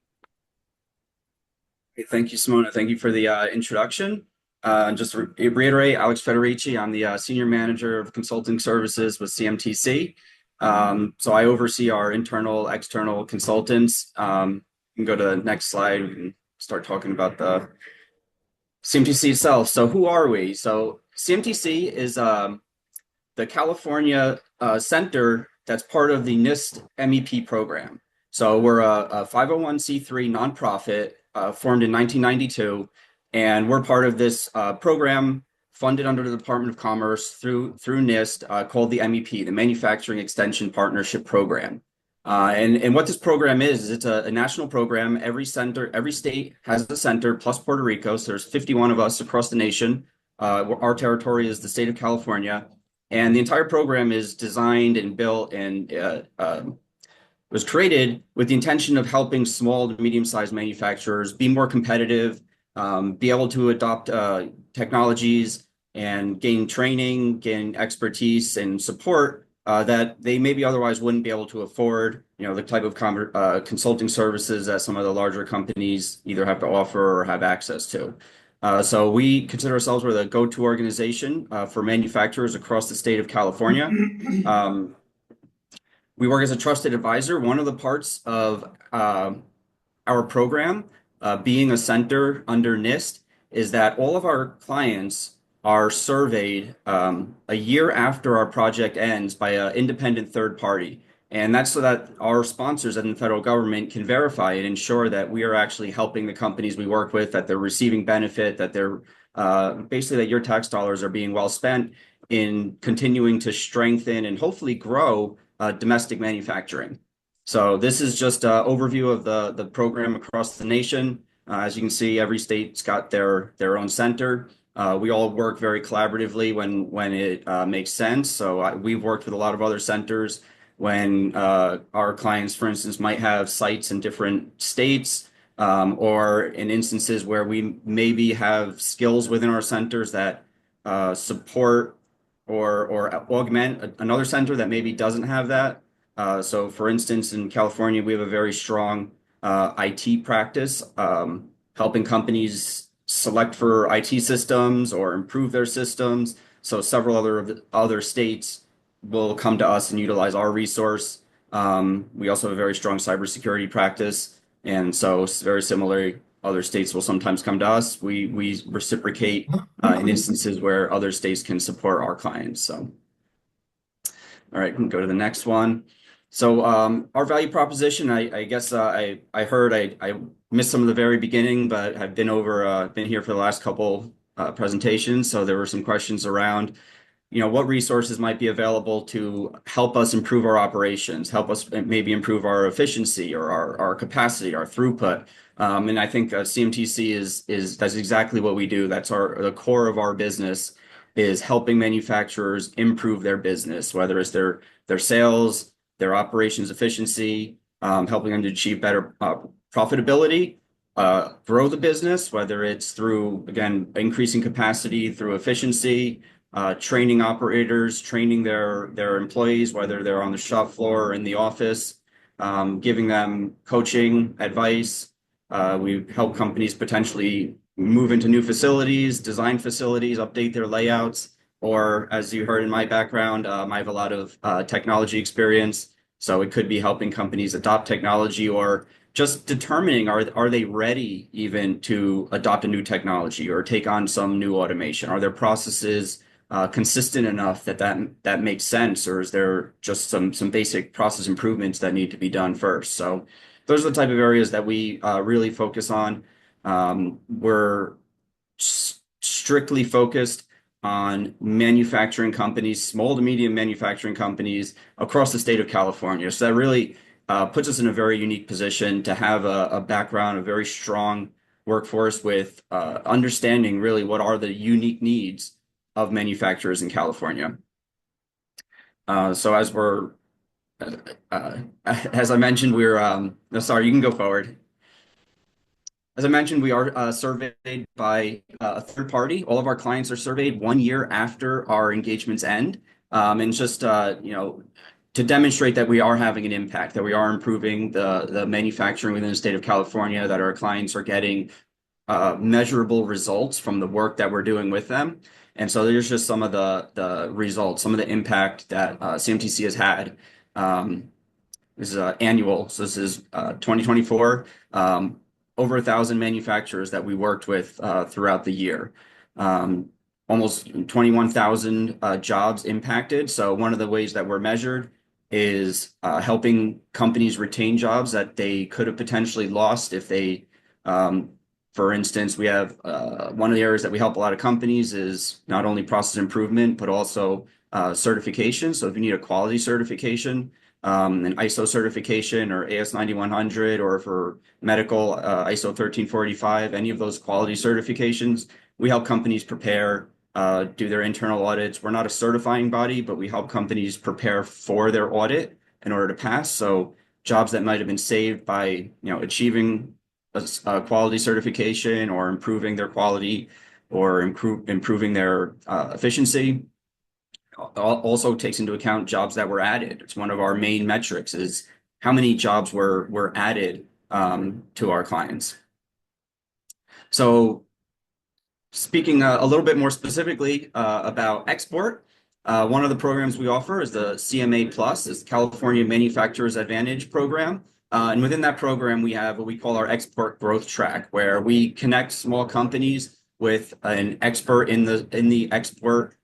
Thank you, Simona. Thank you for the introduction. Just to reiterate, Alex Federici, I'm the Senior Manager of Consulting Services with CMTC. So I oversee our internal, external consultants. You can go to the next slide. We can start talking about the CMTC itself. So who are we? So CMTC is the California center that's part of the NIST MEP program. So we're a 501c3 nonprofit formed in 1992, and we're part of this program funded under the Department of Commerce through NIST called the MEP, the Manufacturing Extension Partnership Program. And what this program is it's a national program. Every state has a center, plus Puerto Rico. So there's 51 of us across the nation. Our territory is the state of California. And the entire program is designed and built and was created with the intention of helping small to medium-sized manufacturers be more competitive, be able to adopt technologies and gain training, gain expertise and support that they maybe otherwise wouldn't be able to afford, the type of consulting services that some of the larger companies either have to offer or have access to. So we consider ourselves we're the go-to organization for manufacturers across the state of California. We work as a trusted advisor. One of the parts of our program, being a center under NIST, is that all of our clients are surveyed a year after our project ends by an independent third party. And that's so that our sponsors in the federal government can verify and ensure that we are actually helping the companies we work with, that they're receiving benefit, that they're basically that your tax dollars are being well spent in continuing to strengthen and hopefully grow domestic manufacturing. So this is just an overview of the program across the nation. As you can see, every state's got their own center. We all work very collaboratively when it makes sense. So we've worked with a lot of other centers when our clients, for instance, might have sites in different states, or in instances where we maybe have skills within our centers that support or augment another center that maybe doesn't have that. So for instance, in California, we have a very strong IT practice, helping companies select for IT systems or improve their systems. So several other states will come to us and utilize our resource. We also have a very strong cybersecurity practice. And so very similarly, other states will sometimes come to us. We reciprocate in instances where other states can support our clients. So, all right, we can go to the next one. So our value proposition, I guess I heard I missed some of the very beginning, but I've been here for the last couple presentations. So there were some questions around what resources might be available to help us improve our operations, help us maybe improve our efficiency or our capacity, our throughput. And I think CMTC that's exactly what we do. That's the core of our business is helping manufacturers improve their business, whether it's their sales, their operations efficiency, helping them to achieve better profitability, grow the business, whether it's through, again, increasing capacity through efficiency, training operators, training their employees, whether they're on the shop floor or in the office, giving them coaching, advice. We help companies potentially move into new facilities, design facilities, update their layouts, or as you heard in my background, I have a lot of technology experience. So it could be helping companies adopt technology or just determining are they ready even to adopt a new technology or take on some new automation? Are their processes consistent enough that makes sense, or is there just some basic process improvements that need to be done first? So those are the type of areas that we really focus on. We're strictly focused on manufacturing companies, small to medium manufacturing companies across the state of California. So that really puts us in a very unique position to have a background, a very strong workforce with understanding really what are the unique needs of manufacturers in California. So as I mentioned, no, sorry, you can go forward. As I mentioned, we are surveyed by a third party. All of our clients are surveyed 1 year after our engagements end. And just, to demonstrate that we are having an impact, that we are improving the manufacturing within the state of California, that our clients are getting measurable results from the work that we're doing with them. And so there's just some of the results, some of the impact that CMTC has had. This is annual, so this is 2024. Over 1,000 manufacturers that we worked with throughout the year. Almost 21,000 jobs impacted. So one of the ways that we're measured is helping companies retain jobs that they could have potentially lost if they, for instance, we have one of the areas that we help a lot of companies is not only process improvement, but also certification. So if you need a quality certification, an ISO certification or AS9100, or for medical ISO 1345, any of those quality certifications, we help companies prepare, do their internal audits. We're not a certifying body, but we help companies prepare for their audit in order to pass. So jobs that might have been saved by achieving a quality certification or improving their quality or improving their efficiency. Also takes into account jobs that were added. It's one of our main metrics is how many jobs were added to our clients. So speaking a little bit more specifically about export, one of the programs we offer is the CMA Plus, is California Manufacturers Advantage program. And within that program, we have what we call our export growth track, where we connect small companies with an expert in the export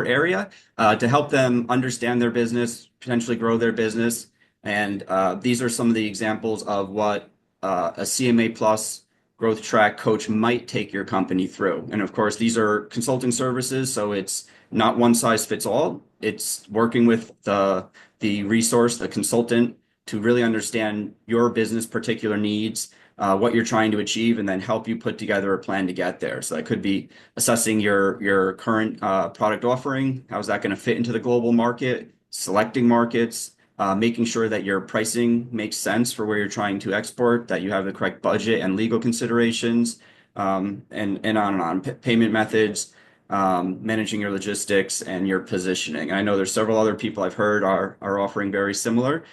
area to help them understand their business, potentially grow their business. And these are some of the examples of what a CMA Plus growth track coach might take your company through. And of course, these are consulting services, so it's not one size fits all. It's working with the resource, the consultant, to really understand your business particular needs, what you're trying to achieve, and then help you put together a plan to get there. So that could be assessing your current product offering. How is that going to fit into the global market? Selecting markets, making sure that your pricing makes sense for where you're trying to export, that you have the correct budget and legal considerations, and on and on. Payment methods, managing your logistics and your positioning. And I know there's several other people I've heard are offering very similar.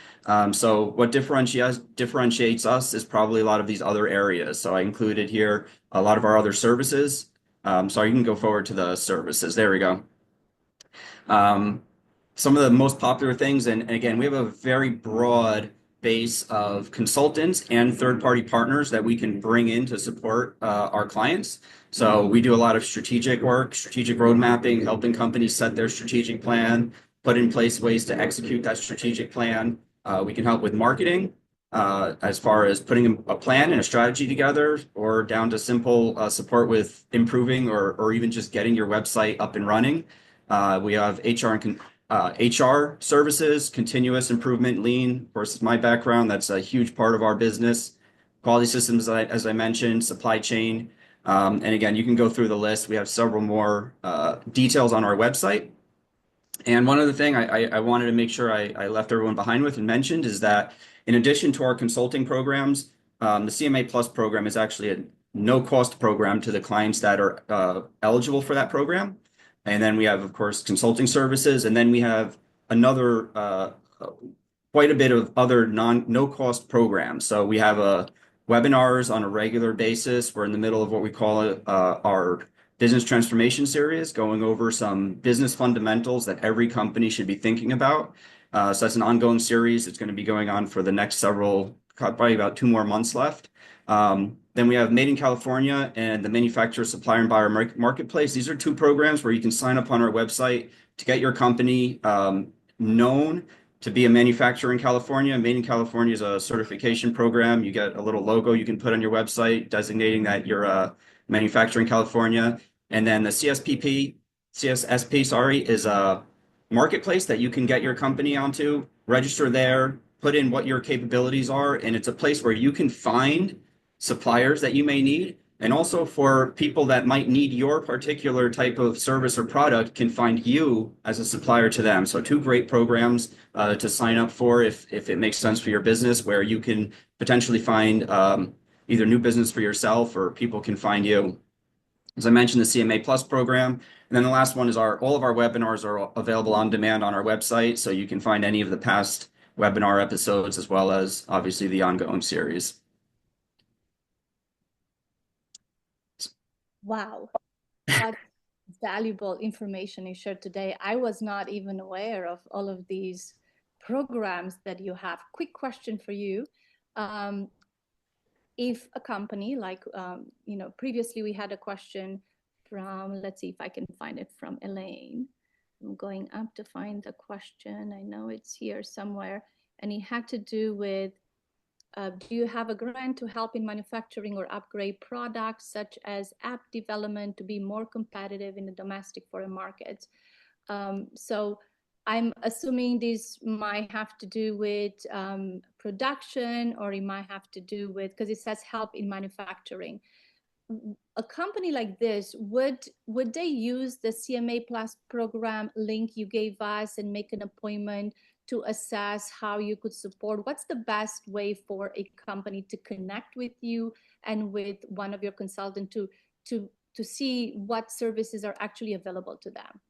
So what differentiates us is probably a lot of these other areas. So I included here a lot of our other services. Sorry, you can go forward to the services. There we go. some of the most popular things, and again, we have a very broad base of consultants and third-party partners that we can bring in to support our clients. So we do a lot of strategic work, strategic road mapping, helping companies set their strategic plan, put in place ways to execute that strategic plan. We can help with marketing, as far as putting a plan and a strategy together, or down to simple support with improving or even just getting your website up and running. We have HR services, continuous improvement, lean. Of course, my background, that's a huge part of our business. Quality systems, as I mentioned, supply chain. And again, you can go through the list. We have several more details on our website. And one other thing I wanted to make sure I left everyone behind with and mentioned is that in addition to our consulting programs, the CMA Plus program is actually a no-cost program to the clients that are eligible for that program. And then we have, of course, consulting services, and then we have another quite a bit of other no-cost programs. So we have webinars on a regular basis. We're in the middle of what we call our business transformation series, going over some business fundamentals that every company should be thinking about. So that's an ongoing series. It's going to be going on for the next probably about 2 more months left. Then we have Made in California and the Manufacturer, Supplier, and Buyer Marketplace. These are 2 programs where you can sign up on our website to get your company known to be a manufacturer in California. Made in California is a certification program. You get a little logo you can put on your website designating that you're a manufacturer in California. And then the CSSP, sorry, is a marketplace that you can get your company onto, register there, put in what your capabilities are, and it's a place where you can find suppliers that you may need. And also for people that might need your particular type of service or product can find you as a supplier to them. So 2 great programs to sign up for if it makes sense for your business, where you can potentially find either new business for yourself or people can find you. As I mentioned, the CMA Plus program. And then the last one is all of our webinars are available on demand on our website. So you can find any of the past webinar episodes as well as obviously the ongoing series. Wow, what valuable information you shared today. I was not even aware of all of these programs that you have. Quick question for you. If a company like, previously we had a question from, let's see if I can find it, from Elaine. I'm going up to find the question. I know it's here somewhere. And it had to do with, do you have a grant to help in manufacturing or upgrade products such as app development to be more competitive in the domestic foreign markets? So I'm assuming this might have to do with production, or it might have to do with, because it says help in manufacturing. A company like this, would they use the CMA Plus program link you gave us and make an appointment to assess how you could support? What's the best way for a company to connect with you and with one of your consultants to see what services are actually available to them?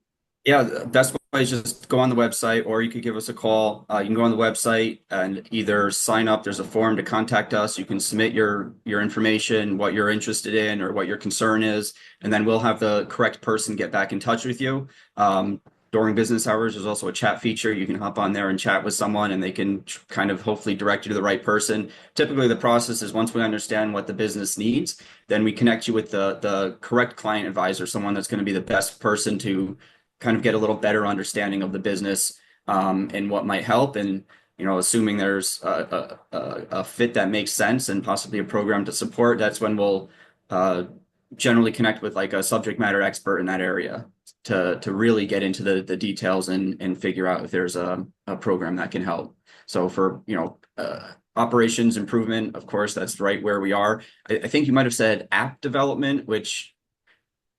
Yeah, the best way is just go on the website, or you could give us a call. You can go on the website and either sign up. There's a form to contact us. You can submit your information, what you're interested in or what your concern is, and then we'll have the correct person get back in touch with you. During business hours, there's also a chat feature. You can hop on there and chat with someone, and they can kind of hopefully direct you to the right person. Typically, the process is once we understand what the business needs, then we connect you with the correct client advisor, someone that's going to be the best person to kind of get a little better understanding of the business and what might help. And, assuming there's a fit that makes sense and possibly a program to support, that's when we'll generally connect with like a subject matter expert in that area to really get into the details and figure out if there's a program that can help. So for, operations improvement, of course, that's right where we are. I think you might have said app development, which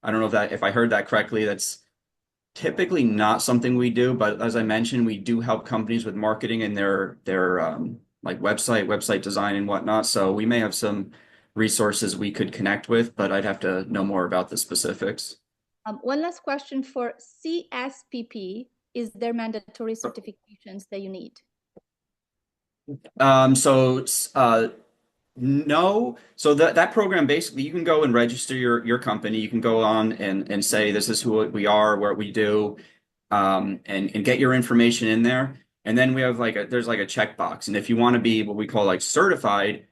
I don't know if I heard that correctly. That's typically not something we do, but as I mentioned, we do help companies with marketing and their like website design and whatnot. So we may have some resources we could connect with, but I'd have to know more about the specifics. One last question for CSPP. Is there mandatory certifications that you need? No. So that program, basically, you can go and register your company. You can go on and say, this is who we are, what we do. and get your information in there. And then we have there's like a checkbox. And if you want to be what we call like certified,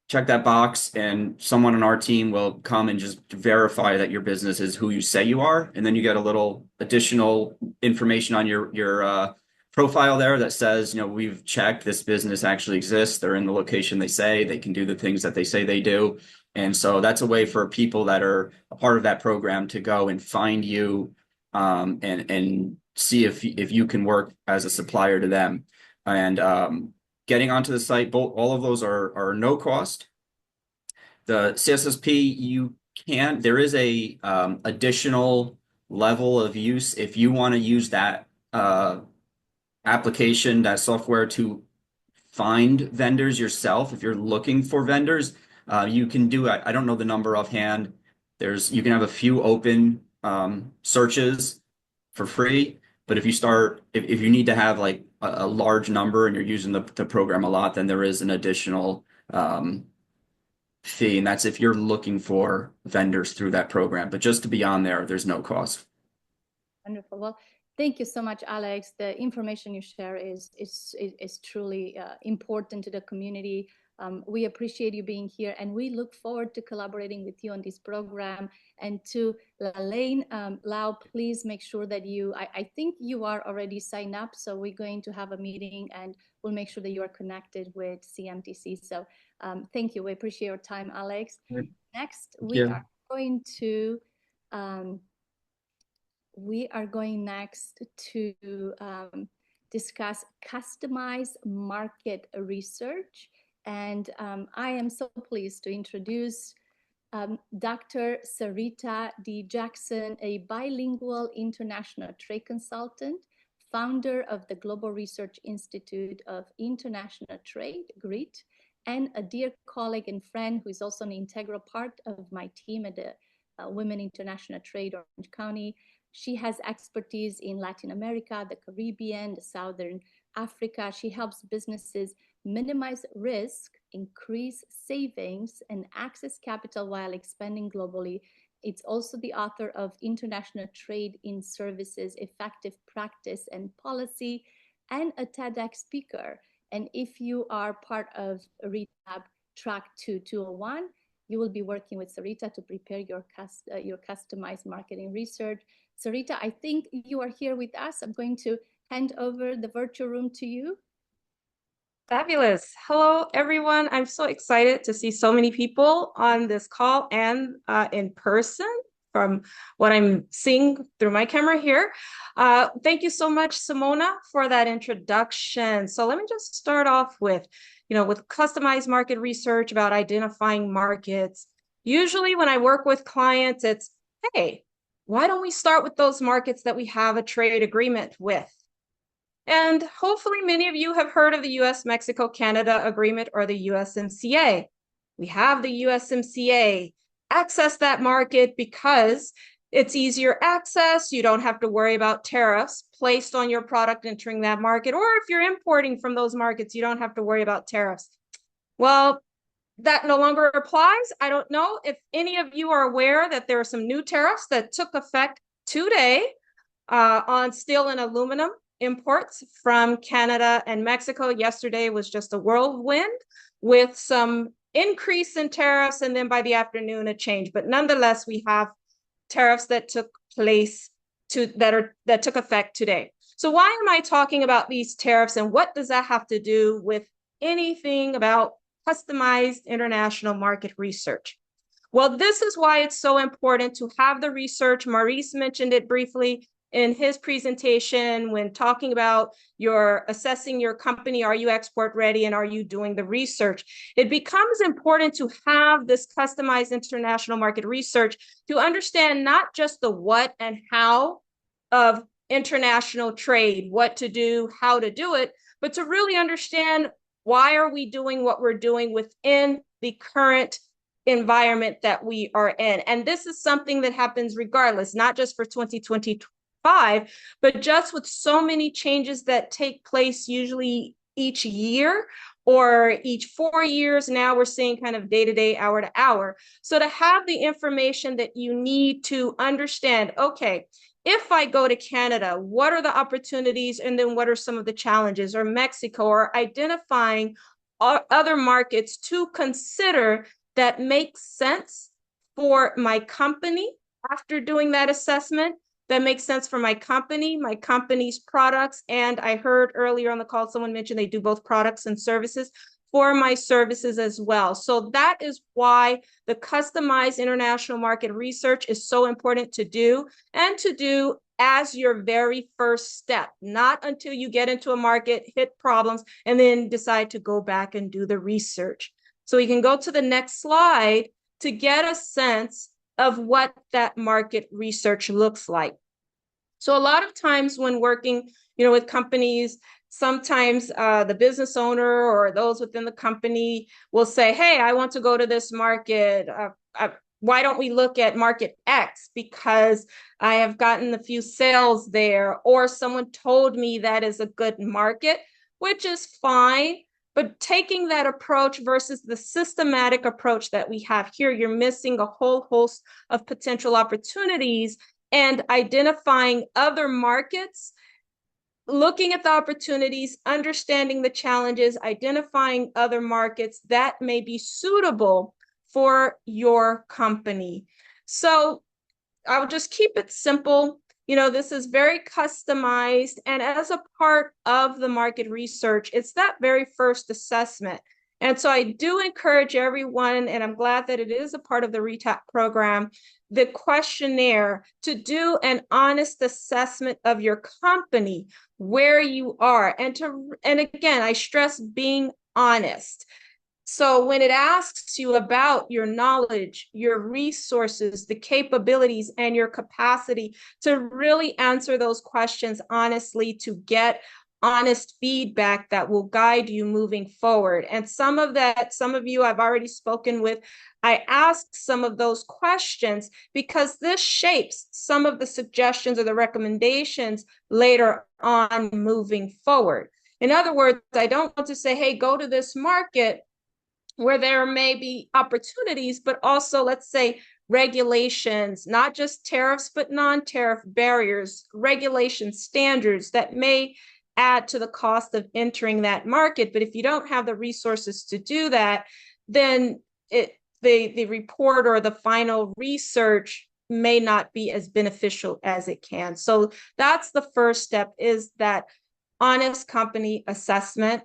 check that box and someone on our team will come and just verify that your business is who you say you are. And then you get a little additional information on your profile there that says, we've checked this business actually exists. They're in the location they say, they can do the things that they say they do. And so that's a way for people that are a part of that program to go and find you and see if you can work as a supplier to them. And getting onto the site, all of those are no cost. The CSSP, there is a additional level of use if you want to use that application, that software to find vendors yourself. If you're looking for vendors, you can do it. I don't know the number offhand. You can have a few open searches for free. But if you need to have like a large number and you're using the program a lot, then there is an additional fee. And that's if you're looking for vendors through that program. But just to be on there, there's no cost. Wonderful. Well, thank you so much, Alex. The information you share is truly important to the community. We appreciate you being here, and we look forward to collaborating with you on this program. And to Lalaine, Lau, please make sure that I think you are already signed up, so we're going to have a meeting and we'll make sure that you are connected with CMTC. So thank you. We appreciate your time, Alex. Next, we are going to discuss customized market research. And I am so pleased to introduce Dr. Sarita D. Jackson, a bilingual international trade consultant, founder of the Global Research Institute of International Trade, GREET, and a dear colleague and friend who is also an integral part of my team at the Women International Trade Orange County. She has expertise in Latin America, the Caribbean, the Southern Africa. She helps businesses minimize risk, increase savings, and access capital while expanding globally. It's also the author of International Trade in Services, Effective Practice and Policy, and a TEDx speaker. And if you are part of RETAP Track 201, you will be working with Sarita to prepare your customized marketing research. Sarita, I think you are here with us. I'm going to hand over the virtual room to you. Fabulous. Hello, everyone. I'm so excited to see so many people on this call and in person from what I'm seeing through my camera here. Thank you so much, Simona, for that introduction. So let me just start off with customized market research about identifying markets. Usually when I work with clients, it's, hey, why don't we start with those markets that we have a trade agreement with? And hopefully many of you have heard of the US-Mexico-Canada agreement or the USMCA. We have the USMCA. Access that market because it's easier access. You don't have to worry about tariffs placed on your product entering that market. Or if you're importing from those markets, you don't have to worry about tariffs. Well, that no longer applies. I don't know if any of you are aware that there are some new tariffs that took effect today on steel and aluminum imports from Canada and Mexico. Yesterday was just a whirlwind with some increase in tariffs, and then by the afternoon a change. But nonetheless, we have tariffs that took place that took effect today. So why am I talking about these tariffs, and what does that have to do with anything about customized international market research? Well, this is why it's so important to have the research. Maurice mentioned it briefly in his presentation when talking about assessing your company. Are you export ready, and are you doing the research? It becomes important to have this customized international market research to understand not just the what and how of international trade, what to do, how to do it, but to really understand why are we doing what we're doing within the current environment that we are in. And this is something that happens regardless, not just for 2022, but just with so many changes that take place usually each year or each 4 years. Now we're seeing kind of day-to-day, hour to hour. So to have the information that you need to understand, okay, if I go to Canada, what are the opportunities and then what are some of the challenges, or Mexico, or identifying other markets to consider that make sense for my company after doing that assessment, that makes sense for my company, my company's products. And I heard earlier on the call, someone mentioned they do both products and services, for my services as well. So that is why the customized international market research is so important to do, and to do as your very first step, not until you get into a market, hit problems, and then decide to go back and do the research. So we can go to the next slide to get a sense of what that market research looks like. So a lot of times when working, with companies, sometimes the business owner or those within the company will say, hey, I want to go to this market. Why don't we look at market X? Because I have gotten a few sales there, or someone told me that is a good market, which is fine. But taking that approach versus the systematic approach that we have here, you're missing a whole host of potential opportunities, and identifying other markets, looking at the opportunities, understanding the challenges, identifying other markets that may be suitable for your company. So I'll just keep it simple. This is very customized. And as a part of the market research, it's that very first assessment. And so I do encourage everyone, and I'm glad that it is a part of the RETAP program, the questionnaire, to do an honest assessment of your company, where you are. And again, I stress being honest. So when it asks you about your knowledge, your resources, the capabilities, and your capacity to really answer those questions honestly, to get honest feedback that will guide you moving forward. And some of you I've already spoken with. I asked some of those questions because this shapes some of the suggestions or the recommendations later on moving forward. In other words, I don't want to say, hey, go to this market where there may be opportunities, but also, let's say, regulations, not just tariffs, but non-tariff barriers, regulation standards that may add to the cost of entering that market. But if you don't have the resources to do that, then the report or the final research may not be as beneficial as it can. So that's the first step, is that honest company assessment.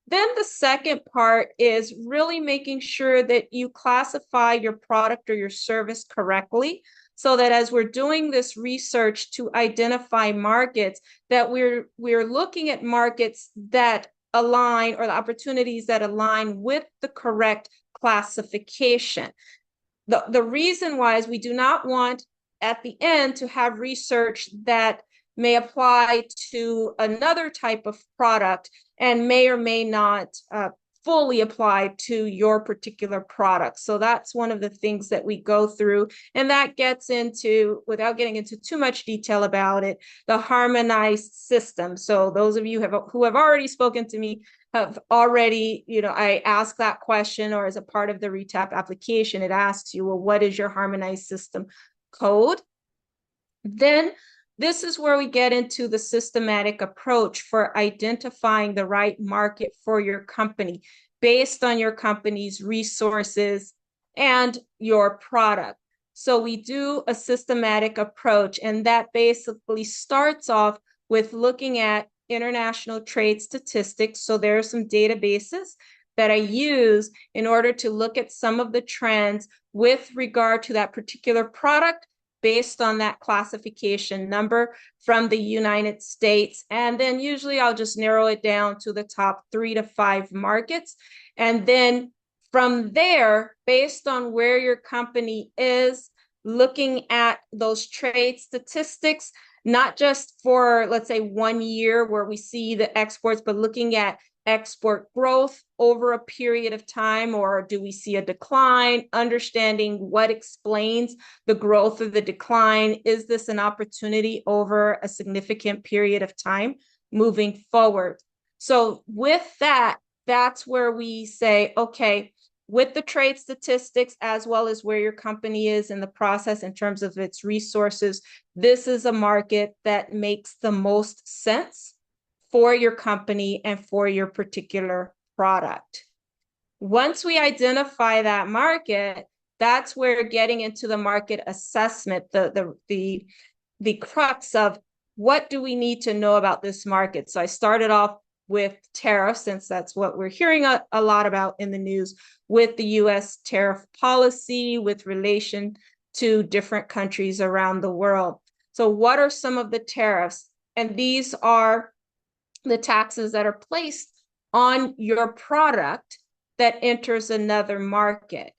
Then the second part is really making sure that you classify your product or your service correctly, so that as we're doing this research to identify markets, that we're looking at markets that align, or the opportunities that align with the correct classification. The reason why is we do not want at the end to have research that may apply to another type of product and may or may not fully apply to your particular product. So that's one of the things that we go through. And that gets into, without getting into too much detail about it, the harmonized system. So those of you who have already spoken to me have already, I ask that question, or as a part of the RETAP application, it asks you, well, what is your harmonized system code? Then this is where we get into the systematic approach for identifying the right market for your company based on your company's resources and your product. So we do a systematic approach, and that basically starts off with looking at international trade statistics. So there are some databases that I use in order to look at some of the trends with regard to that particular product, based on that classification number from the United States. And then usually I'll just narrow it down to the top 3 to 5 markets. And then from there, based on where your company is, looking at those trade statistics, not just for, let's say, 1 year where we see the exports, but looking at export growth over a period of time, or do we see a decline? Understanding what explains the growth or the decline. Is this an opportunity over a significant period of time moving forward? So with that, that's where we say, okay, with the trade statistics, as well as where your company is in the process in terms of its resources, this is a market that makes the most sense for your company and for your particular product. Once we identify that market, that's where getting into the market assessment, the crux of what do we need to know about this market. So I started off with tariffs, since that's what we're hearing a lot about in the news, with the US tariff policy with relation to different countries around the world. So what are some of the tariffs? And these are the taxes that are placed on your product that enters another market.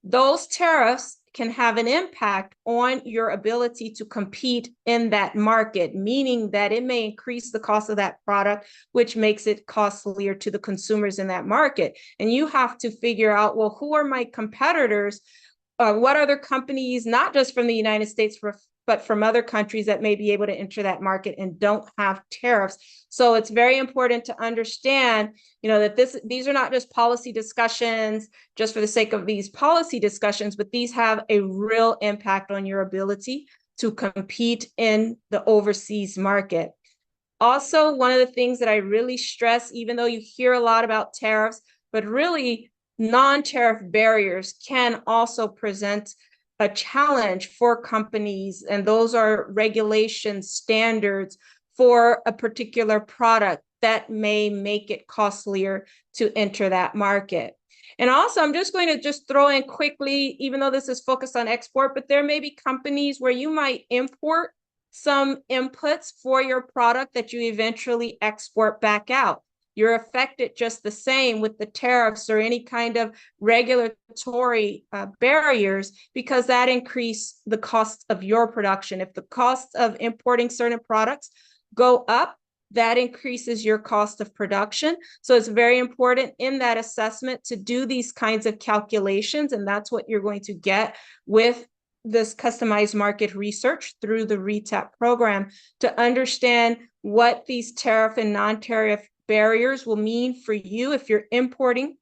Those tariffs can have an impact on your ability to compete in that market, meaning that it may increase the cost of that product, which makes it costlier to the consumers in that market. And you have to figure out, well, who are my competitors? What other companies, not just from the United States, but from other countries that may be able to enter that market and don't have tariffs. So it's very important to understand, that these are not just policy discussions just for the sake of these policy discussions, but these have a real impact on your ability to compete in the overseas market. Also, one of the things that I really stress, even though you hear a lot about tariffs, but really non-tariff barriers can also present a challenge for companies, and those are regulation standards for a particular product that may make it costlier to enter that market. And also, I'm just going to throw in quickly, even though this is focused on export, but there may be companies where you might import some inputs for your product that you eventually export back out. You're affected just the same with the tariffs or any kind of regulatory barriers, because that increase the cost of your production. If the cost of importing certain products go up, that increases your cost of production. So it's very important in that assessment to do these kinds of calculations, and that's what you're going to get with this customized market research through the RETAP program, to understand what these tariff and non-tariff barriers will mean for you if you're importing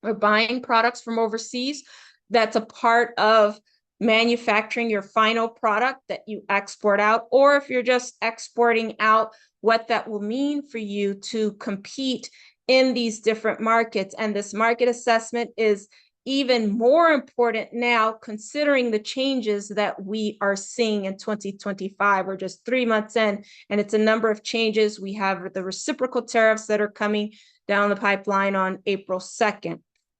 or buying products from overseas. That's a part of manufacturing your final product that you export out, or if you're just exporting out, what that will mean for you to compete in these different markets. And this market assessment is even more important now, considering the changes that we are seeing in 2025. We're just 3 months in, and it's a number of changes. We have the reciprocal tariffs that are coming down the pipeline on April 2nd.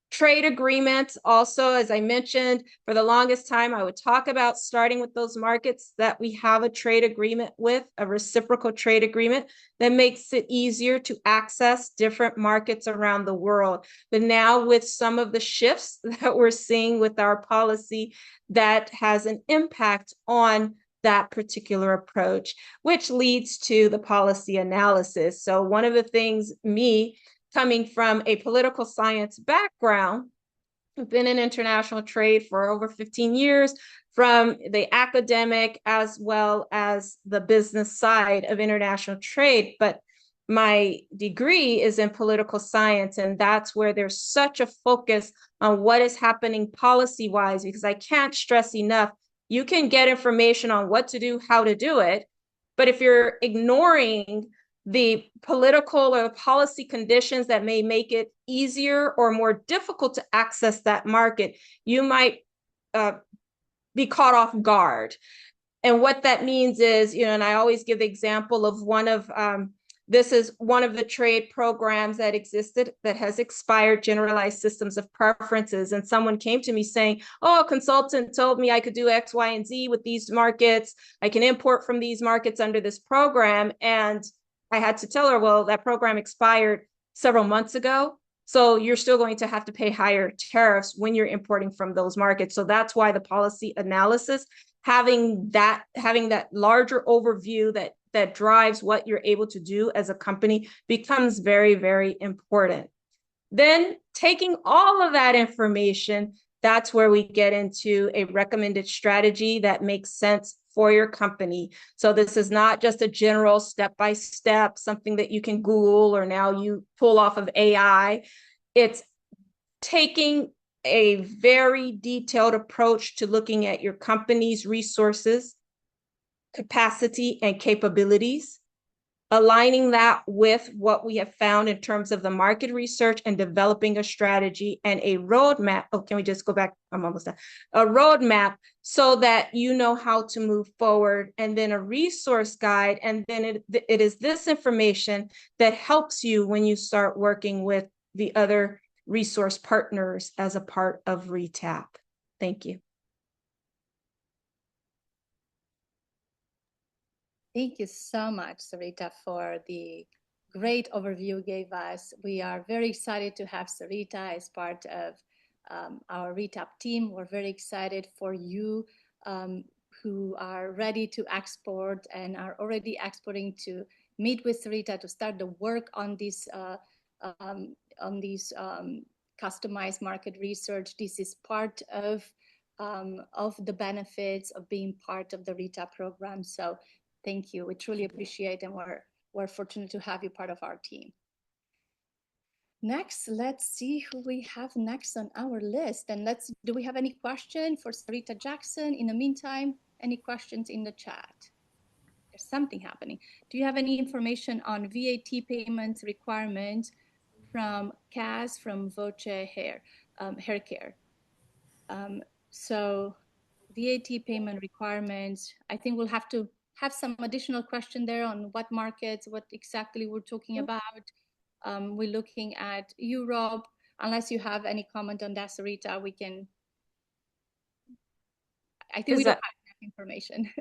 Trade agreements also, as I mentioned, for the longest time, I would talk about starting with those markets that we have a trade agreement with, a reciprocal trade agreement that makes it easier to access different markets around the world. But now with some of the shifts that we're seeing with our policy, that has an impact on that particular approach, which leads to the policy analysis. So one of the things, me coming from a political science background, I've been in international trade for over 15 years, from the academic as well as the business side of international trade. But my degree is in political science, and that's where there's such a focus on what is happening policy-wise, because I can't stress enough, you can get information on what to do, how to do it, but if you're ignoring the political or policy conditions that may make it easier or more difficult to access that market, you might be caught off guard. And what that means is, and I always give the example of this is one of the trade programs that existed that has expired, generalized systems of preferences. And someone came to me saying, oh, a consultant told me I could do X, Y, and Z with these markets. I can import from these markets under this program. And I had to tell her, well, that program expired several months ago. So you're still going to have to pay higher tariffs when you're importing from those markets. So that's why the policy analysis, having that larger overview that drives what you're able to do as a company, becomes very, very important. Then taking all of that information, that's where we get into a recommended strategy that makes sense for your company. So this is not just a general step-by-step, something that you can Google or now you pull off of AI. It's taking a very detailed approach to looking at your company's resources, capacity, and capabilities, aligning that with what we have found in terms of the market research and developing a strategy and a roadmap. Oh, can we just go back? I'm almost done. A roadmap so that you know how to move forward, and then a resource guide. And then it is this information that helps you when you start working with the other resource partners as a part of RETAP. Thank you. Thank you so much, Sarita, for the great overview you gave us. We are very excited to have Sarita as part of our RETAP team. We're very excited for you who are ready to export and are already exporting to meet with Sarita to start the work on these customized market research. This is part of the benefits of being part of the RETAP program. So thank you. We truly appreciate, and we're fortunate to have you part of our team. Next, let's see who we have next on our list. And do we have any question for Sarita Jackson? In the meantime, any questions in the chat? There's something happening. Do you have any information on VAT payments requirements from Kaz from Voce Hair Care? So VAT payment requirements, I think we'll have to have some additional question there on what markets, what exactly we're talking about. We're looking at Europe. Unless you have any comment on that, Sarita, we can. I think we don't have enough information.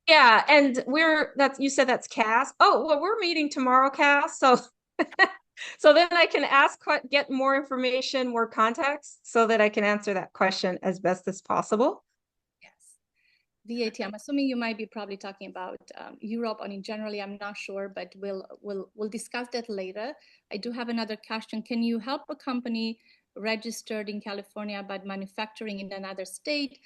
Yeah, and you said that's Cass. Oh, well, we're meeting tomorrow, Cass. So so then I can get more information, more context, so that I can answer that question as best as possible. VAT, I'm assuming you might be probably talking about Europe, and in generally, I'm not sure, but we'll discuss that later. I do have another question. Can you help a company registered in California but manufacturing in another state?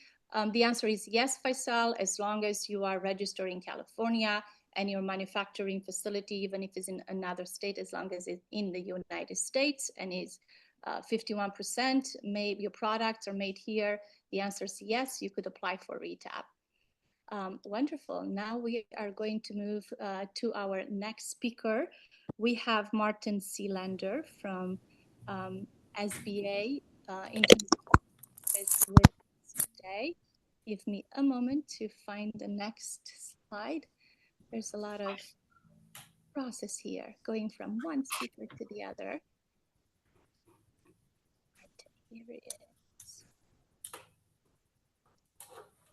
The answer is yes, Faisal, as long as you are registered in California and your manufacturing facility, even if it's in another state, as long as it's in the United States and is 51% made, your products are made here, the answer is yes, you could apply for RETAP. Wonderful. Now we are going to move to our next speaker. We have Martin Seelander from SBA with us today. Give me a moment to find the next slide. There's a lot of process here, going from one speaker to the other. Right, here it is.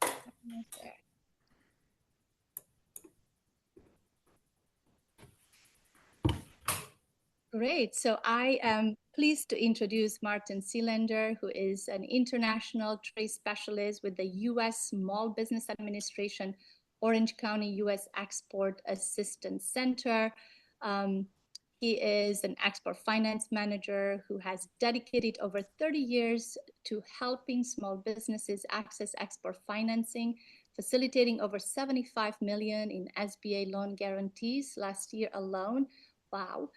Almost there. Great. So I am pleased to introduce Martin Seelander, who is an international trade specialist with the U.S. Small Business Administration, Orange County, U.S. Export Assistance Center. He is an export finance manager who has dedicated over 30 years to helping small businesses access export financing, facilitating over $75 million in SBA loan guarantees last year alone. Wow.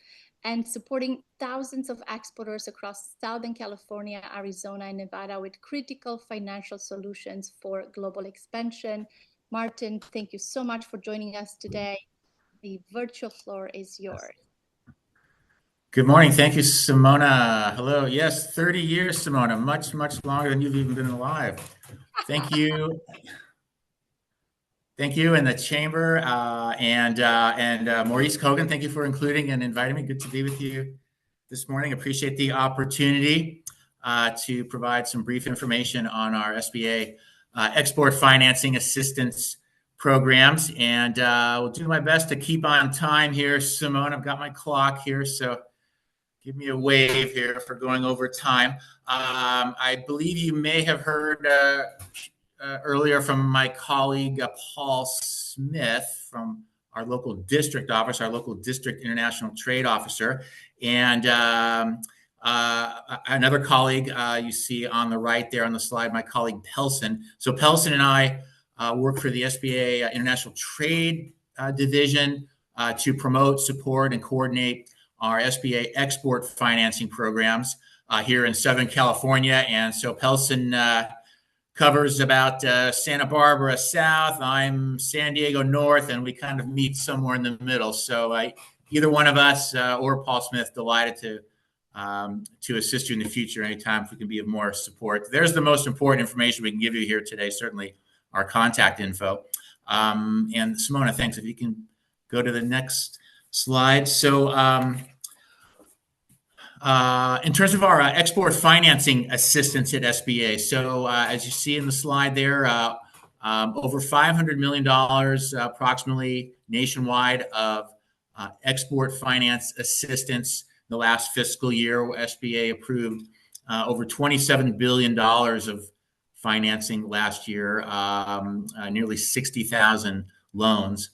And supporting thousands of exporters across Southern California, Arizona, and Nevada with critical financial solutions for global expansion. Martin, thank you so much for joining us today. The virtual floor is yours. Good morning. Thank you, Simona. Hello. Yes, 30 years, Simona. Much, much longer than you've even been alive. Thank you. Thank you, and the chamber, and Maurice Kogan. Thank you for including and inviting me. Good to be with you this morning. Appreciate the opportunity to provide some brief information on our SBA export financing assistance programs, and we'll do my best to keep on time here. Simone, I've got my clock here, so give me a wave here for going over time. I believe you may have heard earlier from my colleague, Paul Smith, from our local district office, our local district international trade officer, and another colleague you see on the right there on the slide, my colleague Pelson. So Pelson and I work for the SBA International Trade Division to promote, support, and coordinate our SBA export financing programs. here in Southern California. And so Pelson covers about Santa Barbara South. I'm San Diego North, and we kind of meet somewhere in the middle. So either one of us or Paul Smith, delighted to assist you in the future anytime if we can be of more support. There's the most important information we can give you here today, certainly our contact info. And Simona, thanks. If you can go to the next slide. So in terms of our export financing assistance at SBA, so as you see in the slide there, over $500 million approximately nationwide of export finance assistance. The last fiscal year, SBA approved over $27 billion of financing last year, nearly 60,000 loans.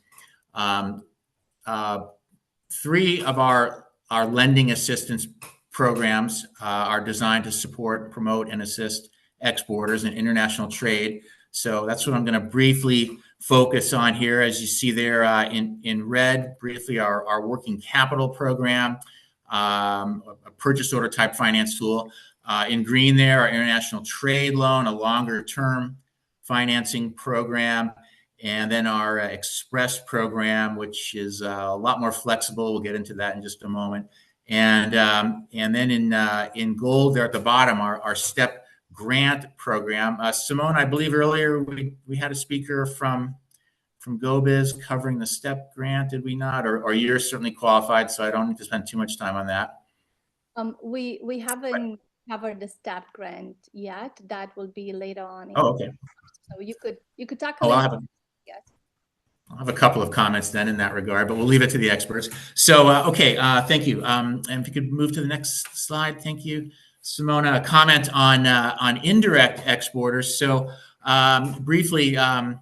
Three of our lending assistance programs are designed to support, promote, and assist exporters and international trade. So that's what I'm going to briefly focus on here. As you see there in red, briefly our working capital program, a purchase order type finance tool. In green there, our international trade loan, a longer term financing program, and then our express program, which is a lot more flexible. We'll get into that in just a moment. And then in gold there at the bottom, our STEP grant program. Simone, I believe earlier we had a speaker from GoBiz covering the STEP grant, did we not? Or you're certainly qualified, so I don't need to spend too much time on that. We haven't covered the STEP grant yet. That will be later on. Oh, okay. So you could talk a little. Yes. I'll have a couple of comments then in that regard, but we'll leave it to the experts. So, okay, thank you. And if you could move to the next slide, thank you. Simona, a comment on indirect exporters. So, briefly, any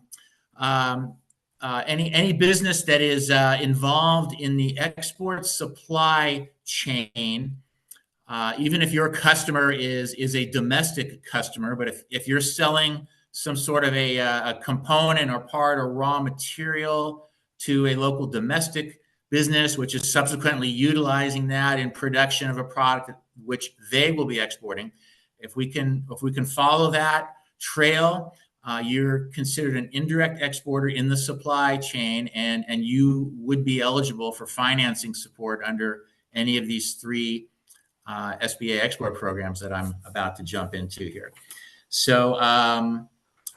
business that is involved in the export supply chain, even if your customer is a domestic customer, but if you're selling some sort of a component or part or raw material to a local domestic business, which is subsequently utilizing that in production of a product which they will be exporting. If we can follow that trail, you're considered an indirect exporter in the supply chain, and you would be eligible for financing support under any of these three SBA export programs that I'm about to jump into here. So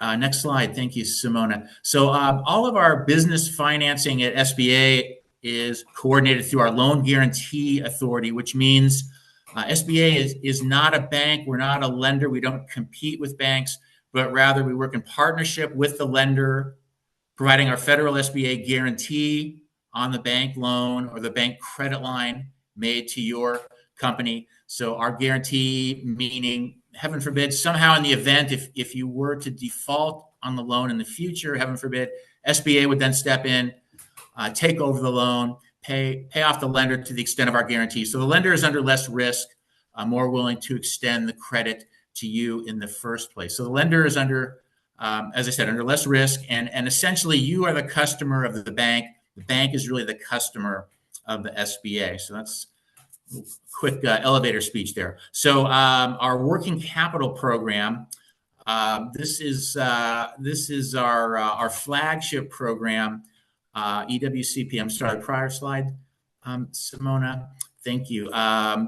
next slide. Thank you, Simona. So all of our business financing at SBA is coordinated through our Loan Guarantee Authority, which means SBA is not a bank. We're not a lender. We don't compete with banks, but rather we work in partnership with the lender, providing our federal SBA guarantee on the bank loan or the bank credit line made to your company. So our guarantee, meaning, heaven forbid, somehow in the event if you were to default on the loan in the future, heaven forbid, SBA would then step in, take over the loan, pay off the lender to the extent of our guarantee. So the lender is under less risk, more willing to extend the credit to you in the first place. So the lender is under, as I said, under less risk, and essentially you are the customer of the bank. The bank is really the customer of the SBA. So that's a quick elevator speech there. So our working capital program, this is our flagship program, EWCP. I'm sorry, prior slide, Simona. Thank you.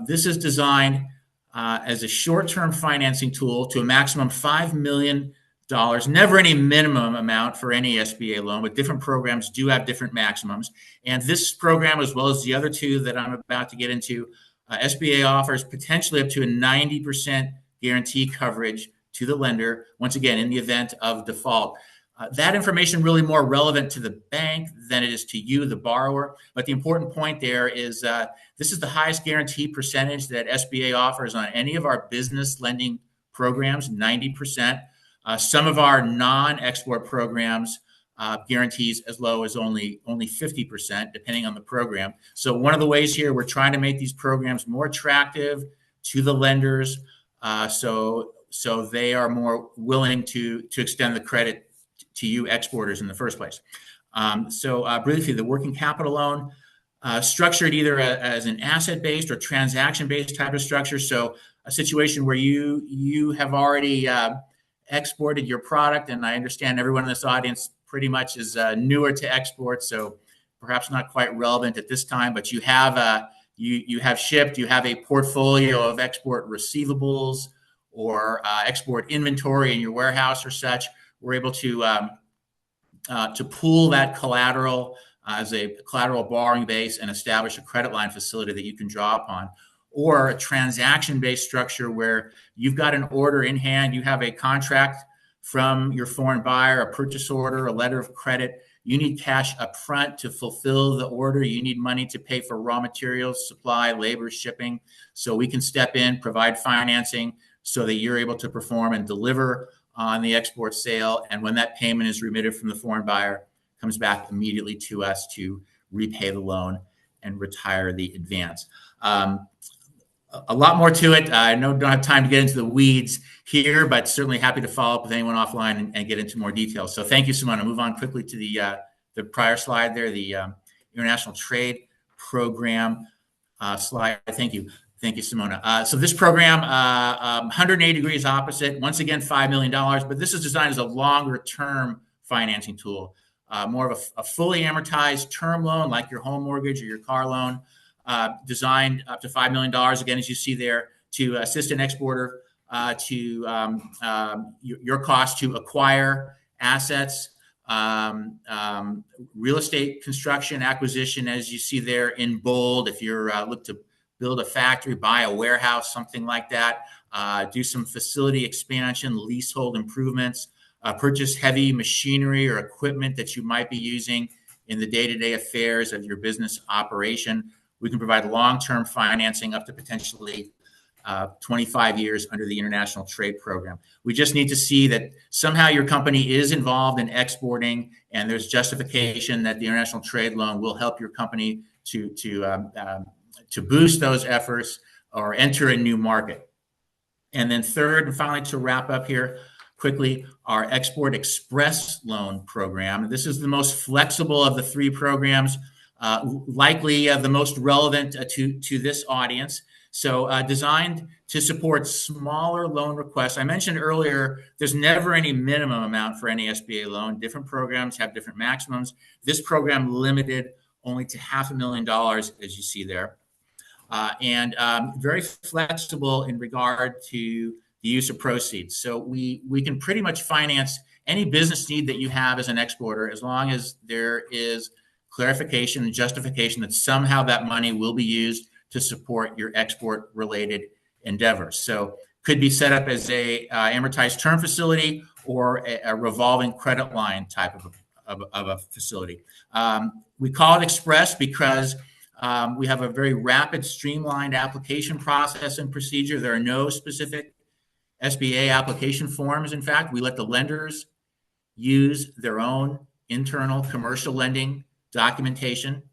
This is designed as a short-term financing tool to a maximum $5 million. Never any minimum amount for any SBA loan, but different programs do have different maximums. And this program, as well as the other two that I'm about to get into, SBA offers potentially up to a 90% guarantee coverage to the lender, once again, in the event of default. That information really more relevant to the bank than it is to you, the borrower. But the important point there is this is the highest guarantee percentage that SBA offers on any of our business lending programs, 90%. Some of our non-export programs guarantees as low as only 50%, depending on the program. So one of the ways here, we're trying to make these programs more attractive to the lenders, so they are more willing to extend the credit to you exporters in the first place. So briefly, the working capital loan, structured either as an asset-based or transaction-based type of structure. So a situation where you have already exported your product, and I understand everyone in this audience pretty much is newer to export, so perhaps not quite relevant at this time, but you have you have shipped, you have a portfolio of export receivables or export inventory in your warehouse or such. We're able to pool that collateral as a collateral borrowing base and establish a credit line facility that you can draw upon, or a transaction-based structure where you've got an order in hand, you have a contract from your foreign buyer, a purchase order, a letter of credit. You need cash up front to fulfill the order. You need money to pay for raw materials, supply, labor, shipping. So we can step in, provide financing so that you're able to perform and deliver on the export sale. And when that payment is remitted from the foreign buyer, it comes back immediately to us to repay the loan and retire the advance. A lot more to it. I don't have time to get into the weeds here, but certainly happy to follow up with anyone offline and get into more details. So thank you, Simona. Move on quickly to the prior slide there, the International Trade Program slide. Thank you. Thank you, Simona. So this program, 180 degrees opposite, once again, $5 million, but this is designed as a longer term financing tool, more of a fully amortized term loan like your home mortgage or your car loan. Designed up to $5 million, again, as you see there, to assist an exporter to your cost to acquire assets, real estate construction, acquisition, as you see there in bold. If you're look to build a factory, buy a warehouse, something like that, do some facility expansion, leasehold improvements, purchase heavy machinery or equipment that you might be using in the day-to-day affairs of your business operation. We can provide long-term financing up to potentially 25 years under the International Trade Program. We just need to see that somehow your company is involved in exporting, and there's justification that the International Trade Loan will help your company to boost those efforts or enter a new market. And then third, and finally, to wrap up here quickly, our Export Express Loan Program. This is the most flexible of the three programs. Likely the most relevant to this audience. So designed to support smaller loan requests. I mentioned earlier, there's never any minimum amount for any SBA loan. Different programs have different maximums. This program limited only to $500,000, as you see there. And very flexible in regard to the use of proceeds. So we can pretty much finance any business need that you have as an exporter, as long as there is clarification and justification that somehow that money will be used to support your export related endeavors. So could be set up as a amortized term facility or a revolving credit line type of a facility. We call it Express because we have a very rapid, streamlined application process and procedure. There are no specific SBA application forms. In fact, we let the lenders use their own internal commercial lending documentation.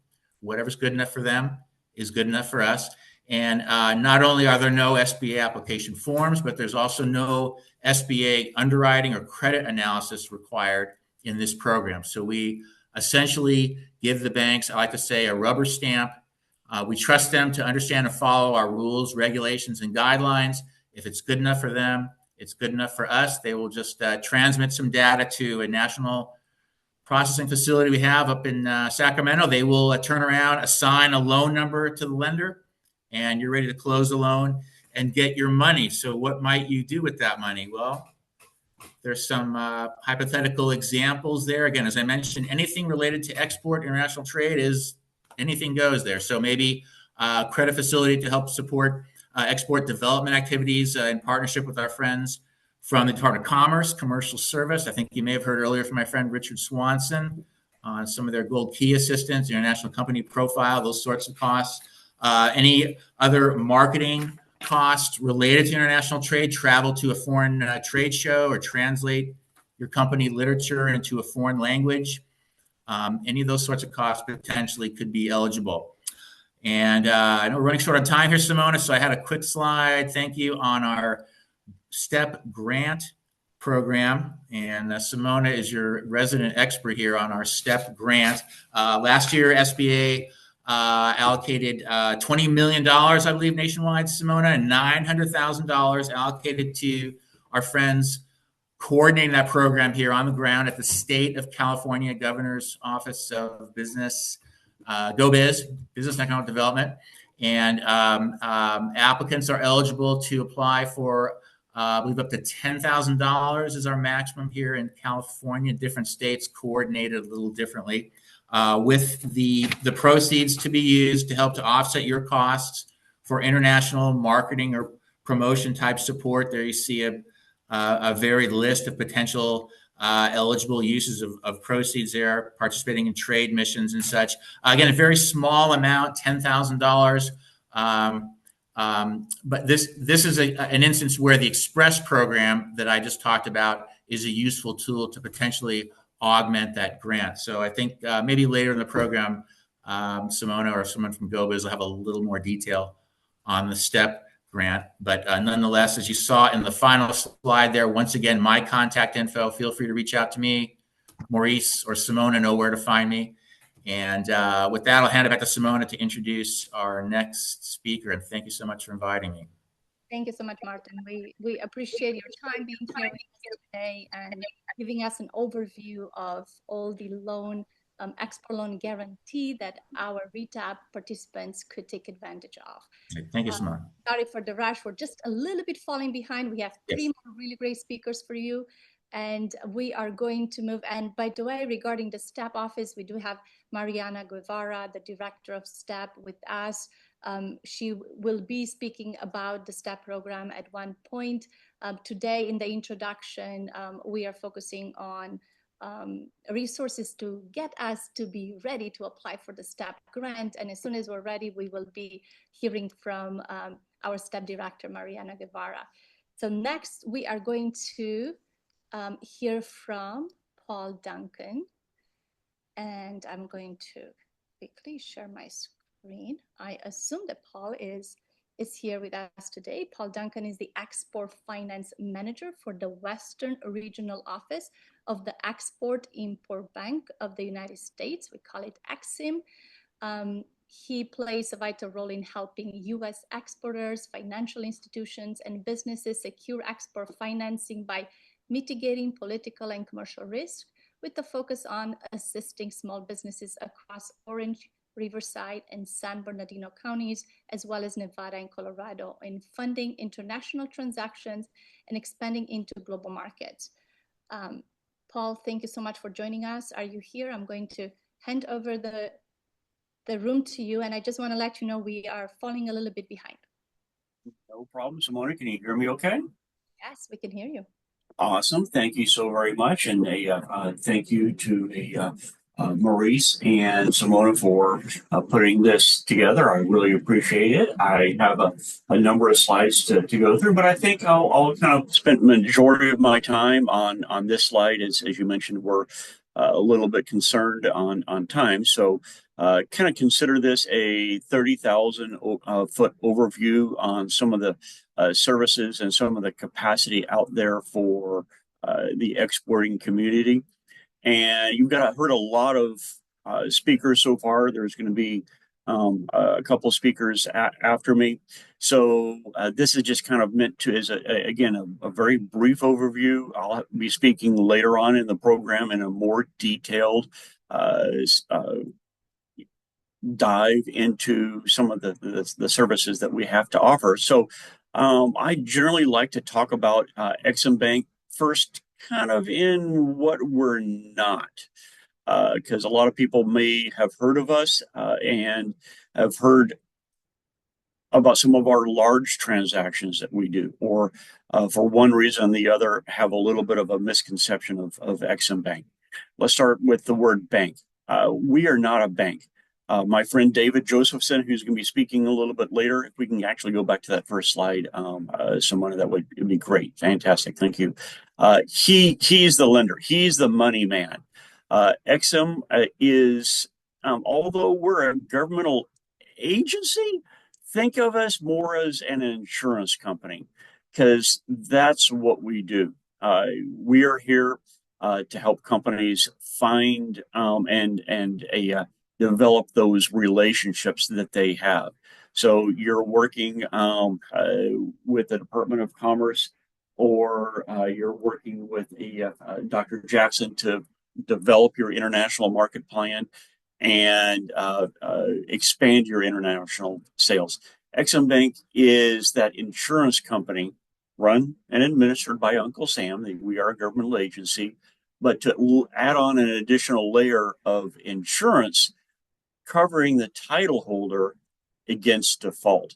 Whatever's good enough for them is good enough for us. And not only are there no SBA application forms, but there's also no SBA underwriting or credit analysis required in this program. So we essentially give the banks, I like to say, a rubber stamp. We trust them to understand and follow our rules, regulations, and guidelines. If it's good enough for them, it's good enough for us. They will just transmit some data to a national processing facility we have up in Sacramento. They will turn around, assign a loan number to the lender, and you're ready to close the loan and get your money. So what might you do with that money? Well, there's some hypothetical examples there. Again, as I mentioned, anything related to export, international trade is anything goes there. So maybe a credit facility to help support export development activities in partnership with our friends from the Department of Commerce, Commercial Service. I think you may have heard earlier from my friend Richard Swanson on some of their gold key assistance, international company profile, those sorts of costs. Any other marketing costs related to international trade, travel to a foreign trade show or translate your company literature into a foreign language. Any of those sorts of costs potentially could be eligible. And I know we're running short on time here, Simona, so I had a quick slide, thank you, on our STEP grant program. And Simona is your resident expert here on our STEP grant. Last year, SBA allocated $20 million, I believe, nationwide, Simona, and $900,000 allocated to our friends coordinating that program here on the ground at the State of California Governor's Office of Business, GoBiz, Business and Economic Development. And applicants are eligible to apply for, I believe, up to $10,000 is our maximum here in California. Different states coordinated a little differently. With the proceeds to be used to help to offset your costs for international marketing or promotion type support. There you see a varied list of potential eligible uses of proceeds there, participating in trade missions and such. Again, a very small amount, $10,000. But this is an instance where the Express program that I just talked about is a useful tool to potentially augment that grant. So I think maybe later in the program, Simona or someone from GoBiz will have a little more detail on the STEP grant. But nonetheless, as you saw in the final slide there, once again, my contact info, feel free to reach out to me. Maurice or Simona know where to find me. And with that, I'll hand it back to Simona to introduce our next speaker. And thank you so much for inviting me. Thank you so much, Martin. We appreciate your time being here with us today and giving us an overview of all the loan, export loan guarantee that our RETAP participants could take advantage of. Thank you, Simona. Sorry for the rush. We're just a little bit falling behind. We have three more really great speakers for you. And we are going to move. And by the way, regarding the STEP office, we do have Mariana Guevara, the director of STEP, with us. She will be speaking about the STEP program at one point. Today in the introduction, we are focusing on resources to get us to be ready to apply for the STEP grant. And as soon as we're ready, we will be hearing from our STEP director, Mariana Guevara. So next, we are going to hear from Paul Duncan. And I'm going to quickly share my screen. I assume that Paul is here with us today. Paul Duncan is the Export Finance Manager for the Western Regional Office of the Export-Import Bank of the United States. We call it EXIM. He plays a vital role in helping U.S. exporters, financial institutions, and businesses secure export financing by mitigating political and commercial risk, with the focus on assisting small businesses across Orange, Riverside, and San Bernardino counties, as well as Nevada and Colorado, in funding international transactions and expanding into global markets. Paul, thank you so much for joining us. Are you here? I'm going to hand over the room to you, and I just want to let you know we are falling a little bit behind. No problem, Simona. Can you hear me okay? Yes, we can hear you. Awesome. Thank you so very much. And thank you to Maurice and Simona for putting this together. I really appreciate it. I have a number of slides to go through, but I think I'll kind of spend the majority of my time on this slide. As you mentioned, we're a little bit concerned on time. So kind of consider this a 30,000 foot overview on some of the services and some of the capacity out there for the exporting community. And you've heard a lot of speakers so far. There's going to be a couple of speakers after me. So this is just kind of meant to, as again, a very brief overview. I'll be speaking later on in the program in a more detailed dive into some of the services that we have to offer. So I generally like to talk about Exim Bank first, kind of in what we're not, because a lot of people may have heard of us and have heard about some of our large transactions that we do, or for one reason or the other, have a little bit of a misconception of Exim Bank. Let's start with the word bank. We are not a bank. My friend David Josephson, who's going to be speaking a little bit later, if we can actually go back to that first slide, someone that would be great. Fantastic. Thank you. He's the lender. He's the money man. Exim is, although we're a governmental agency, think of us more as an insurance company, because that's what we do. We are here to help companies find and develop those relationships that they have. So you're working with the Department of Commerce, or you're working with Dr. Jackson to develop your international market plan and expand your international sales. Exim Bank is that insurance company run and administered by Uncle Sam. We are a governmental agency, but to add on an additional layer of insurance covering the title holder against default.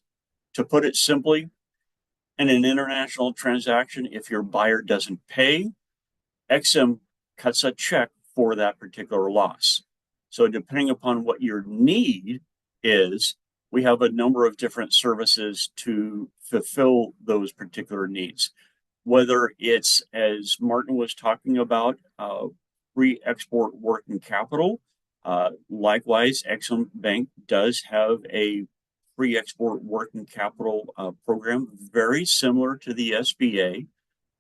To put it simply, in an international transaction, if your buyer doesn't pay, Exim cuts a check for that particular loss. So depending upon what your need is, we have a number of different services to fulfill those particular needs. Whether it's, as Martin was talking about, pre-export working capital. Likewise, Exim Bank does have a pre-export working capital program very similar to the SBA,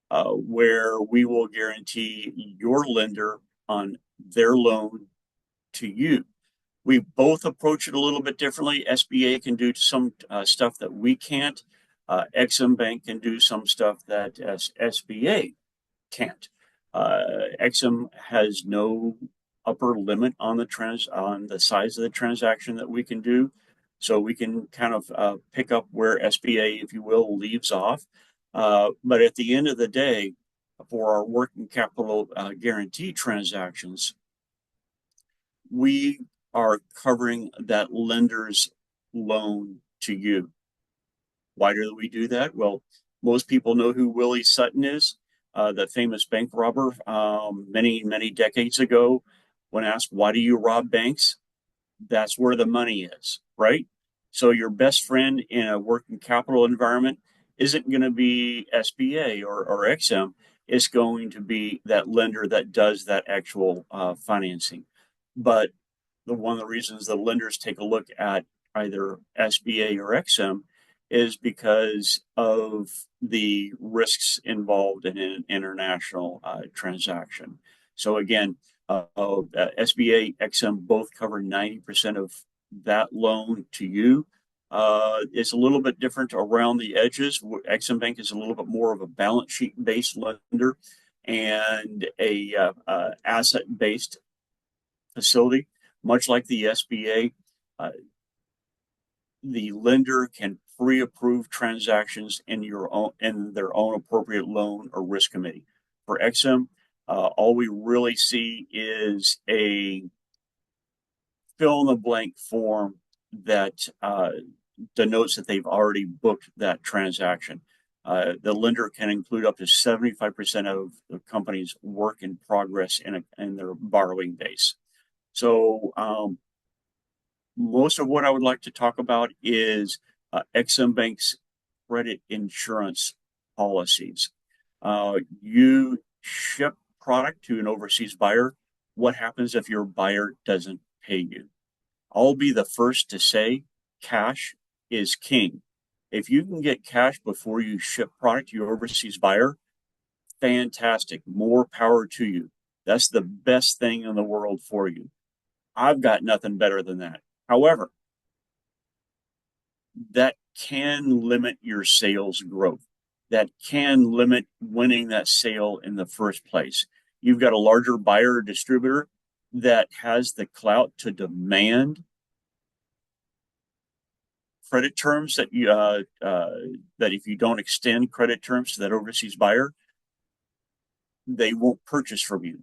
where we will guarantee your lender on their loan to you. We both approach it a little bit differently. SBA can do some stuff that we can't. Exim Bank can do some stuff that SBA can't. Exim has no upper limit on the size of the transaction that we can do, so we can kind of pick up where SBA, if you will, leaves off. But at the end of the day, for our working capital guarantee transactions, we are covering that lender's loan to you. Why do we do that? Well, most people know who Willie Sutton is, the famous bank robber many, many decades ago. When asked, why do you rob banks? That's where the money is, right? So your best friend in a working capital environment isn't going to be SBA or Exim. It's going to be that lender that does that actual financing. But one of the reasons the lenders take a look at either SBA or Exim is because of the risks involved in an international transaction. So again, SBA, Exim both cover 90% of that loan to you. It's a little bit different around the edges. Exim Bank is a little bit more of a balance sheet based lender and a asset based facility, much like the SBA. The lender can pre-approve transactions in their own appropriate loan or risk committee. For Exim, all we really see is a fill in the blank form that denotes that they've already booked that transaction. The lender can include up to 75% of the company's work in progress in their borrowing base. So most of what I would like to talk about is Exim Bank's credit insurance policies. You ship product to an overseas buyer. What happens if your buyer doesn't pay you? I'll be the first to say cash is king. If you can get cash before you ship product to your overseas buyer, fantastic. More power to you. That's the best thing in the world for you. I've got nothing better than that. However, that can limit your sales growth. That can limit winning that sale in the first place. You've got a larger buyer or distributor that has the clout to demand credit terms that if you don't extend credit terms to that overseas buyer, they won't purchase from you.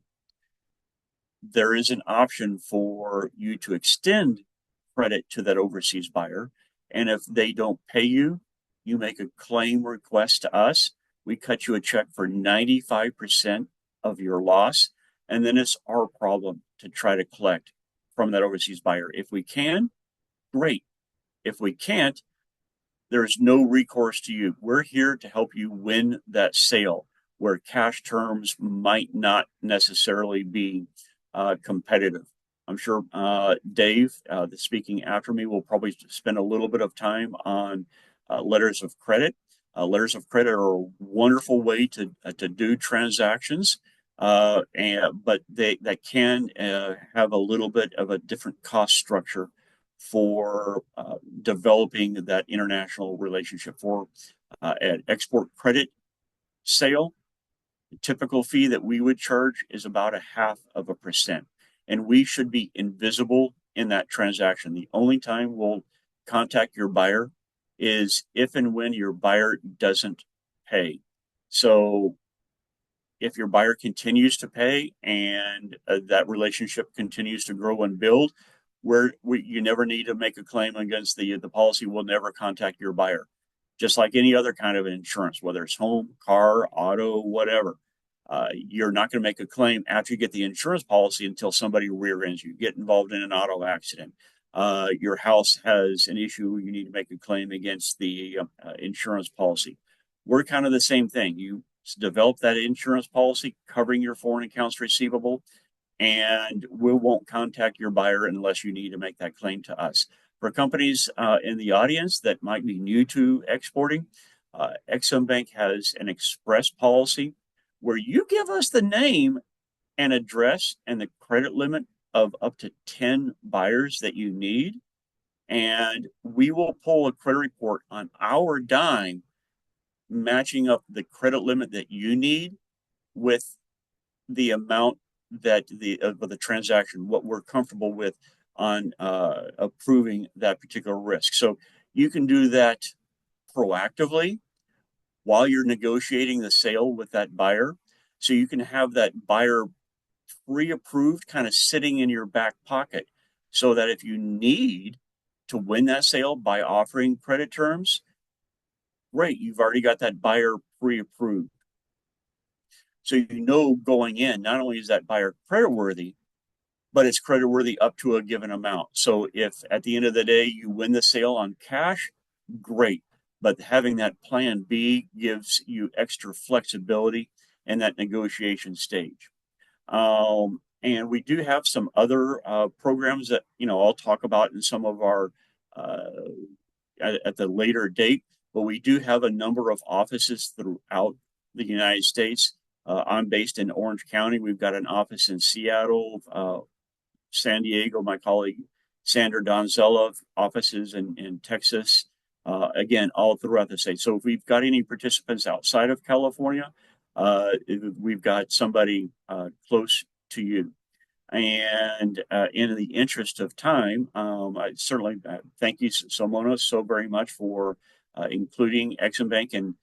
There is an option for you to extend credit to that overseas buyer. And if they don't pay you, you make a claim request to us. We cut you a check for 95% of your loss. And then it's our problem to try to collect from that overseas buyer. If we can, great. If we can't, there's no recourse to you. We're here to help you win that sale where cash terms might not necessarily be competitive. I'm sure Dave, that's speaking after me, will probably spend a little bit of time on letters of credit. Letters of credit are a wonderful way to do transactions. but that can have a little bit of a different cost structure for developing that international relationship. For an export credit sale, the typical fee that we would charge is about 0.5%, and we should be invisible in that transaction. The only time we'll contact your buyer is if and when your buyer doesn't pay. So if your buyer continues to pay and that relationship continues to grow and build, you never need to make a claim against the policy. Will never contact your buyer. Just like any other kind of insurance, whether it's home, car, auto, whatever. You're not going to make a claim after you get the insurance policy until somebody rear ends you, get involved in an auto accident. Your house has an issue, you need to make a claim against the insurance policy. We're kind of the same thing. You develop that insurance policy covering your foreign accounts receivable, and we won't contact your buyer unless you need to make that claim to us. For companies in the audience that might be new to exporting, Exim Bank has an express policy where you give us the name and address and the credit limit of up to 10 buyers that you need, and we will pull a credit report on our dime, matching up the credit limit that you need with the amount that the transaction, what we're comfortable with on approving that particular risk. So you can do that proactively while you're negotiating the sale with that buyer. So you can have that buyer pre-approved kind of sitting in your back pocket, so that if you need to win that sale by offering credit terms, great, you've already got that buyer pre-approved. So you know going in, not only is that buyer creditworthy, but it's creditworthy up to a given amount. So if at the end of the day you win the sale on cash, great. But having that plan B gives you extra flexibility in that negotiation stage. And we do have some other programs that, I'll talk about in some of our at the later date, but we do have a number of offices throughout the United States. I'm based in Orange County. We've got an office in Seattle, San Diego. My colleague Sandra Donzella, offices in Texas. Again, all throughout the state. So if we've got any participants outside of California, we've got somebody close to you. And in the interest of time, I certainly thank you, Simona, so very much for including Exim Bank and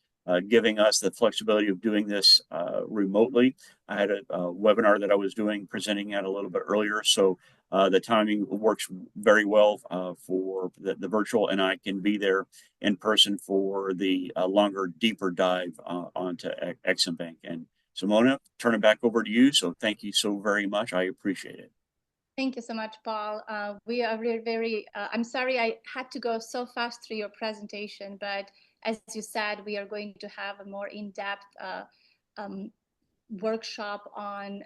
giving us the flexibility of doing this remotely. I had a webinar that I was presenting at a little bit earlier, so the timing works very well for the virtual, and I can be there in person for the longer, deeper dive onto Exim Bank. And Simona, turn it back over to you. So thank you so very much. I appreciate it. Thank you so much, Paul. We are very, I'm sorry I had to go so fast through your presentation, but as you said, we are going to have a more in-depth workshop on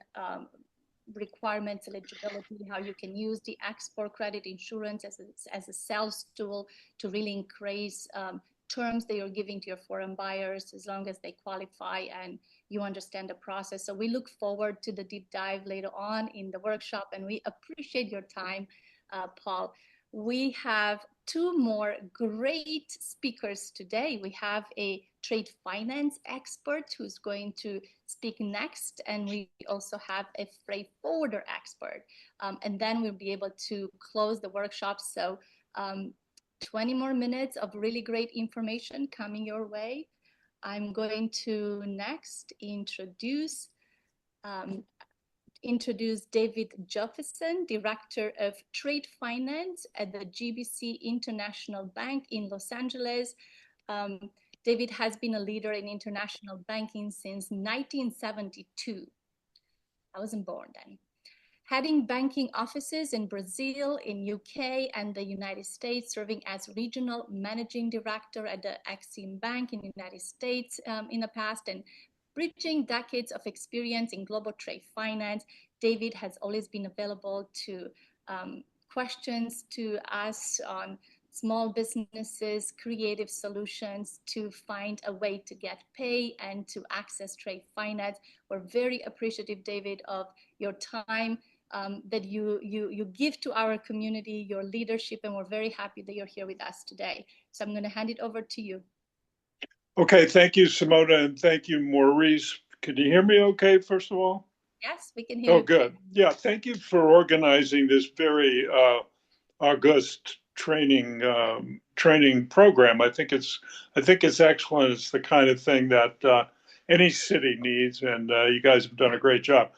requirements, eligibility, how you can use the export credit insurance as a sales tool to really increase terms that you're giving to your foreign buyers, as long as they qualify and you understand the process. So we look forward to the deep dive later on in the workshop, and we appreciate your time, Paul. We have two more great speakers today. We have a trade finance expert who's going to speak next, and we also have a freight forwarder expert. And then we'll be able to close the workshop. So 20 more minutes of really great information coming your way. I'm going to next introduce David Jefferson, Director of Trade Finance at the GBC International Bank in Los Angeles. David has been a leader in international banking since 1972. I wasn't born then. Heading banking offices in Brazil, in UK, and the United States, serving as regional managing director at the Exim Bank in the United States in the past, and bridging decades of experience in global trade finance. David has always been available to questions to us on small businesses creative solutions to find a way to get pay and to access trade finance. We're very appreciative, David, of your time that you give to our community, your leadership, and we're very happy that you're here with us today. So I'm going to hand it over to you. Okay, thank you, Simona, and thank you, Maurice. Can you hear me okay, first of all? Yes, we can hear you. Oh, good. Yeah, thank you for organizing this very august training program. I think it's excellent. It's the kind of thing that any city needs, and you guys have done a great job.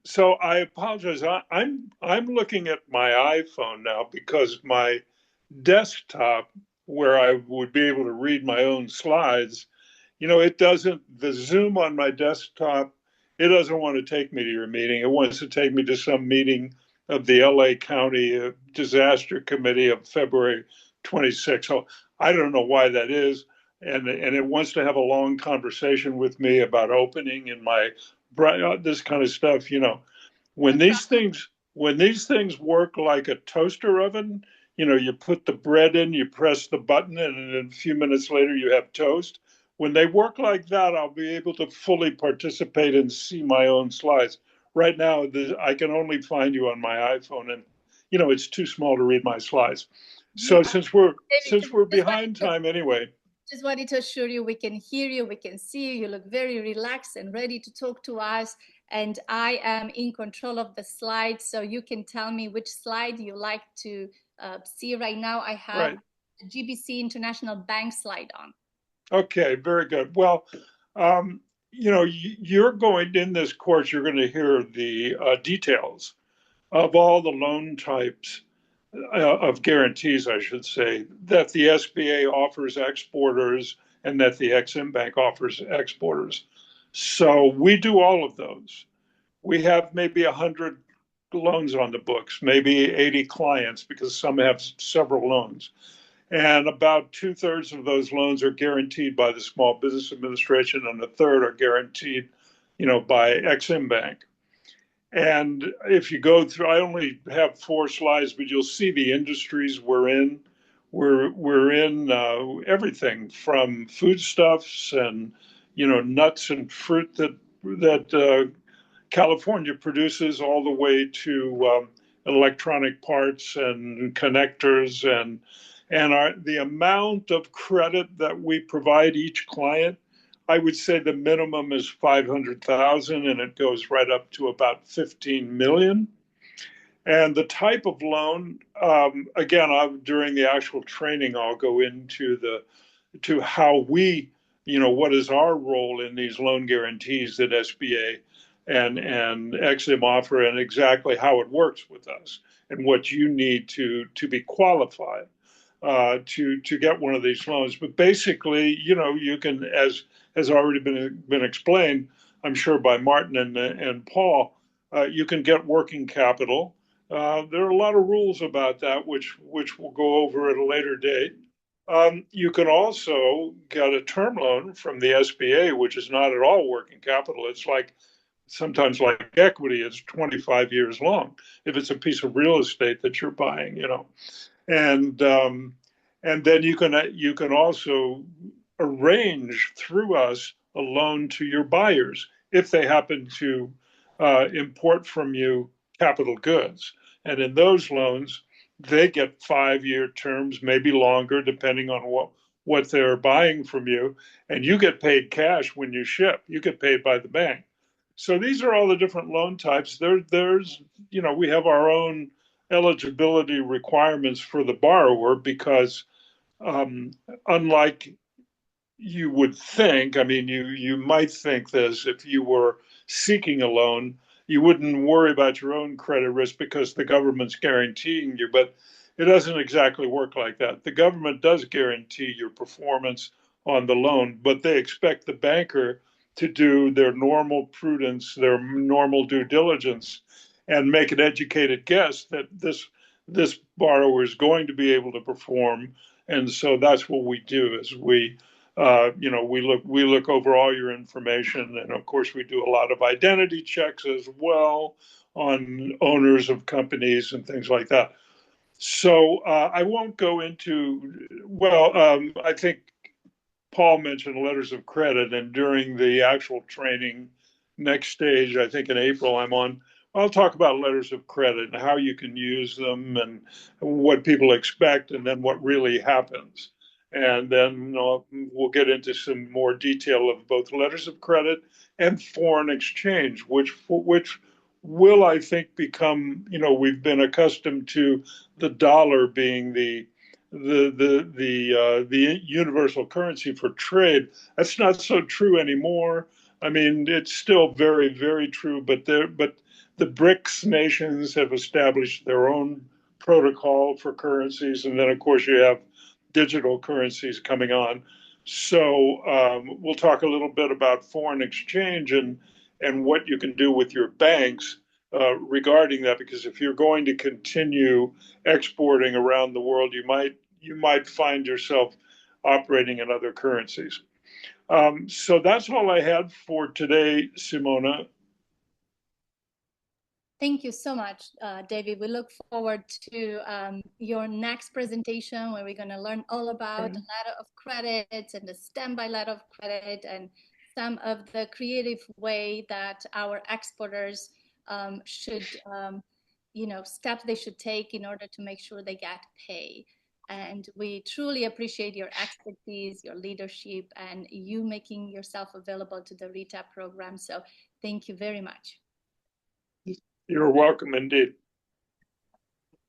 So I apologize. I'm looking at my iPhone now because my desktop, where I would be able to read my own slides, it doesn't, the Zoom on my desktop, it doesn't want to take me to your meeting. It wants to take me to some meeting of the LA County Disaster Committee of February 26th. So I don't know why that is. And it wants to have a long conversation with me about opening and this kind of stuff. When these things work like a toaster oven, you put the bread in, you press the button, and then a few minutes later you have toast. When they work like that, I'll be able to fully participate and see my own slides. Right now, I can only find you on my iPhone, and it's too small to read my slides. So since we're behind time anyway. Just wanted to assure you we can hear you, we can see you. You look very relaxed and ready to talk to us. And I am in control of the slides, so you can tell me which slide you like to see. Right now, I have the GBC International Bank slide on. Okay, very good. Well, you're going in this course, you're going to hear the details of all the loan types of guarantees, I should say, that the SBA offers exporters and that the Exim Bank offers exporters. So we do all of those. We have maybe 100 loans on the books, maybe 80 clients, because some have several loans. And about 2/3 of those loans are guaranteed by the Small Business Administration, and a third are guaranteed, by Exim Bank. And if you go through, I only have 4 slides, but you'll see the industries we're in. We're in everything from foodstuffs and nuts and fruit that California produces, all the way to electronic parts and connectors and the amount of credit that we provide each client. I would say the minimum is 500,000 and it goes right up to about 15 million. And the type of loan, again, during the actual training, I'll go into how what is our role in these loan guarantees that SBA and Exim offer, and exactly how it works with us, and what you need to be qualified to get one of these loans. But basically, you can, as has already been explained, I'm sure by Martin and Paul, you can get working capital. There are a lot of rules about that, which we'll go over at a later date. You can also get a term loan from the SBA, which is not at all working capital. It's sometimes like equity. It's 25 years long if it's a piece of real estate that you're buying, and then you can also arrange through us a loan to your buyers if they happen to import from you capital goods. And in those loans, they get 5-year terms, maybe longer, depending on what they're buying from you. And you get paid cash when you ship. You get paid by the bank. So these are all the different loan types. There's we have our own eligibility requirements for the borrower because unlike you would think, I mean, you might think this if you were seeking a loan, you wouldn't worry about your own credit risk because the government's guaranteeing you, but it doesn't exactly work like that. The government does guarantee your performance on the loan, but they expect the banker to do their normal prudence, their normal due diligence, and make an educated guess that this borrower is going to be able to perform. And so that's what we do is we look over all your information, and of course we do a lot of identity checks as well on owners of companies and things like that. So I won't go into, well, I think Paul mentioned letters of credit, and during the actual training next stage, I think in April I'm on, I'll talk about letters of credit and how you can use them and what people expect and then what really happens. And then we'll get into some more detail of both letters of credit and foreign exchange, which will, I think, become, we've been accustomed to the dollar being the universal currency for trade. That's not so true anymore. I mean, it's still very, very true, but the BRICS nations have established their own protocol for currencies, and then of course you have digital currencies coming on. So we'll talk a little bit about foreign exchange and what you can do with your banks regarding that, because if you're going to continue exporting around the world, you might find yourself operating in other currencies. So that's all I had for today, Simona. Thank you so much, David. We look forward to your next presentation where we're going to learn all about the letter of credit and the standby letter of credit and some of the creative way that our exporters should, steps they should take in order to make sure they get pay. And we truly appreciate your expertise, your leadership, and you making yourself available to the RETAP program. So thank you very much. You're welcome indeed.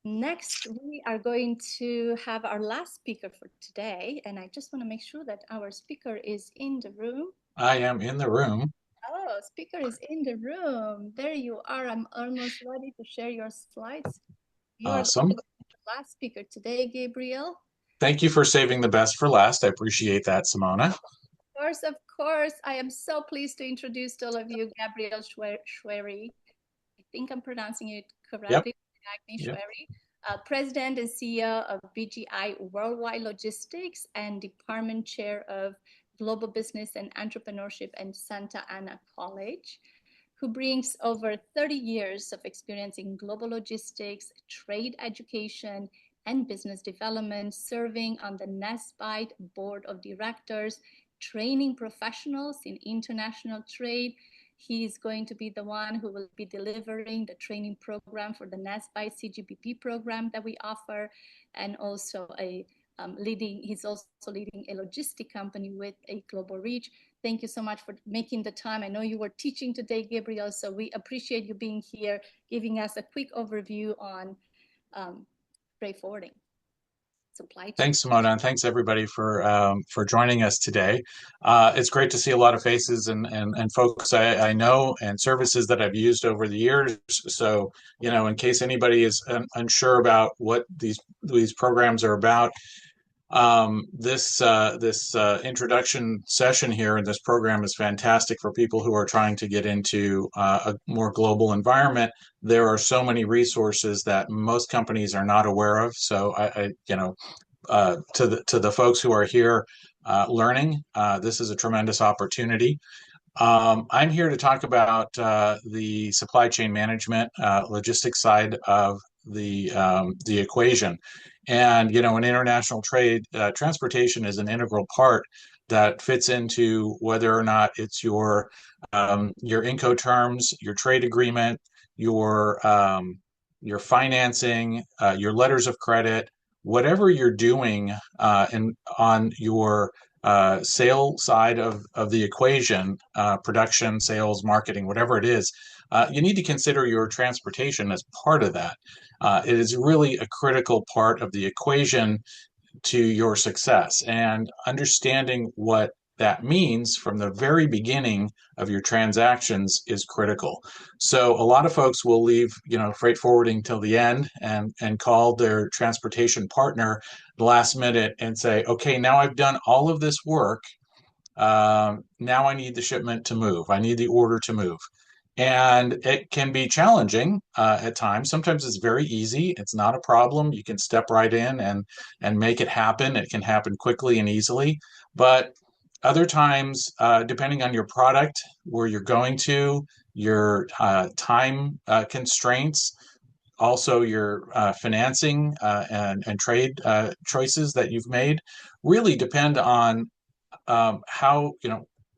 Next, we are going to have our last speaker for today, and I just want to make sure that our speaker is in the room. I am in the room. Oh, speaker is in the room. There you are. I'm almost ready to share your slides. You Awesome. are the last speaker today, Gabriel. Thank you for saving the best for last. I appreciate that, Simona. Of course. I am so pleased to introduce to all of you Gabriel Schwery. I think I'm pronouncing it correctly. Yep. President and CEO of BGI Worldwide Logistics and Department Chair of Global Business and Entrepreneurship at Santa Ana College, who brings over 30 years of experience in global logistics, trade education, and business development, serving on the NASBITE Board of Directors, training professionals in international trade. He's going to be the one who will be delivering the training program for the NASBITE CGBP program that we offer, and also he's also leading a logistic company with a global reach. Thank you so much for making the time. I know you were teaching today, Gabriel, so we appreciate you being here, giving us a quick overview on freight forwarding. Supply chain. Thanks, Simona, and thanks everybody for joining us today. It's great to see a lot of faces and folks I know and services that I've used over the years. So, in case anybody is unsure about what these programs are about, this introduction session here in this program is fantastic for people who are trying to get into a more global environment. There are so many resources that most companies are not aware of. So to the folks who are here learning, this is a tremendous opportunity. I'm here to talk about the supply chain management, logistics side of the equation. And in international trade, transportation is an integral part that fits into whether or not it's your Incoterms, your trade agreement, your financing, your letters of credit, whatever you're doing on your sale side of the equation, production, sales, marketing, whatever it is, you need to consider your transportation as part of that. It is really a critical part of the equation to your success, and understanding what that means from the very beginning of your transactions is critical. So a lot of folks will leave, freight forwarding till the end and call their transportation partner the last minute and say, okay, now I've done all of this work. Now I need the shipment to move. I need the order to move. And it can be challenging at times. Sometimes it's very easy. It's not a problem. You can step right in and make it happen. It can happen quickly and easily. But other times, depending on your product, where you're going to, your time constraints, also your financing and trade choices that you've made really depend on how,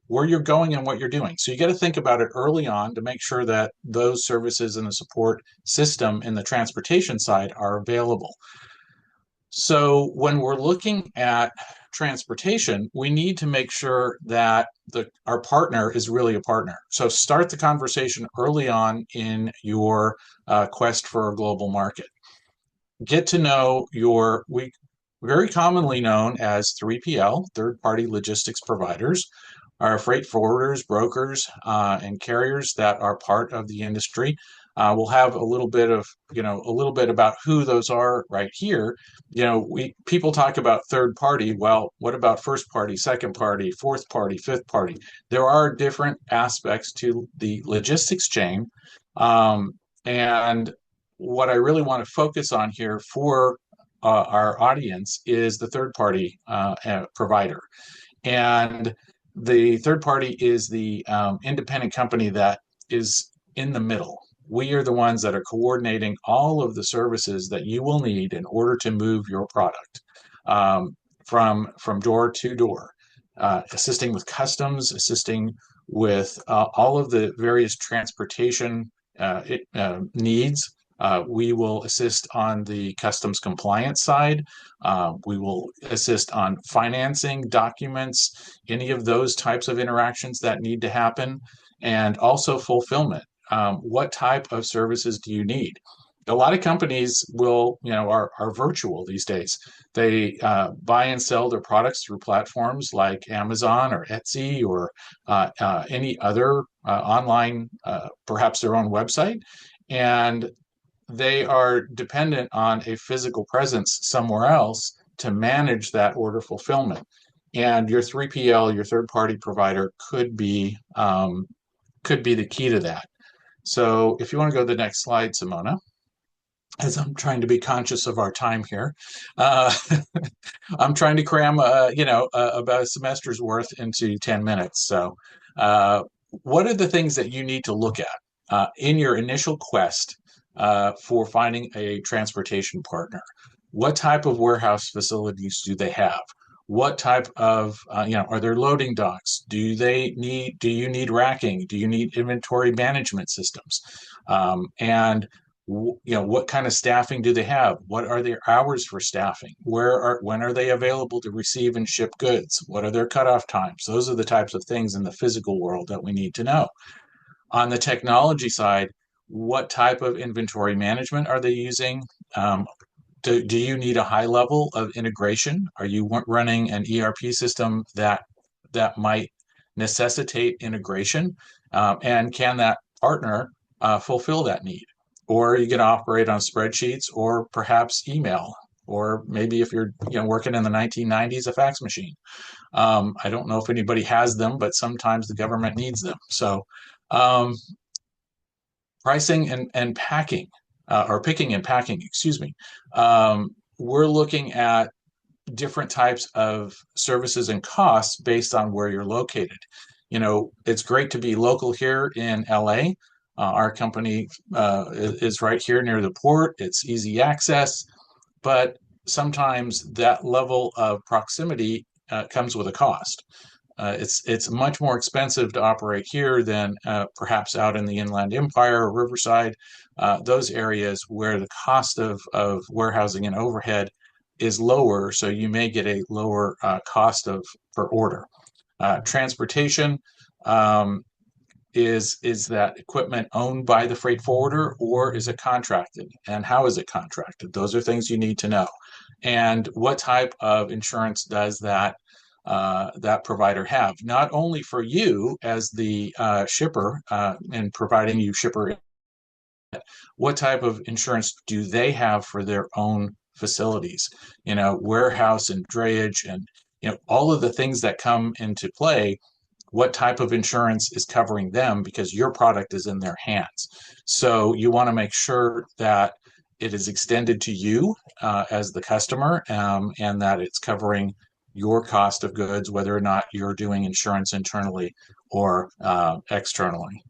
where you're going and what you're doing. So you got to think about it early on to make sure that those services and the support system in the transportation side are available. So when we're looking at transportation, we need to make sure that our partner is really a partner. So start the conversation early on in your quest for a global market. Get to know we very commonly known as 3PL, third-party logistics providers, are freight forwarders, brokers, and carriers that are part of the industry. We'll have a little bit about who those are right here. People talk about third party. Well, what about first party, second party, fourth party, fifth party? There are different aspects to the logistics chain. And what I really want to focus on here for our audience is the third party provider. And the third party is the independent company that is in the middle. We are the ones that are coordinating all of the services that you will need in order to move your product from door to door, assisting with customs, assisting with all of the various transportation needs. We will assist on the customs compliance side. We will assist on financing documents, any of those types of interactions that need to happen, and also fulfillment. What type of services do you need? A lot of companies are virtual these days. They buy and sell their products through platforms like Amazon or Etsy or any other online, perhaps their own website. And they are dependent on a physical presence somewhere else to manage that order fulfillment. And your 3PL, your third-party provider, could be the key to that. So if you want to go to the next slide, Simona, as I'm trying to be conscious of our time here, I'm trying to cram, about a semester's worth into 10 minutes. So what are the things that you need to look at in your initial quest for finding a transportation partner? What type of warehouse facilities do they have? What type of, are there loading docks? Do you need racking? Do you need inventory management systems? And what kind of staffing do they have? What are their hours for staffing? When are they available to receive and ship goods? What are their cutoff times? Those are the types of things in the physical world that we need to know. On the technology side, what type of inventory management are they using? Do you need a high level of integration? Are you running an ERP system that might necessitate integration? And can that partner fulfill that need? Or are you going to operate on spreadsheets or perhaps email? Or maybe if you're working in the 1990s, a fax machine. I don't know if anybody has them, but sometimes the government needs them. So pricing and packing, or picking and packing, excuse me. We're looking at different types of services and costs based on where you're located. It's great to be local here in LA. Our company is right here near the port. It's easy access, but sometimes that level of proximity comes with a cost. It's much more expensive to operate here than perhaps out in the Inland Empire or Riverside, those areas where the cost of warehousing and overhead is lower, so you may get a lower cost per order. Transportation, is that equipment owned by the freight forwarder, or is it contracted? And how is it contracted? Those are things you need to know. And what type of insurance does that provider have? Not only for you as the shipper and providing you shipper, what type of insurance do they have for their own facilities? Warehouse and drayage and all of the things that come into play. What type of insurance is covering them, because your product is in their hands. So you want to make sure that it is extended to you as the customer, and that it's covering your cost of goods, whether or not you're doing insurance internally or externally.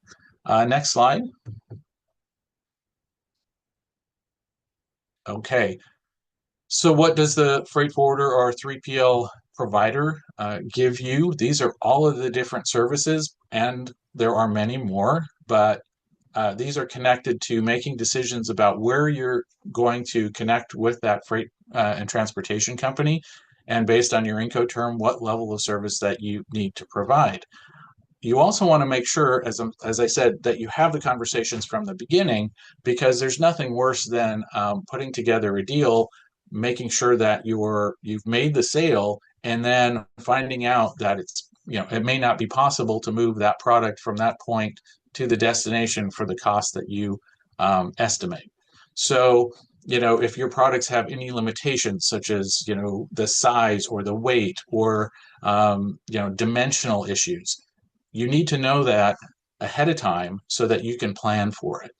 Next slide. Okay. So what does the freight forwarder or 3PL provider give you? These are all of the different services, and there are many more, but these are connected to making decisions about where you're going to connect with that freight and transportation company, and based on your Incoterm, what level of service that you need to provide. You also want to make sure, as I said, that you have the conversations from the beginning, because there's nothing worse than putting together a deal, making sure that you've made the sale, and then finding out that it may not be possible to move that product from that point to the destination for the cost that you estimate. So, if your products have any limitations, such as, the size or the weight or, dimensional issues, you need to know that ahead of time so that you can plan for it.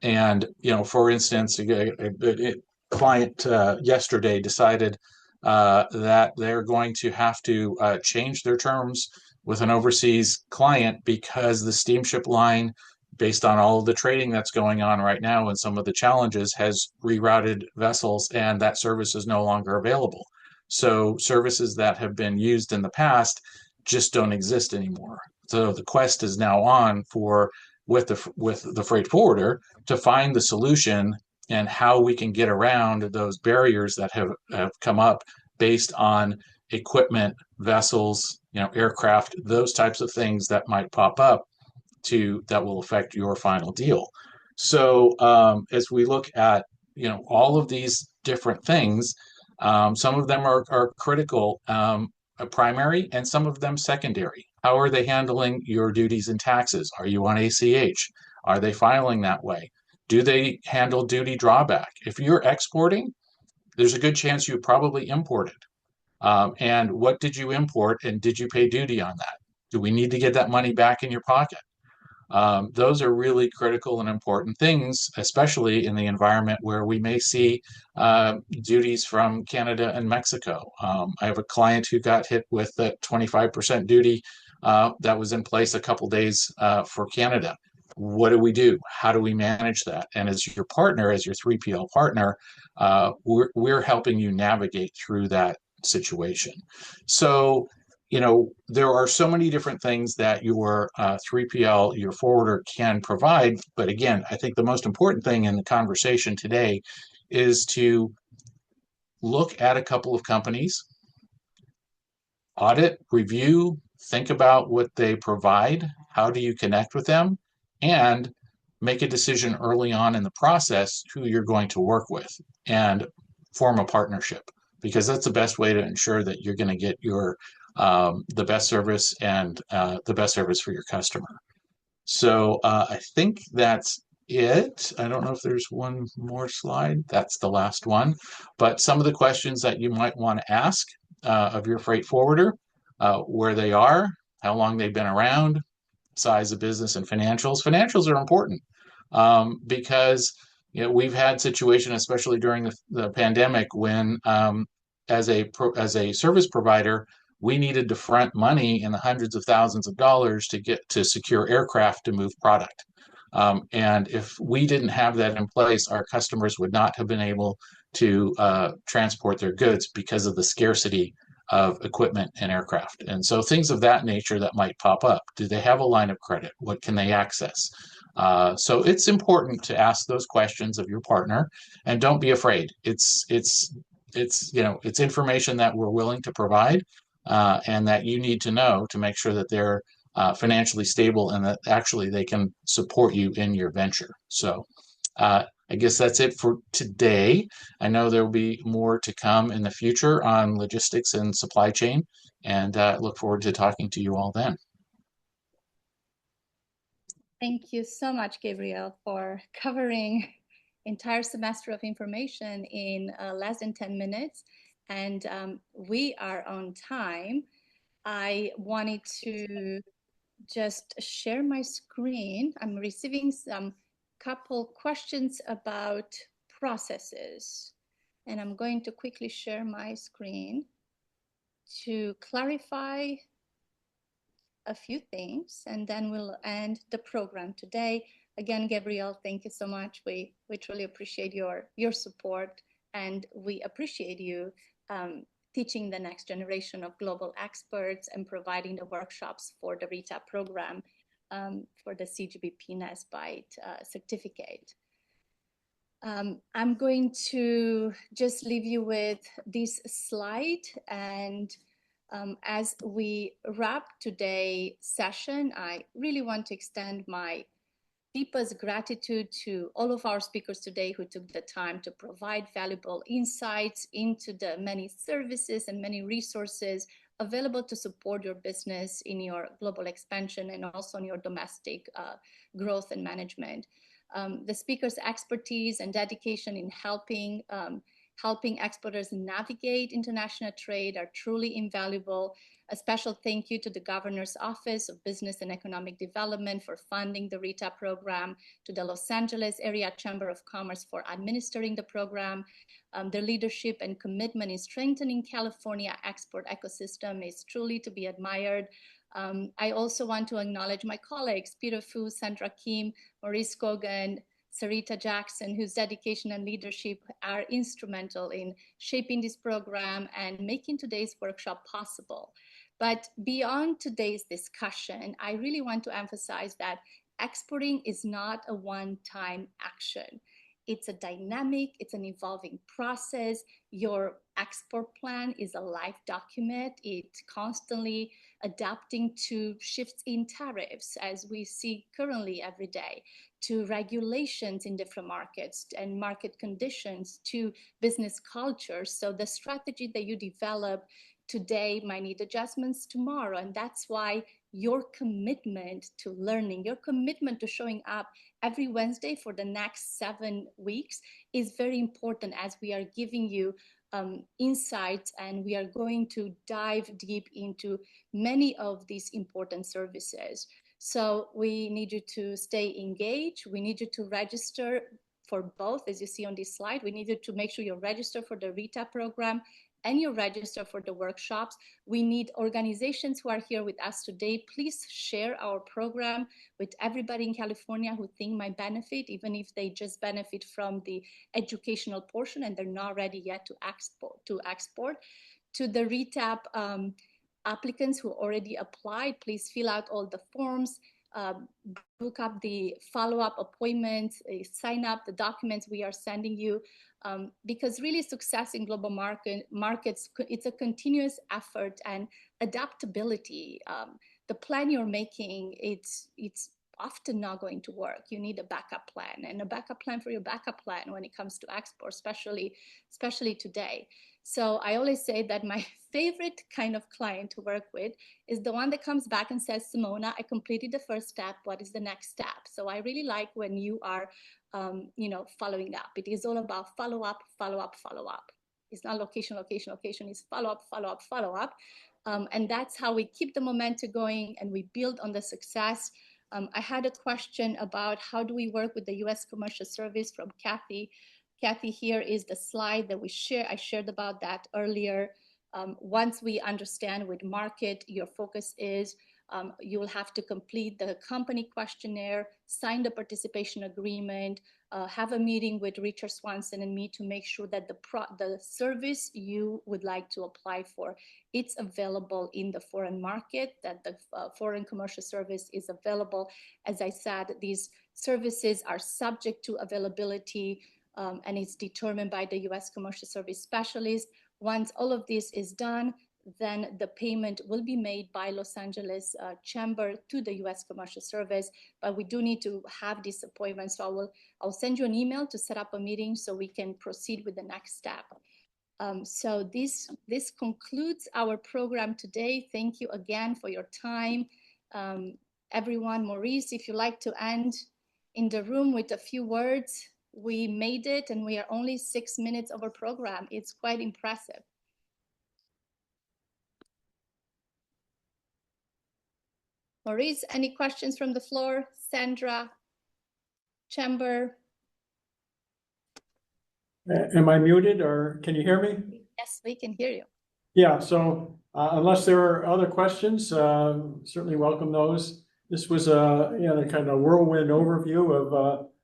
And, for instance, a client yesterday decided that they're going to have to change their terms with an overseas client because the steamship line, based on all of the trading that's going on right now and some of the challenges, has rerouted vessels, and that service is no longer available. So services that have been used in the past just don't exist anymore. So the quest is now on with the freight forwarder to find the solution and how we can get around those barriers that have come up based on equipment, vessels, aircraft, those types of things that might pop up that will affect your final deal. So as we look at all of these different things, some of them are critical, primary, and some of them secondary. How are they handling your duties and taxes? Are you on ACH? Are they filing that way? Do they handle duty drawback? If you're exporting, there's a good chance you probably imported. And what did you import, and did you pay duty on that? Do we need to get that money back in your pocket? Those are really critical and important things, especially in the environment where we may see duties from Canada and Mexico. I have a client who got hit with the 25% duty that was in place a couple days for Canada. What do we do? How do we manage that? And as your partner, as your 3PL partner, we're helping you navigate through that situation. So, there are so many different things that your 3PL, your forwarder, can provide. But again, I think the most important thing in the conversation today is to look at a couple of companies, audit, review, think about what they provide, how do you connect with them, and make a decision early on in the process who you're going to work with and form a partnership, because that's the best way to ensure that you're going to get the best service and the best service for your customer. So I think that's it. I don't know if there's one more slide. That's the last one. But some of the questions that you might want to ask of your freight forwarder, where they are, how long they've been around, size of business, and financials. Financials are important because we've had situation, especially during the pandemic, when as a service provider, we needed to front money in the hundreds of thousands of dollars to get to secure aircraft to move product. And if we didn't have that in place, our customers would not have been able to transport their goods because of the scarcity of equipment and aircraft. And so things of that nature that might pop up. Do they have a line of credit? What can they access? So it's important to ask those questions of your partner, and don't be afraid. It's information that we're willing to provide, and that you need to know to make sure that they're financially stable and that actually they can support you in your venture. So I guess that's it for today. I know there will be more to come in the future on logistics and supply chain, and look forward to talking to you all then. Thank you so much, Gabriel, for covering entire semester of information in less than 10 minutes. And we are on time. I wanted to just share my screen. I'm receiving some couple questions about processes, and I'm going to quickly share my screen to clarify a few things, and then we'll end the program today. again, Gabrielle, thank you so much. We truly appreciate your support, and we appreciate you teaching the next generation of global experts and providing the workshops for the RETAP program for the CGBP NSBITE certificate. I'm going to just leave you with this slide, and as we wrap today's session, I really want to extend my deepest gratitude to all of our speakers today who took the time to provide valuable insights into the many services and many resources available to support your business in your global expansion and also in your domestic growth and management. The speakers' expertise and dedication in helping exporters navigate international trade are truly invaluable. A special thank you to the Governor's Office of Business and Economic Development for funding the RETAP program, to the Los Angeles Area Chamber of Commerce for administering the program. Their leadership and commitment in strengthening California export ecosystem is truly to be admired. I also want to acknowledge my colleagues, Peter Fu, Sandra Kim, Maurice Kogan, Sarita Jackson, whose dedication and leadership are instrumental in shaping this program and making today's workshop possible. But beyond today's discussion, I really want to emphasize that exporting is not a one-time action. It's a dynamic, it's an evolving process. Your export plan is a live document. It's constantly adapting to shifts in tariffs, as we see currently every day, to regulations in different markets and market conditions, to business cultures. So the strategy that you develop today might need adjustments tomorrow. And that's why your commitment to learning, your commitment to showing up every Wednesday for the next 7 weeks is very important, as we are giving you insights, and we are going to dive deep into many of these important services. So we need you to stay engaged. We need you to register for both, as you see on this slide. We need you to make sure you're registered for the RETAP program and you register for the workshops. We need organizations who are here with us today. Please share our program with everybody in California who think might benefit, even if they just benefit from the educational portion and they're not ready yet to export. To the RETAP applicants who already applied, please fill out all the forms, book up the follow-up appointments, sign up the documents we are sending you, because really success in global markets, it's a continuous effort and adaptability. The plan you're making, it's often not going to work. You need a backup plan, and a backup plan for your backup plan when it comes to export, especially today. So I always say that my favorite kind of client to work with is the one that comes back and says, Simona, I completed the first step. What is the next step? So I really like when you are, following up. It is all about follow up, follow up, follow up. It's not location, location, location. It's follow up, follow up, follow up. And that's how we keep the momentum going and we build on the success. I had a question about how do we work with the U.S. Commercial Service from Kathy. Kathy, here is the slide that I shared about that earlier. Once we understand what market your focus is, you will have to complete the company questionnaire, sign the participation agreement, have a meeting with Richard Swanson and me to make sure that the service you would like to apply for, it's available in the foreign market, that the foreign commercial service is available. As I said, these services are subject to availability, and it's determined by the U.S. Commercial Service Specialist. Once all of this is done, then the payment will be made by Los Angeles Chamber to the U.S. Commercial Service. But we do need to have this appointment. So I'll send you an email to set up a meeting so we can proceed with the next step. So this concludes our program today. Thank you again for your time. Everyone, Maurice, if you'd like to end in the room with a few words. We made it, and we are only 6 minutes over program. It's quite impressive. Maurice, any questions from the floor? Sandra, Chamber? Am I muted, or can you hear me? Yes, we can hear you. Yeah, so unless there are other questions, certainly welcome those. this was a, kind of whirlwind overview of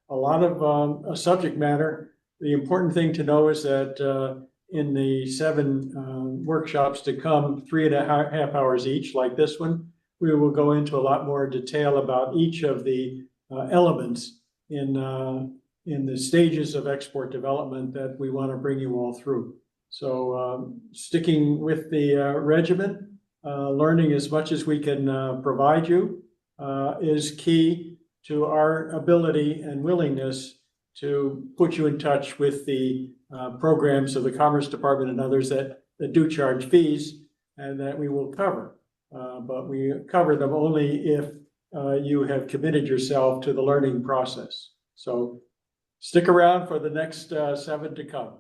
a lot of subject matter. The important thing to know is that in the 7 workshops to come, 3.5 hours each, like this one, we will go into a lot more detail about each of the elements in the stages of export development that we want to bring you all through. So sticking with the regimen, learning as much as we can provide you is key to our ability and willingness to put you in touch with the programs of the Commerce Department and others that do charge fees and that we will cover. But we cover them only if you have committed yourself to the learning process. So stick around for the next 7 to come.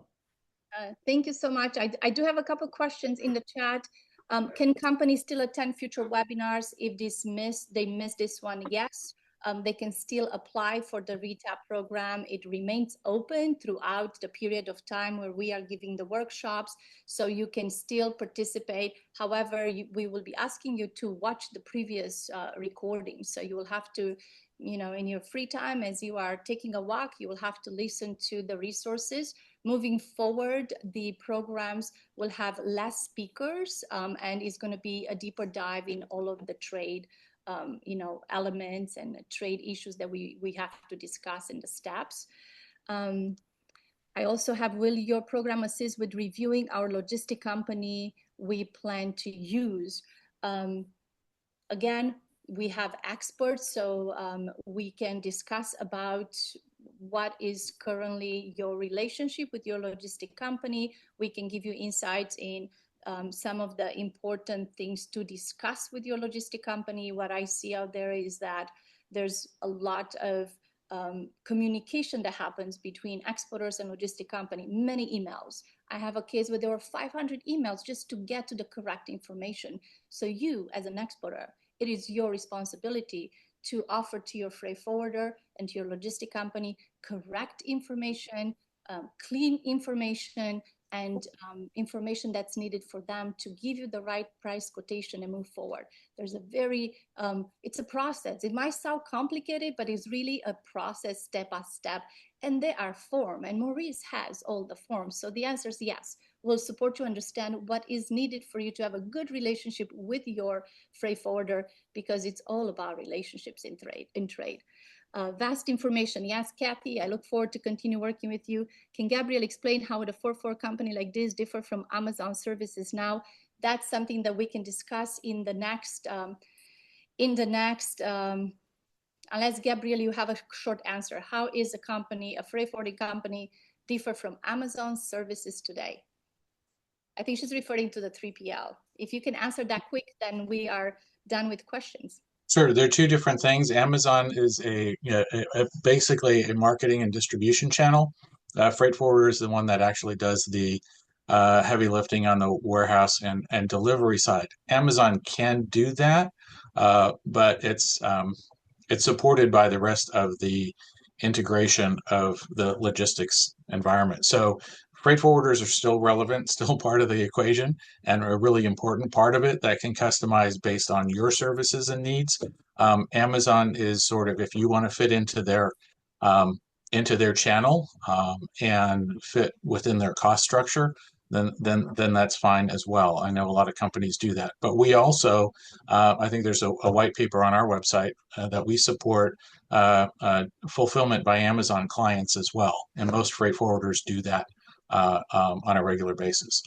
Thank you so much. I do have a couple questions in the chat. Can companies still attend future webinars if they miss this one? Yes. They can still apply for the RETAP program. It remains open throughout the period of time where we are giving the workshops, so you can still participate. However, we will be asking you to watch the previous recordings. So you will have to, in your free time, as you are taking a walk, you will have to listen to the resources. Moving forward, the programs will have less speakers, and it's going to be a deeper dive in all of the trade elements and trade issues that we have to discuss in the steps. I also have, will your program assist with reviewing our logistic company we plan to use? Again, we have experts, so we can discuss about what is currently your relationship with your logistic company. We can give you insights in some of the important things to discuss with your logistic company. What I see out there is that there's a lot of communication that happens between exporters and logistic company, many emails. I have a case where there were 500 emails just to get to the correct information. So you, as an exporter, it is your responsibility to offer to your freight forwarder and to your logistic company correct information, clean information, and information that's needed for them to give you the right price quotation and move forward. There's a very, it's a process. It might sound complicated, but it's really a process step by step. And they are formed, and Maurice has all the forms. So the answer is yes. We'll support you understand what is needed for you to have a good relationship with your freight forwarder, because it's all about relationships in trade. Vast information. Yes, Kathy, I look forward to continue working with you. Can Gabriel explain how would a 4-4 company like this differ from Amazon services now? That's something that we can discuss in the next, unless Gabriel, you have a short answer. How is a freight forwarding company differ from Amazon services today? I think she's referring to the 3PL. If you can answer that quick, then we are done with questions. Sure, they're two different things. Amazon is basically a marketing and distribution channel. Freight forwarder is the one that actually does the heavy lifting on the warehouse and delivery side. Amazon can do that, but it's supported by the rest of the integration of the logistics environment. So freight forwarders are still relevant, still part of the equation, and a really important part of it that can customize based on your services and needs. Amazon is sort of, if you want to fit into their channel and fit within their cost structure, then that's fine as well. I know a lot of companies do that, but we also, I think there's a white paper on our website that we support fulfillment by Amazon clients as well, and most freight forwarders do that on a regular basis.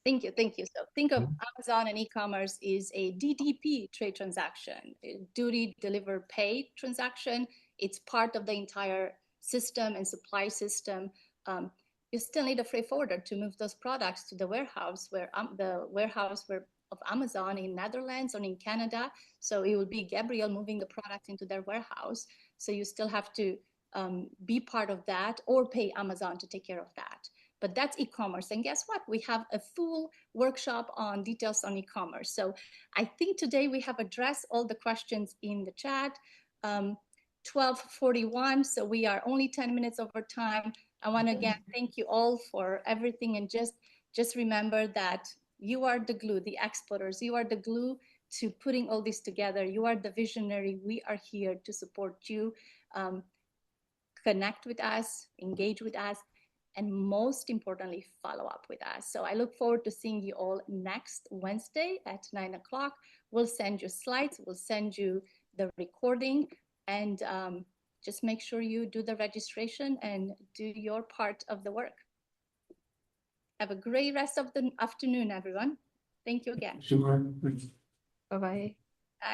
Thank you. So think of Amazon and e-commerce is a DDP trade transaction, duty deliver pay transaction. It's part of the entire system and supply system. You still need a freight forwarder to move those products to the warehouse of Amazon in Netherlands or in Canada. So it will be Gabriel moving the product into their warehouse. So you still have to be part of that or pay Amazon to take care of that. But that's e-commerce. And guess what? We have a full workshop on details on e-commerce. So I think today we have addressed all the questions in the chat. 12:41, so we are only 10 minutes over time. I want to again thank you all for everything, and just remember that you are the glue, the exporters. You are the glue to putting all this together. You are the visionary. We are here to support you. Connect with us, engage with us, and most importantly, follow up with us. So I look forward to seeing you all next Wednesday at 9 o'clock. We'll send you slides, we'll send you the recording, and just make sure you do the registration and do your part of the work. Have a great rest of the afternoon, everyone. Thank you again. Super. Bye-bye.